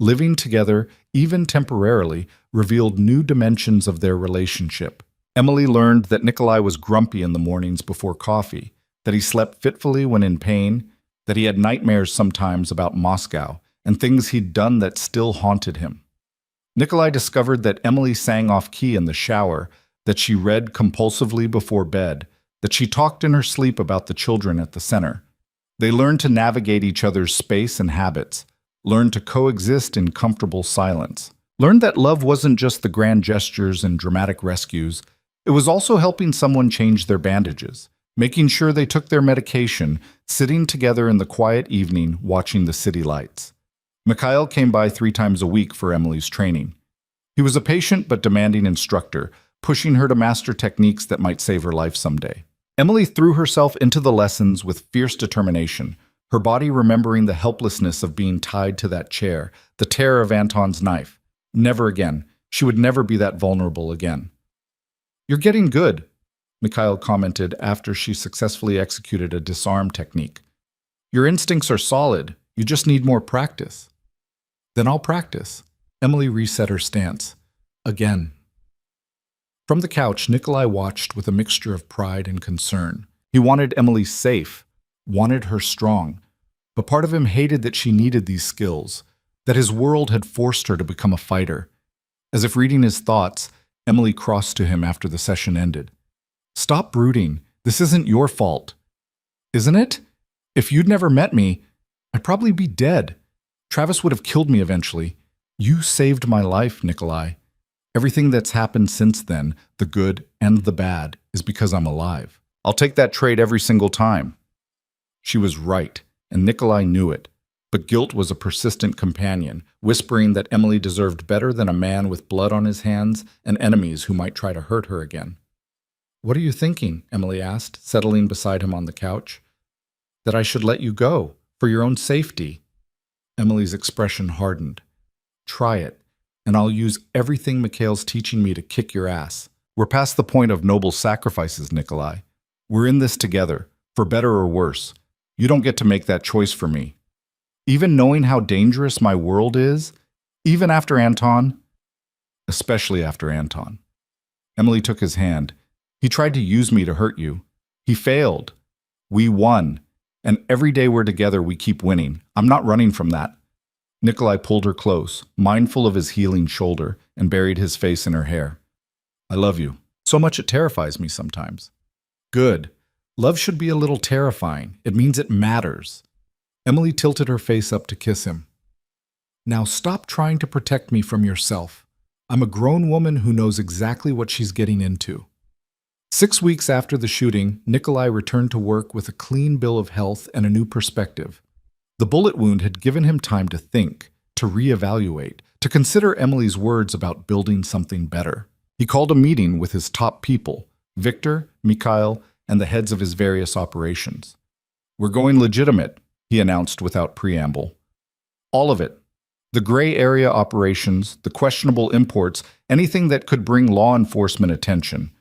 Living together, even temporarily, revealed new dimensions of their relationship. Emily learned that Nikolai was grumpy in the mornings before coffee, that he slept fitfully when in pain, that he had nightmares sometimes about Moscow and things he'd done that still haunted him. Nikolai discovered that Emily sang off-key in the shower, that she read compulsively before bed, that she talked in her sleep about the children at the center. They learned to navigate each other's space and habits, learned to coexist in comfortable silence, learned that love wasn't just the grand gestures and dramatic rescues, it was also helping someone change their bandages, making sure they took their medication, sitting together in the quiet evening watching the city lights. Mikhail came by 3 times a week for Emily's training. He was a patient but demanding instructor, pushing her to master techniques that might save her life someday. Emily threw herself into the lessons with fierce determination, her body remembering the helplessness of being tied to that chair, the terror of Anton's knife. Never again. She would never be that vulnerable again. "You're getting good," Mikhail commented after she successfully executed a disarm technique. "Your instincts are solid. You just need more practice." "Then I'll practice." Emily reset her stance. Again. From the couch, Nikolai watched with a mixture of pride and concern. He wanted Emily safe, wanted her strong, but part of him hated that she needed these skills, that his world had forced her to become a fighter. As if reading his thoughts, Emily crossed to him after the session ended. "Stop brooding. This isn't your fault." "Isn't it? If you'd never met me, I'd probably be dead. Travis would have killed me eventually. You saved my life, Nikolai. Everything that's happened since then, the good and the bad, is because I'm alive. I'll take that trade every single time." She was right, and Nikolai knew it. But guilt was a persistent companion, whispering that Emily deserved better than a man with blood on his hands and enemies who might try to hurt her again. "What are you thinking?" Emily asked, settling beside him on the couch. "That I should let you go, for your own safety." Emily's expression hardened. "Try it, and I'll use everything Mikhail's teaching me to kick your ass. We're past the point of noble sacrifices, Nikolai. We're in this together, for better or worse. You don't get to make that choice for me. Even knowing how dangerous my world is, even after Anton, especially after Anton." Emily took his hand. "He tried to use me to hurt you. He failed. We won. And every day we're together, we keep winning. I'm not running from that." Nikolai pulled her close, mindful of his healing shoulder, and buried his face in her hair. "I love you. So much it terrifies me sometimes." "Good. Love should be a little terrifying. It means it matters." Emily tilted her face up to kiss him. "Now stop trying to protect me from yourself. I'm a grown woman who knows exactly what she's getting into." 6 weeks after the shooting, Nikolai returned to work with a clean bill of health and a new perspective. The bullet wound had given him time to think, to reevaluate, to consider Emily's words about building something better. He called a meeting with his top people, Victor, Mikhail, and the heads of his various operations. "We're going legitimate," he announced without preamble. "All of it. The gray area operations, the questionable imports, anything that could bring law enforcement attention.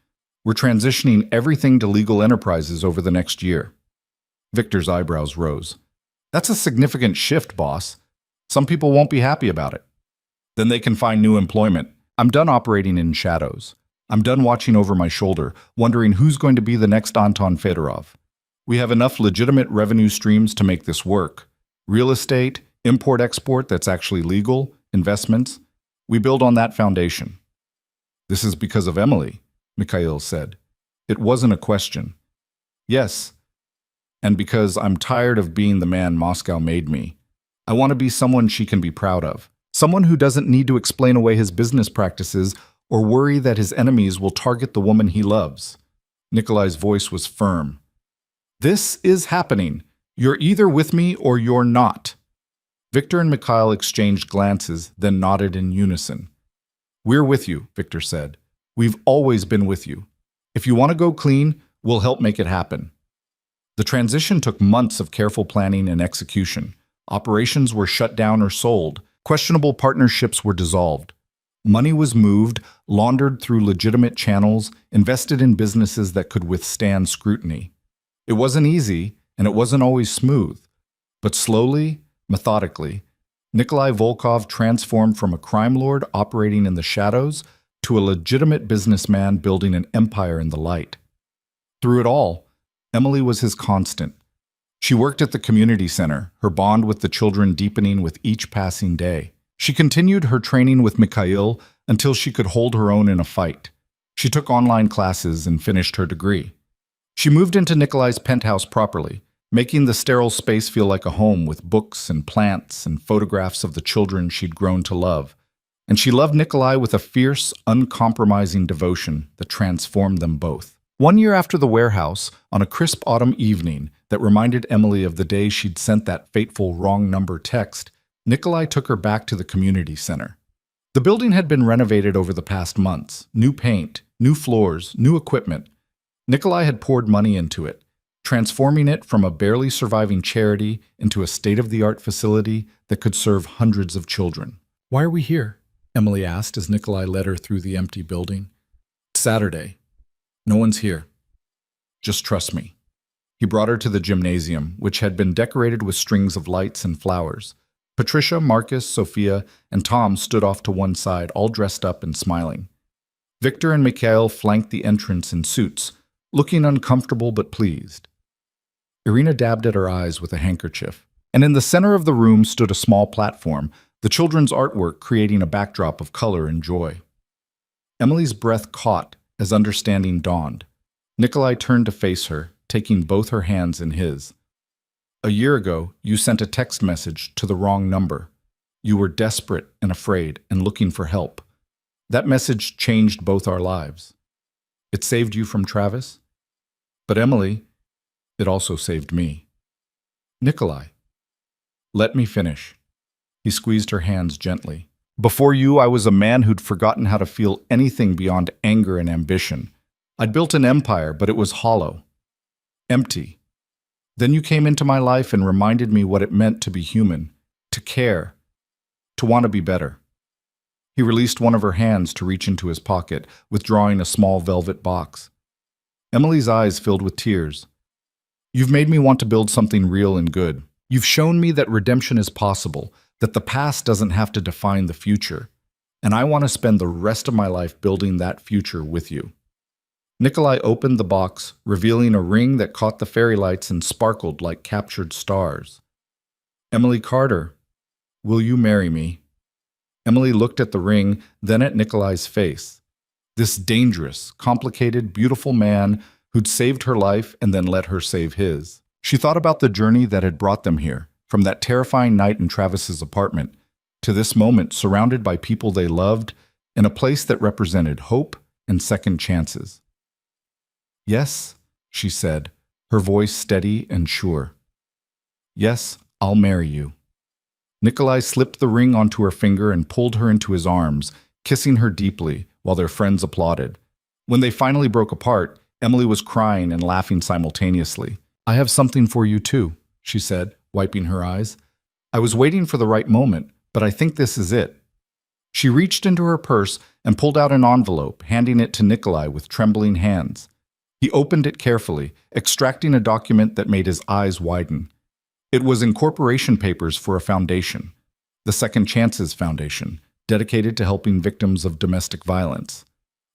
We're transitioning everything to legal enterprises over the next year." Victor's eyebrows rose. "That's a significant shift, boss. Some people won't be happy about it." "Then they can find new employment. I'm done operating in shadows. I'm done watching over my shoulder, wondering who's going to be the next Anton Fedorov. We have enough legitimate revenue streams to make this work. Real estate, import-export that's actually legal, investments. We build on that foundation." "This is because of Emily," Mikhail said. It wasn't a question. "Yes, and because I'm tired of being the man Moscow made me. I want to be someone she can be proud of. Someone who doesn't need to explain away his business practices or worry that his enemies will target the woman he loves." Nikolai's voice was firm. "This is happening. You're either with me or you're not." Victor and Mikhail exchanged glances, then nodded in unison. "We're with you," Victor said. "We've always been with you. If you want to go clean, we'll help make it happen." The transition took months of careful planning and execution. Operations were shut down or sold. Questionable partnerships were dissolved. Money was moved, laundered through legitimate channels, invested in businesses that could withstand scrutiny. It wasn't easy, and it wasn't always smooth. But slowly, methodically, Nikolai Volkov transformed from a crime lord operating in the shadows to a legitimate businessman building an empire in the light. Through it all, Emily was his constant. She worked at the community center, her bond with the children deepening with each passing day. She continued her training with Mikhail until she could hold her own in a fight. She took online classes and finished her degree. She moved into Nikolai's penthouse properly, making the sterile space feel like a home with books and plants and photographs of the children she'd grown to love. And she loved Nikolai with a fierce, uncompromising devotion that transformed them both. 1 year after the warehouse, on a crisp autumn evening that reminded Emily of the day she'd sent that fateful wrong number text, Nikolai took her back to the community center. The building had been renovated over the past months. New paint, new floors, new equipment. Nikolai had poured money into it, transforming it from a barely surviving charity into a state-of-the-art facility that could serve hundreds of children. "Why are we here?" Emily asked as Nikolai led her through the empty building. "It's Saturday. No one's here. Just trust me." He brought her to the gymnasium, which had been decorated with strings of lights and flowers. Patricia, Marcus, Sophia, and Tom stood off to one side, all dressed up and smiling. Victor and Mikhail flanked the entrance in suits, looking uncomfortable but pleased. Irina dabbed at her eyes with a handkerchief, and in the center of the room stood a small platform, the children's artwork creating a backdrop of color and joy. Emily's breath caught as understanding dawned. Nikolai turned to face her, taking both her hands in his. "A year ago, you sent a text message to the wrong number. You were desperate and afraid and looking for help. That message changed both our lives. It saved you from Travis. But Emily, it also saved me." "Nikolai, let me finish." He squeezed her hands gently. "Before you, I was a man who'd forgotten how to feel anything beyond anger and ambition. I'd built an empire, but it was hollow, empty. Then you came into my life and reminded me what it meant to be human, to care, to want to be better." He released one of her hands to reach into his pocket, withdrawing a small velvet box. Emily's eyes filled with tears. "You've made me want to build something real and good. You've shown me that redemption is possible, that the past doesn't have to define the future, and I want to spend the rest of my life building that future with you." Nikolai opened the box, revealing a ring that caught the fairy lights and sparkled like captured stars. "Emily Carter, will you marry me?" Emily looked at the ring, then at Nikolai's face. This dangerous, complicated, beautiful man who'd saved her life and then let her save his. She thought about the journey that had brought them here, from that terrifying night in Travis's apartment, to this moment surrounded by people they loved, in a place that represented hope and second chances. "Yes," she said, her voice steady and sure. "Yes, I'll marry you." Nikolai slipped the ring onto her finger and pulled her into his arms, kissing her deeply while their friends applauded. When they finally broke apart, Emily was crying and laughing simultaneously. "I have something for you too," she said, wiping her eyes. "I was waiting for the right moment, but I think this is it." She reached into her purse and pulled out an envelope, handing it to Nikolai with trembling hands. He opened it carefully, extracting a document that made his eyes widen. It was incorporation papers for a foundation, the Second Chances Foundation, dedicated to helping victims of domestic violence.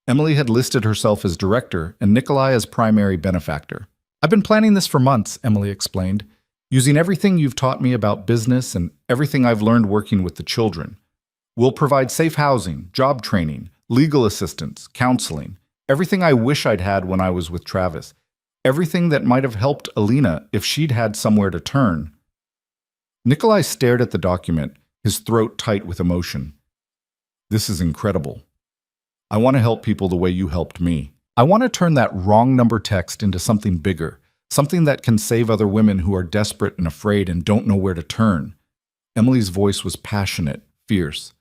Emily had listed herself as director and Nikolai as primary benefactor. "I've been planning this for months," Emily explained, "using everything you've taught me about business and everything I've learned working with the children. We'll provide safe housing, job training, legal assistance, counseling, everything I wish I'd had when I was with Travis. Everything that might have helped Alina if she'd had somewhere to turn." Nikolai stared at the document, his throat tight with emotion. "This is incredible. I want to help people the way you helped me. I want to turn that wrong number text into something bigger, something that can save other women who are desperate and afraid and don't know where to turn." Emily's voice was passionate, fierce.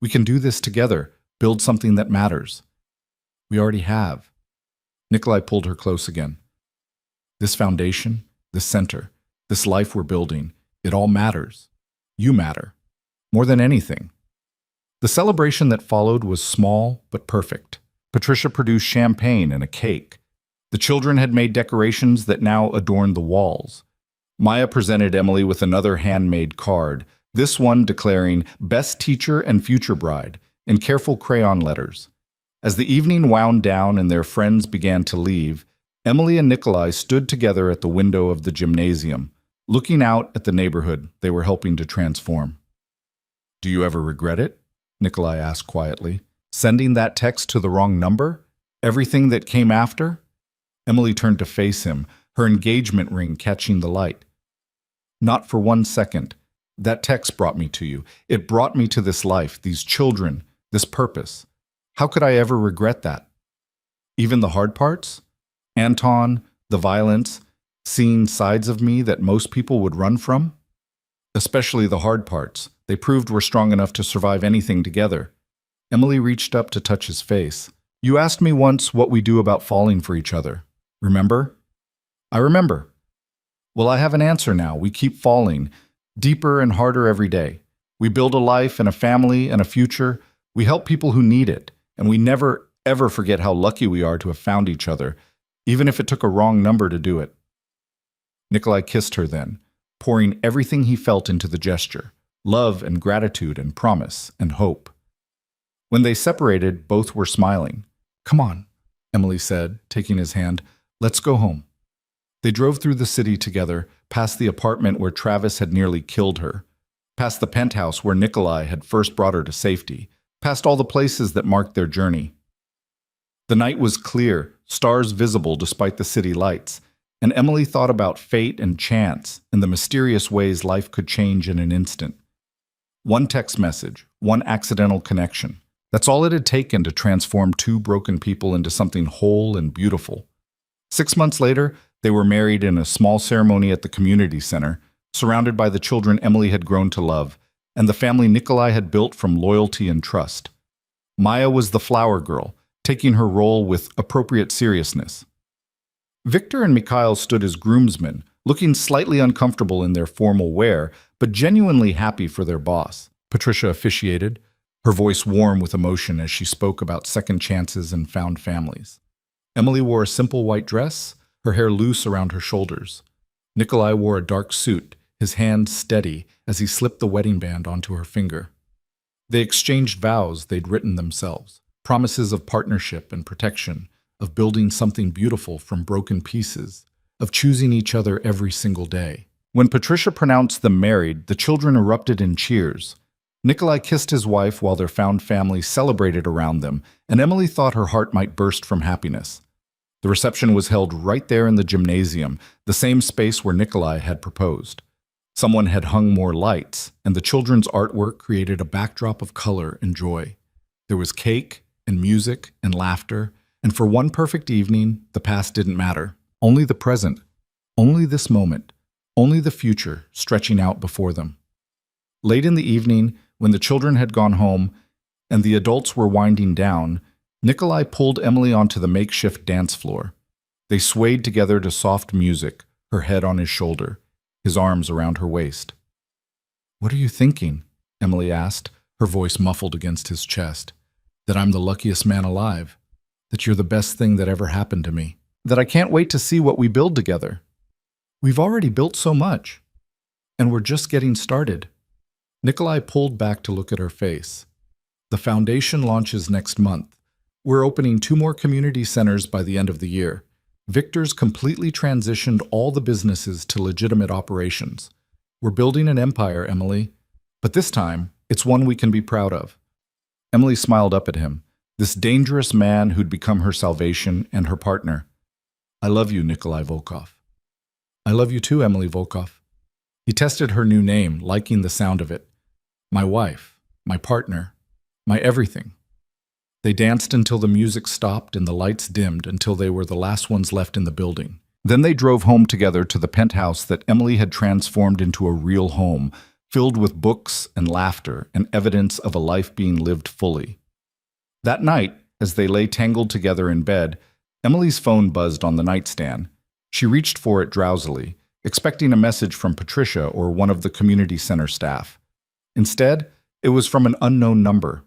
"We can do this together, build something that matters." "We already have." Nikolai pulled her close again. "This foundation, this center, this life we're building, it all matters. You matter. More than anything." The celebration that followed was small but perfect. Patricia produced champagne and a cake. The children had made decorations that now adorned the walls. Maya presented Emily with another handmade card, this one declaring "Best Teacher and Future Bride" in careful crayon letters. As the evening wound down and their friends began to leave, Emily and Nikolai stood together at the window of the gymnasium, looking out at the neighborhood they were helping to transform. "Do you ever regret it?" Nikolai asked quietly. "Sending that text to the wrong number? Everything that came after?" Emily turned to face him, her engagement ring catching the light. Not for 1 second. That text brought me to you. It brought me to this life, these children, this purpose. How could I ever regret that? Even the hard parts? Anton, the violence, seeing sides of me that most people would run from? Especially the hard parts. They proved we're strong enough to survive anything together. Emily reached up to touch his face. You asked me once what we do about falling for each other. Remember? I remember. Well, I have an answer now. We keep falling, deeper and harder every day. We build a life and a family and a future. We help people who need it. And we never, ever forget how lucky we are to have found each other, even if it took a wrong number to do it. Nikolai kissed her then, pouring everything he felt into the gesture, love and gratitude and promise and hope. When they separated, both were smiling. Come on, Emily said, taking his hand. Let's go home. They drove through the city together, past the apartment where Travis had nearly killed her, past the penthouse where Nikolai had first brought her to safety, past all the places that marked their journey. The night was clear, stars visible despite the city lights, and Emily thought about fate and chance and the mysterious ways life could change in an instant. One text message, one accidental connection. That's all it had taken to transform two broken people into something whole and beautiful. 6 months later, they were married in a small ceremony at the community center, surrounded by the children Emily had grown to love, and the family Nikolai had built from loyalty and trust. Maya was the flower girl, taking her role with appropriate seriousness. Victor and Mikhail stood as groomsmen, looking slightly uncomfortable in their formal wear, but genuinely happy for their boss. Patricia officiated, her voice warm with emotion as she spoke about second chances and found families. Emily wore a simple white dress, her hair loose around her shoulders. Nikolai wore a dark suit, his hand steady as he slipped the wedding band onto her finger. They exchanged vows they'd written themselves, promises of partnership and protection, of building something beautiful from broken pieces, of choosing each other every single day. When Patricia pronounced them married, the children erupted in cheers. Nikolai kissed his wife while their found family celebrated around them, and Emily thought her heart might burst from happiness. The reception was held right there in the gymnasium, the same space where Nikolai had proposed. Someone had hung more lights, and the children's artwork created a backdrop of color and joy. There was cake and music and laughter, and for one perfect evening, the past didn't matter. Only the present, only this moment, only the future stretching out before them. Late in the evening, when the children had gone home and the adults were winding down, Nikolai pulled Emily onto the makeshift dance floor. They swayed together to soft music, her head on his shoulder, his arms around her waist. "What are you thinking?" Emily asked, her voice muffled against his chest. "That I'm the luckiest man alive, that you're the best thing that ever happened to me, that I can't wait to see what we build together. We've already built so much, and we're just getting started." Nikolai pulled back to look at her face. "The foundation launches next month. We're opening 2 more community centers by the end of the year. Victor's completely transitioned all the businesses to legitimate operations. We're building an empire, Emily, but this time, it's one we can be proud of." Emily smiled up at him, this dangerous man who'd become her salvation and her partner. "I love you, Nikolai Volkov." "I love you too, Emily Volkov." He tested her new name, liking the sound of it. "My wife, my partner, my everything." They danced until the music stopped and the lights dimmed until they were the last ones left in the building. Then they drove home together to the penthouse that Emily had transformed into a real home, filled with books and laughter and evidence of a life being lived fully. That night, as they lay tangled together in bed, Emily's phone buzzed on the nightstand. She reached for it drowsily, expecting a message from Patricia or one of the community center staff. Instead, it was from an unknown number.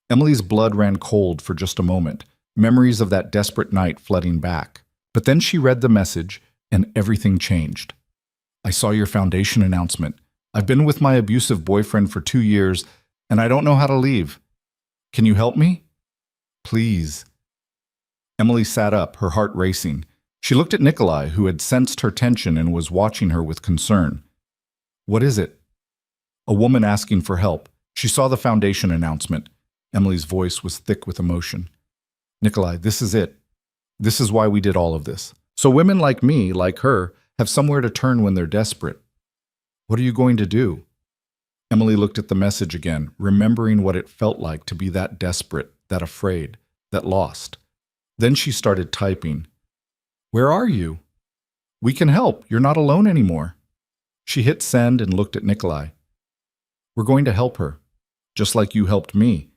Emily's blood ran cold for just a moment, memories of that desperate night flooding back. But then she read the message, and everything changed. "I saw your foundation announcement. I've been with my abusive boyfriend for 2 years, and I don't know how to leave. Can you help me? Please." Emily sat up, her heart racing. She looked at Nikolai, who had sensed her tension and was watching her with concern. "What is it?" A woman asking for help. She saw the foundation announcement. Emily's voice was thick with emotion. "Nikolai, this is it. This is why we did all of this. So women like me, like her, have somewhere to turn when they're desperate. What are you going to do? Emily looked at the message again, remembering what it felt like to be that desperate, that afraid, that lost. Then she started typing. Where are you? We can help. You're not alone anymore. She hit send and looked at Nikolai. We're going to help her, just like you helped me.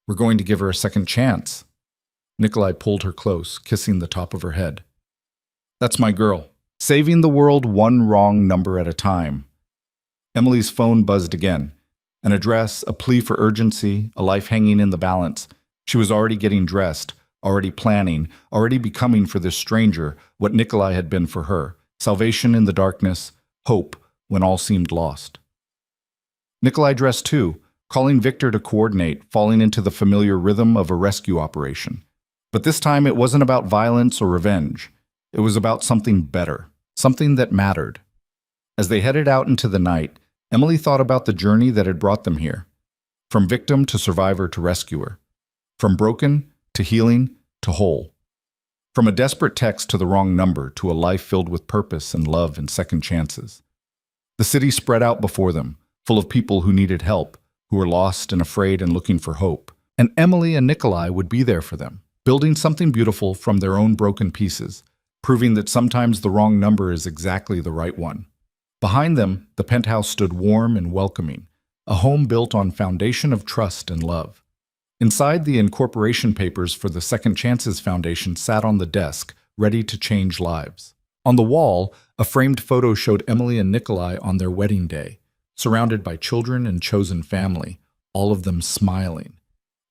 We're going to give her a second chance. Nikolai pulled her close, kissing the top of her head. That's my girl. Saving the world one wrong number at a time. Emily's phone buzzed again. An address, a plea for urgency, a life hanging in the balance. She was already getting dressed, already planning, already becoming for this stranger what Nikolai had been for her. Salvation in the darkness, hope when all seemed lost. Nikolai dressed too, calling Victor to coordinate, falling into the familiar rhythm of a rescue operation. But this time it wasn't about violence or revenge. It was about something better, something that mattered. As they headed out into the night, Emily thought about the journey that had brought them here. From victim to survivor to rescuer. From broken to healing to whole. From a desperate text to the wrong number to a life filled with purpose and love and second chances. The city spread out before them, full of people who needed help, who were lost and afraid and looking for hope. And Emily and Nikolai would be there for them, building something beautiful from their own broken pieces, proving that sometimes the wrong number is exactly the right one. Behind them, the penthouse stood warm and welcoming, a home built on foundation of trust and love. Inside, the incorporation papers for the Second Chances Foundation sat on the desk, ready to change lives. On the wall, a framed photo showed Emily and Nikolai on their wedding day, surrounded by children and chosen family, all of them smiling.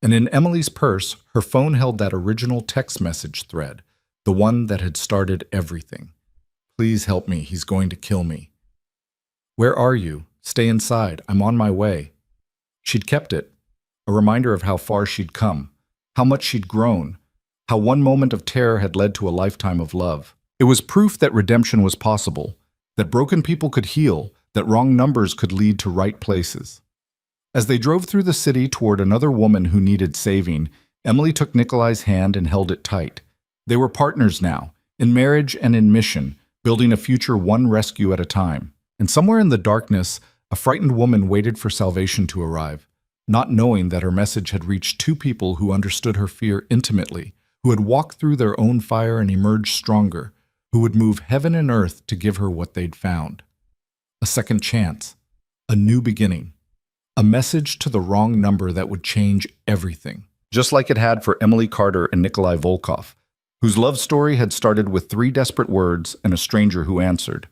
And in Emily's purse, her phone held that original text message thread, the one that had started everything. Please help me, he's going to kill me. Where are you? Stay inside, I'm on my way. She'd kept it, a reminder of how far she'd come, how much she'd grown, how one moment of terror had led to a lifetime of love. It was proof that redemption was possible, that broken people could heal, that wrong numbers could lead to right places. As they drove through the city toward another woman who needed saving, Emily took Nikolai's hand and held it tight. They were partners now, in marriage and in mission, building a future one rescue at a time. And somewhere in the darkness, a frightened woman waited for salvation to arrive, not knowing that her message had reached two people who understood her fear intimately, who had walked through their own fire and emerged stronger, who would move heaven and earth to give her what they'd found. A second chance, a new beginning, a message to the wrong number that would change everything, just like it had for Emily Carter and Nikolai Volkov, whose love story had started with 3 desperate words and a stranger who answered.